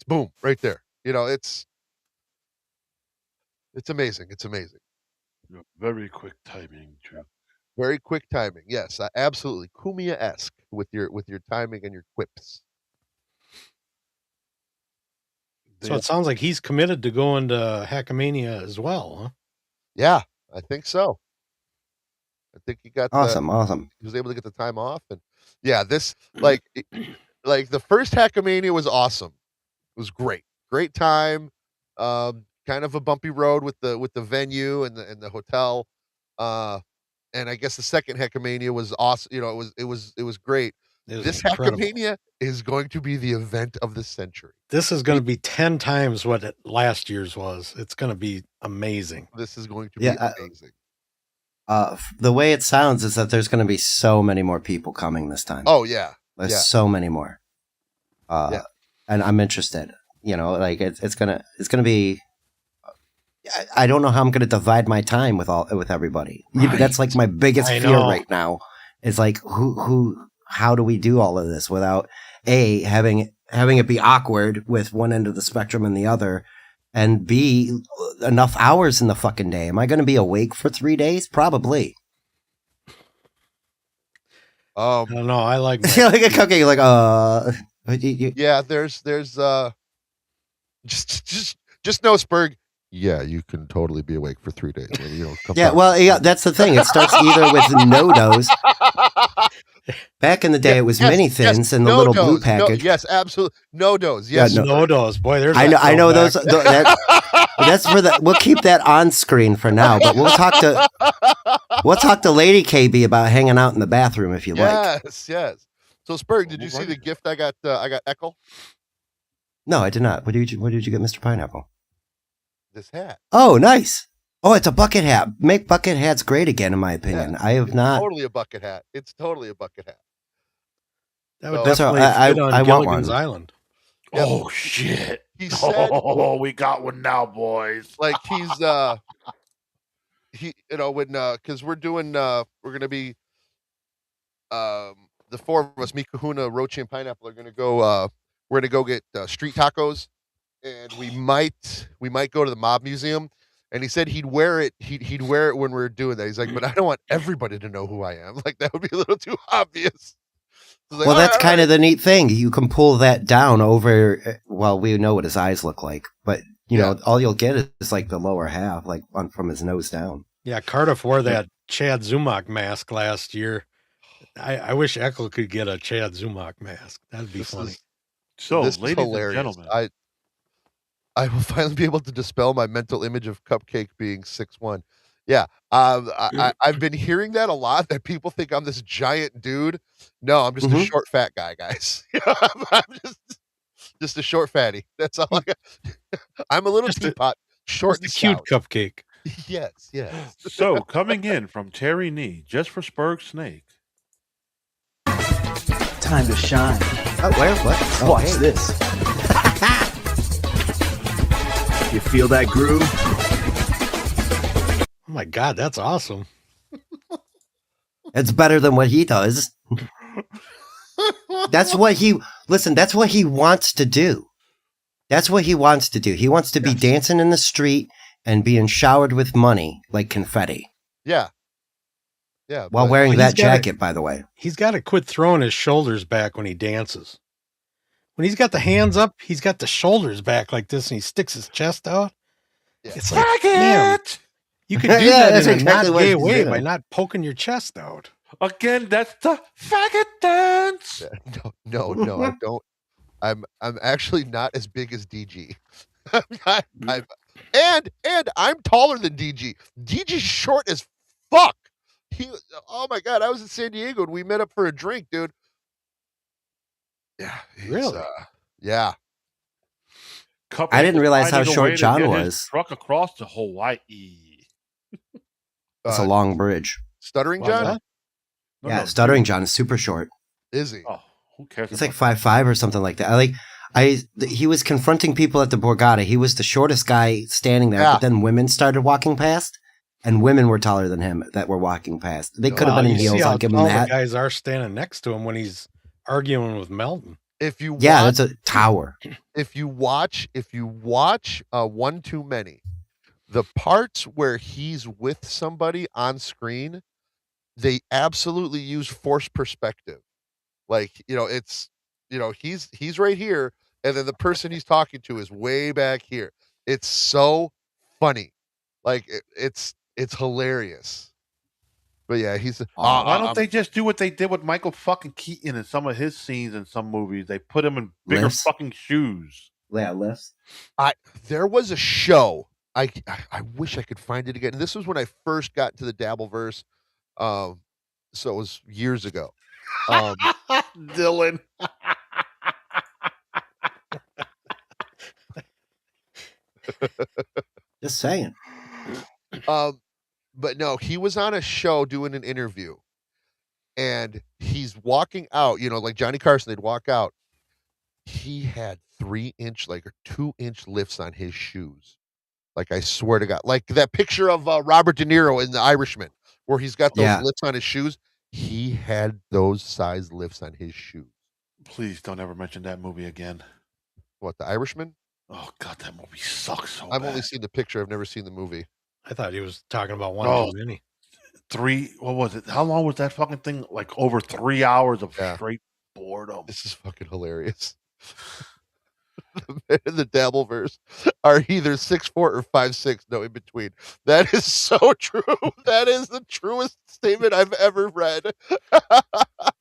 boom right there. It's amazing. It's amazing. Very quick timing, Drew. Very quick timing. Yes, absolutely. Kumia-esque with your timing and your quips. So it sounds like he's committed to going to Hackamania as well, huh? Yeah, I think so. I think he got awesome. He was able to get the time off, and yeah, this like the first Hackamania was awesome. It was great time. Kind of a bumpy road with the venue and the hotel. And I guess the second Hackamania was awesome. You know, it was great. This Hackamania is going to be the event of the century. This is going to be 10 times what last year's was. It's going to be amazing. This is going to be amazing. The way it sounds is that there's going to be so many more people coming this time. Oh yeah, there's so many more. And I'm interested. You know, like it's gonna be. I don't know how I'm going to divide my time with everybody. Right. That's like my biggest fear right now. Is like how do we do all of this without having it be awkward with one end of the spectrum and the other, and B, enough hours in the fucking day. Am I going to be awake for 3 days? Probably. I don't know. I like that. Like a cupcake. You're like, yeah. There's just know, Spurg. Yeah, you can totally be awake for 3 days. You know, that's the thing. It starts either with no-dos. Back in the day, it was mini thins and the little blue package. Yes, absolutely. No-dos. Yes, no-dos. Boy, there's. I know those. That's for the. We'll keep that on screen for now, but we'll talk to Lady KB about hanging out in the bathroom if you like. Yes. So, Spurg, did you see the gift I got? I got Eckel. No, I did not. What did you get, Mr. Pineapple? This hat. Oh, nice. Oh, it's a bucket hat. Make bucket hats great again, in my opinion. I have not. Totally a bucket hat. It's totally a bucket hat. That would definitely fit on Gilligan's Island. Yep. Oh shit! He said, we got one now, boys. Like he's because we're gonna be the four of us, me, Kahuna, Roach, and Pineapple are gonna go. We're gonna go get street tacos. And we might go to the Mob Museum, and he said he'd wear it. He'd wear it when we were doing that. He's like, but I don't want everybody to know who I am. Like that would be a little too obvious. Like, well, that's kind of the neat thing. You can pull that down over. Well, we know what his eyes look like, but you know, all you'll get is like the lower half, like from his nose down. Yeah, Cardiff wore that Chad Zumach mask last year. I wish Eckel could get a Chad Zumach mask. That'd be funny. Ladies and gentlemen, I will finally be able to dispel my mental image of Cupcake being 6'1". Yeah, I've been hearing that a lot, that people think I'm this giant dude. No, I'm just a short, fat guy, guys. I'm just a short fatty. That's all I got. I'm a little teapot, short and cute Cupcake. Yes. So, coming in from Terry Nee, just for Spurg Snake. Time to shine. Oh, where? What? Watch this. You feel that groove? Oh my God, that's awesome. It's better than what he does. That's what he wants to do. That's what he wants to do. He wants to be dancing in the street and being showered with money like confetti. Yeah. While wearing that jacket, by the way. He's got to quit throwing his shoulders back when he dances. When he's got the hands up, he's got the shoulders back like this, and he sticks his chest out. Yeah. It's like, damn, you can do that in a not gay way by not poking your chest out. Again, that's the faggot dance. No, I don't. I'm actually not as big as DG. And I'm taller than DG. DG's short as fuck. Oh my God, I was in San Diego and we met up for a drink, dude. Yeah. Really? Yeah. I didn't realize how short John was. Truck across to Hawaii. It's a long bridge. Stuttering John? No, Stuttering John is super short. Is he? Oh, who cares? It's like 5'5" or something like that. He was confronting people at the Borgata. He was the shortest guy standing there, but then women started walking past, and women were taller than him that were walking past. They could have been in heels. I'll give him that. The guys are standing next to him when he's arguing with Melton. That's a tower. If you watch One Too Many, the parts where he's with somebody on screen, they absolutely use forced perspective. Like, it's, he's right here, and then the person he's talking to is way back here. It's so funny. Like, it's hilarious. But yeah, he's. Why don't they just do what they did with Michael fucking Keaton in some of his scenes in some movies? They put him in bigger fucking shoes. Yeah, lifts. There was a show. I wish I could find it again. This was when I first got into the Dabbleverse. So it was years ago. Dylan. Just saying. But no, he was on a show doing an interview, and he's walking out. Like Johnny Carson, they'd walk out. He had 3-inch, or 2-inch lifts on his shoes. Like, I swear to God, like that picture of Robert De Niro in The Irishman, where he's got those lifts on his shoes. He had those size lifts on his shoes. Please don't ever mention that movie again. What, The Irishman? Oh God, that movie sucks so I've bad. only seen the picture. I've never seen the movie. I thought he was talking about one too many. 3. What was it? How long was that fucking thing? Like over 3 hours of straight boredom. This is fucking hilarious. The men in the Dabbleverse are either 6'4" or 5'6", no in between. That is so true. That is the truest statement I've ever read.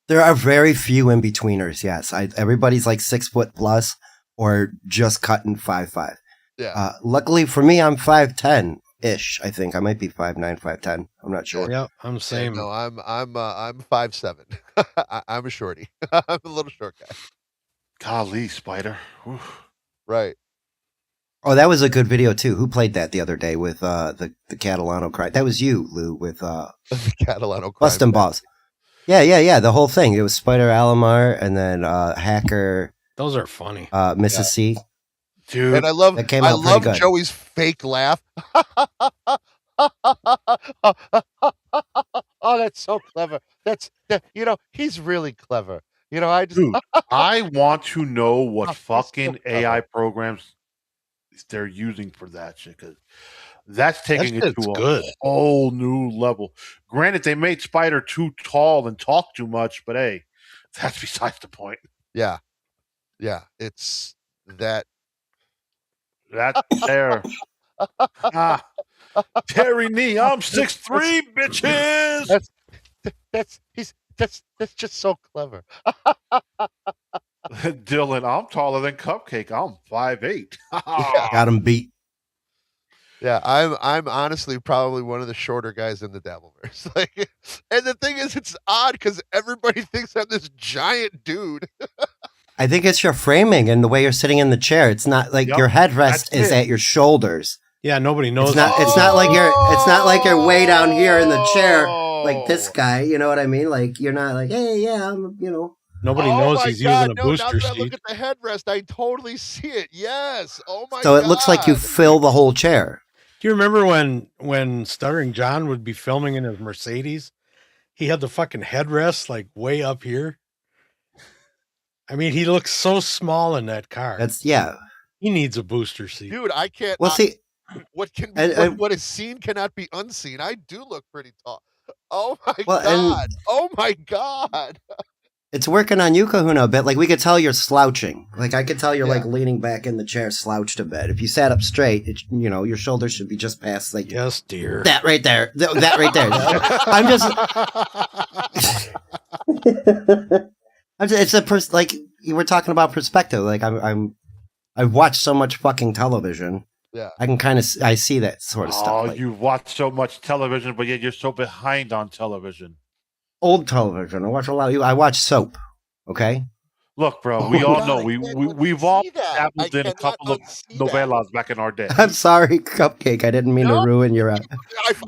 There are very few in betweeners. Yes, everybody's like 6 foot plus or just cutting 5'5". Yeah. Luckily for me, I'm 5'10" ish. I think I might be 5'9", 5'10". I'm not sure. Yeah, I'm the same. No, I'm 5'7". I'm a shorty. I'm a little short guy. Golly, Spider. Oof. Right. Oh, that was a good video too. Who played that the other day with the Catalano crime? That was you, Lou, with the Catalano crime. Bustin' Balls. Yeah. The whole thing. It was Spider Alomar and then Hacker. Those are funny. Mrs. C. Dude. And I love good. Joey's fake laugh. Oh, that's so clever. He's really clever. Dude, I want to know what fucking AI programs they're using for that shit, because that's taking it to a whole new level. Granted, they made Spider too tall and talk too much, but hey, that's besides the point. Yeah, it's that there. Terry Nee, I'm 6'3", bitches. That's just so clever. Dylan, I'm taller than Cupcake. I'm 5'8". Got him beat. Yeah, I'm honestly probably one of the shorter guys in the Dabbleverse. And the thing is, it's odd because everybody thinks I'm this giant dude. I think it's your framing and the way you're sitting in the chair. It's not like your headrest is at your shoulders. Yeah, nobody knows. It's not like you're way down here in the chair like this guy. You know what I mean? Like you're not like, hey, yeah, I'm. Nobody knows he's using a booster now that I seat. look at the headrest, I totally see it. Yes. Oh my god. So it looks like you fill the whole chair. Do you remember when Stuttering John would be filming in his Mercedes? He had the fucking headrest like way up here. I mean, he looks so small in that car. He needs a booster seat. Dude, I can't. Well, see, what is seen cannot be unseen. I do look pretty tall. Oh my god. Oh my god. It's working on you, Kahuna, a bit. Like, we could tell you're slouching. Like, I could tell you're, like, leaning back in the chair, slouched a bit. If you sat up straight, your shoulders should be just past, like... Yes, dear. That right there. That right there. It's like, you were talking about perspective. Like, I've watched so much fucking television. Yeah. I can I see that sort of stuff. Oh, like, you've watched so much television, but yet you're so behind on television. Old television. I watch a lot. I watch soap. Okay. Look, bro. We all know we've all dabbled in a couple of novellas back in our day. I'm sorry, Cupcake. I didn't mean to ruin your.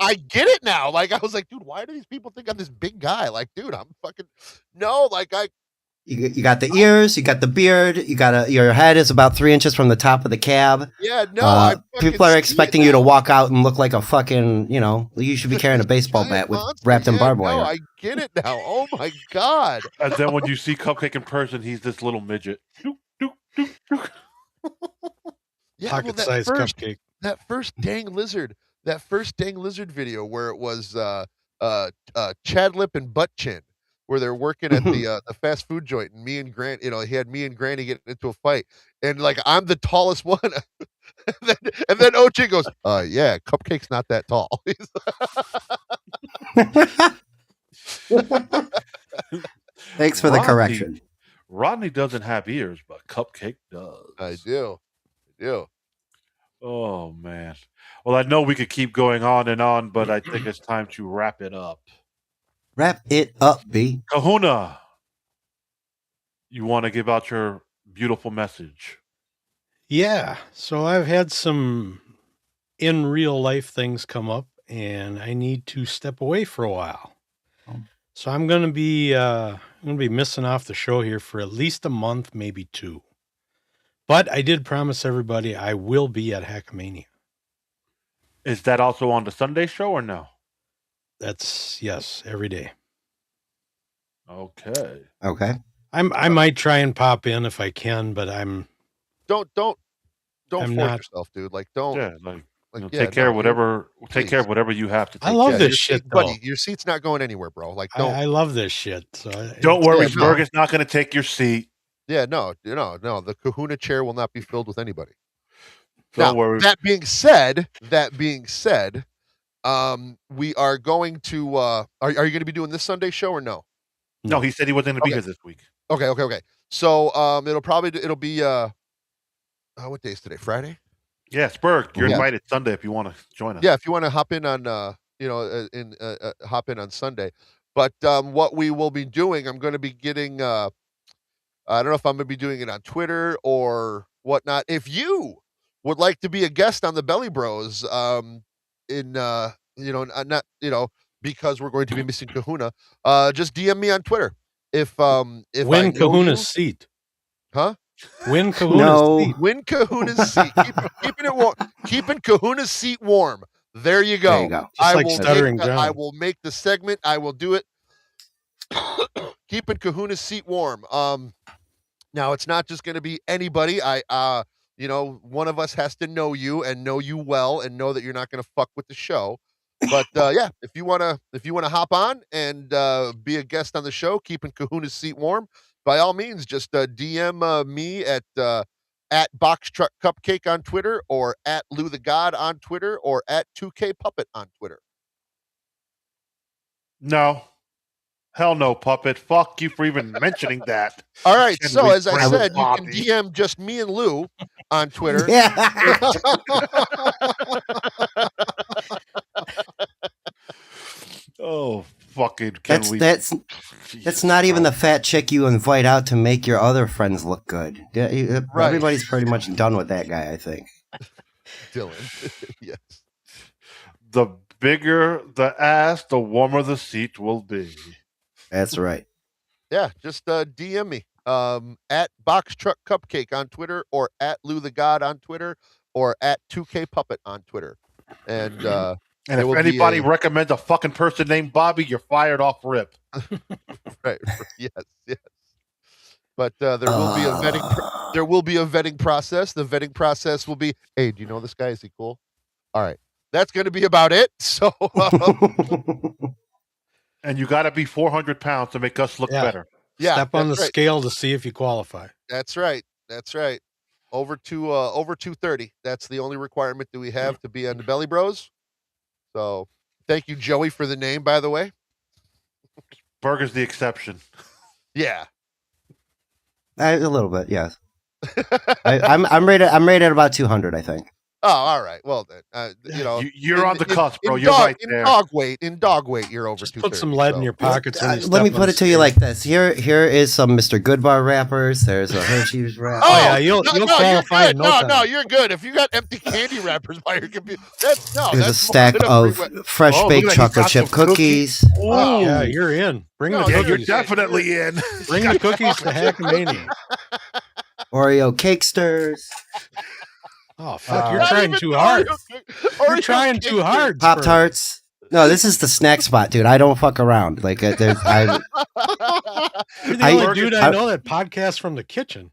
I get it now. Like I was like, dude, why do these people think I'm this big guy? Like, dude, I'm fucking no. Like You got the ears, you got the beard, your head is about 3 inches from the top of the cab. Yeah, no. People are expecting you to walk out and look like a fucking, you should be carrying a baseball bat wrapped in barbed wire. No, I get it now. Oh my god. And then when you see Cupcake in person, he's this little midget. Yeah, pocket-sized Cupcake. That first dang lizard video where it was Chad Lip and Butt Chin, where they're working at the fast food joint, and me and Grant, he had me and Granny getting into a fight, and like I'm the tallest one, and then OJ goes, yeah, Cupcake's not that tall. Thanks for the correction. Rodney doesn't have ears, but Cupcake does. I do. Oh, man. Well, I know we could keep going on, but I think it's time to wrap it up. Wrap it up, B. Kahuna, you want to give out your beautiful message? Yeah. So I've had some in real life things come up, and I need to step away for a while. So I'm going to be missing off the show here for at least a month, maybe 2. But I did promise everybody I will be at Hackamania. Is that also on the Sunday show or no? That's yes, every day. Okay. I might try and pop in if I can, but I'm don't force not, yourself, dude. Like don't. Yeah, take care of whatever. Take care of whatever you have to. I love this shit, buddy. Your seat's not going anywhere, bro. Like don't. I love this shit. So don't worry, Berg is not going to take your seat. Yeah, no. The Kahuna chair will not be filled with anybody. Don't worry. That being said, we are going to. Are you going to be doing this Sunday show or no? No, he said he wasn't going to be here this week. Okay. So it'll be what day is today? Friday. Yes, Berg, you're invited Sunday if you want to join us. Yeah, if you want to hop in on hop in on Sunday. But what we will be doing, I'm going to be getting. I don't know if I'm going to be doing it on Twitter or whatnot. If you would like to be a guest on the Belly Bros, because we're going to be missing Kahuna, just DM me on Twitter. If win Kahuna's seat, huh? Win Kahuna's seat. Win Kahuna's seat. Keeping it warm. Keeping Kahuna's seat warm. There you go. There you go. I will make the segment. I will do it. Keeping Kahuna's seat warm. Now it's not just going to be anybody. One of us has to know you and know you well and know that you're not going to fuck with the show. But if you wanna hop on and be a guest on the show, keeping Kahuna's seat warm, by all means, just DM me at Box Truck Cupcake on Twitter, or at Lou the God on Twitter, or at 2K Puppet on Twitter. No. Hell no, Puppet. Fuck you for even mentioning that. All right, so as I said, you can DM just me and Lou on Twitter. Yeah. Oh, fucking that's not even the fat chick you invite out to make your other friends look good. Yeah, right. Everybody's pretty much done with that guy, I think. Dylan. Yes. The bigger the ass, the warmer the seat will be. That's right. Yeah, just DM me at Box Truck Cupcake on Twitter, or at Lou the God on Twitter, or at 2K Puppet on Twitter. And if anybody recommends a fucking person named Bobby, you're fired off rip. Right. Yes. But there will be a vetting. There will be a vetting process. The vetting process will be, hey, do you know this guy? Is he cool? All right. That's going to be about it. So. And you got to be 400 pounds to make us look better. Yeah. Step on the scale to see if you qualify. That's right. Over 230. That's the only requirement that we have to be on the Belly Bros. So thank you, Joey, for the name, by the way. Burger's the exception. Yeah. A little bit, yes. I'm rated at about 200, I think. Oh, all right. Well, then, you're on the cusp, bro. You're right there. In dog weight, you're over. Just put some lead in your pockets. Let me put it to you like this. Here is some Mr. Goodbar wrappers. There's a Hershey's wrapper. Oh yeah, you'll qualify in no time. No, you're good. If you got empty candy wrappers by your computer, there's a stack of fresh baked chocolate chip cookies. Oh yeah, you're in. Bring the cookies. You're definitely in. Bring the cookies to Hackamania. Oreo cakesters. Oh fuck! You're trying too hard. You're trying too hard. Pop-Tarts. No, this is the snack spot, dude. I don't fuck around. Like, you're the only dude I know that podcasts from the kitchen.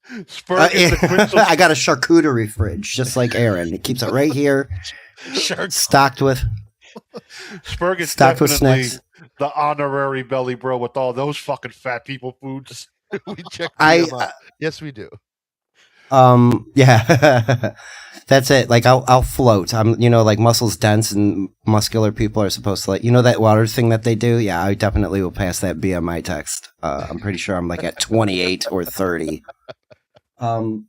I got a charcuterie fridge, just like Aaron. He keeps it right here, stocked with. Spurg is stocked with definitely snacks. The honorary belly bro with all those fucking fat people foods. We check them out. Yes, we do. Yeah. That's it. Like I'll float. I'm, like muscles dense and muscular people are supposed to, like, that water thing that they do. Yeah, I definitely will pass that BMI test. I'm pretty sure I'm like at 28 or 30. No,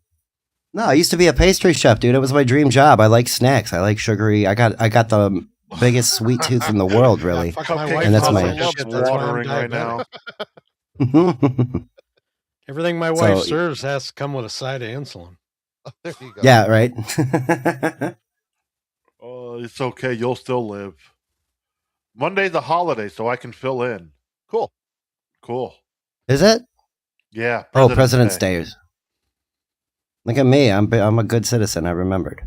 I used to be a pastry chef, dude. It was my dream job. I like snacks. I like sugary. I got the biggest sweet tooth in the world, really. Cupcake And that's my shit. That's watering right now. Everything my wife serves has to come with a side of insulin. There you go. Yeah, right. Oh, it's okay. You'll still live. Monday's a holiday, so I can fill in. Cool. Is it? Yeah. President's Day. Look at me. I'm a good citizen. I remembered.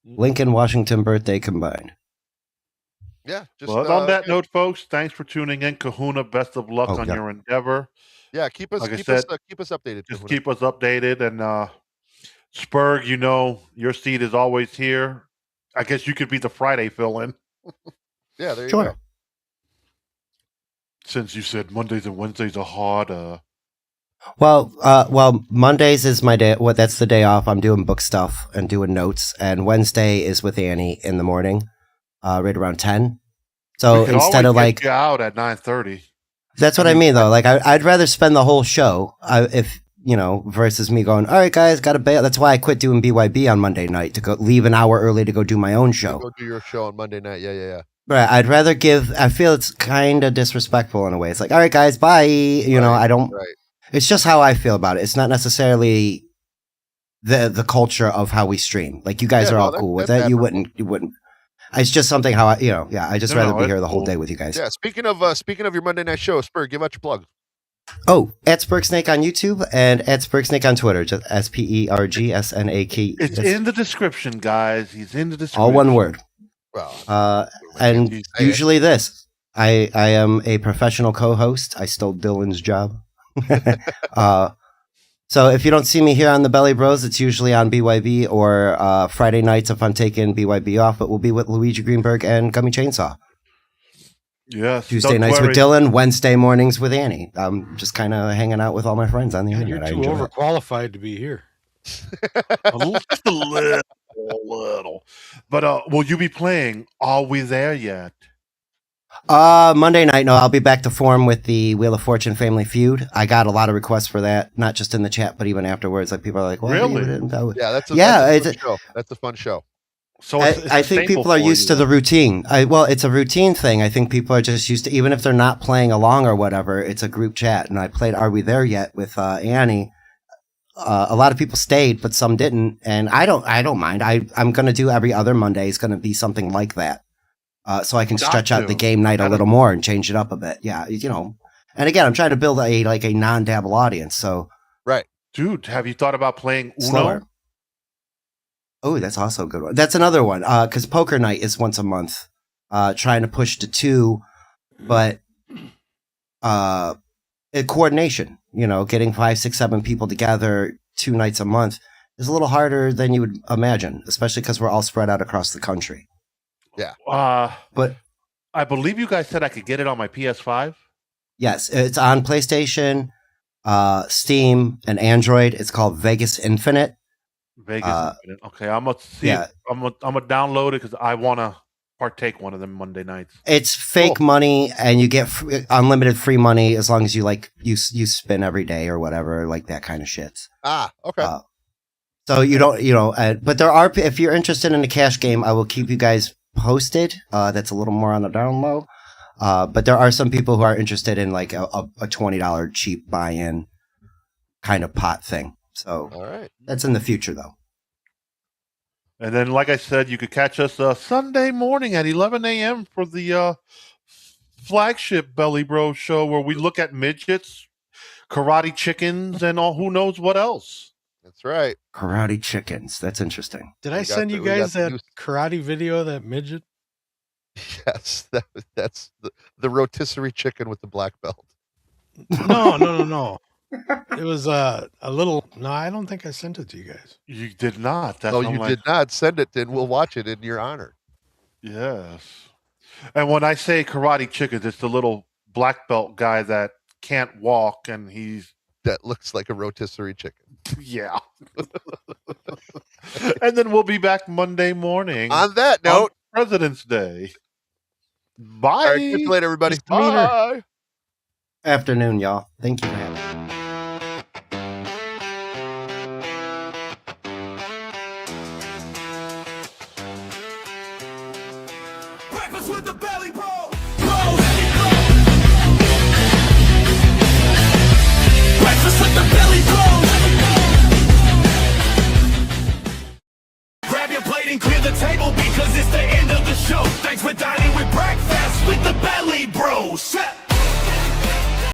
Lincoln, Washington birthday combined. Yeah. Just on that note, folks, thanks for tuning in. Kahuna, best of luck on your endeavor. Yeah, keep us updated. Just keep us updated, and Spurg, your seat is always here. I guess you could be the Friday fill-in. Yeah, there you go. Since you said Mondays and Wednesdays are hard. Well, Mondays is my day. Well, that's the day off. I'm doing book stuff and doing notes, and Wednesday is with Annie in the morning, right around 10. So instead of like get you out at 9:30. That's what I mean, though. Like, I'd rather spend the whole show versus me going, all right, guys, got to bail. That's why I quit doing BYB on Monday night, to go leave an hour early to go do my own show. Go do your show on Monday night. Yeah. Right. I'd rather I feel it's kind of disrespectful in a way. It's like, all right, guys, bye. I don't. Right. It's just how I feel about it. It's not necessarily the culture of how we stream. Like, you guys are all cool with that. You wouldn't. It's just something how I just rather be here the whole day with you guys. Yeah. Speaking of your Monday night show, Spur, give out your plug. Oh, at Spurgsnake on YouTube and at Spurgsnake on Twitter. Just SPERGSNAK. It's in the description, guys. He's in the description. All one word. Well, and usually this. I am a professional co-host. I stole Dylan's job. So if you don't see me here on the Belly Bros, it's usually on BYB or Friday nights if I'm taking BYB off, but we'll be with Luigi Greenberg and Gummy Chainsaw. Yes. Tuesday nights with Dylan, Wednesday mornings with Annie. I'm just kind of hanging out with all my friends on the internet. You're too overqualified to be here. Just a little. But will you be playing Are We There Yet? Monday night, no, I'll be back to form with the Wheel of Fortune Family Feud. I got a lot of requests for that, not just in the chat, but even afterwards. Like, people are like, well, really? Yeah, that's a fun show. That's a fun show. So I think people are used to the routine. It's a routine thing. I think people are just used to, even if they're not playing along or whatever, it's a group chat. And I played Are We There Yet with Annie. A lot of people stayed, but some didn't. And I don't mind. I'm going to do every other Monday. It's going to be something like that. So I can stretch out the game night a little more and change it up a bit. Yeah, And again, I'm trying to build a non-dabble audience. So right, dude, have you thought about playing Uno? Slower. Oh, that's also a good one. That's another one because poker night is once a month. Trying to push to 2, but coordination. Getting 5, 6, 7 people together 2 nights a month is a little harder than you would imagine, especially because we're all spread out across the country. Yeah. But I believe you guys said I could get it on my PS5. Yes, it's on PlayStation, Steam, and Android. It's called Vegas Infinite. Infinite. Okay, I'm gonna see. Yeah. I'm gonna download it because I want to partake one of them Monday nights. It's fake money, and you get unlimited free money as long as you you spin every day or whatever, like that kind of shit. Okay. So you don't, but there are. If you're interested in a cash game, I will keep you guys posted. That's a little more on the down low. But there are some people who are interested in like a $20 cheap buy-in kind of pot thing. So all right, that's in the future though. And then, like I said, you could catch us Sunday morning at 11 a.m. for the flagship Belly Bro show where we look at midgets, karate chickens, and who knows what else. That's right. Karate chickens. That's interesting. Did I send you guys that karate video of that midget? Yes, that's the rotisserie chicken with the black belt. No. It was a little. No, I don't think I sent it to you guys. You did not. Did not send it. Then we'll watch it in your honor. Yes. And when I say karate chicken, it's the little black belt guy that can't walk and he's that looks like a rotisserie chicken. Yeah. And then we'll be back Monday morning. On that note, President's Day. Bye. All right, catch you later, everybody. Bye. Afternoon, y'all. Thank you for having me. Breakfast with the belly bro. Breakfast with the belly bro. Grab your plate and clear the table because it's the end of the show.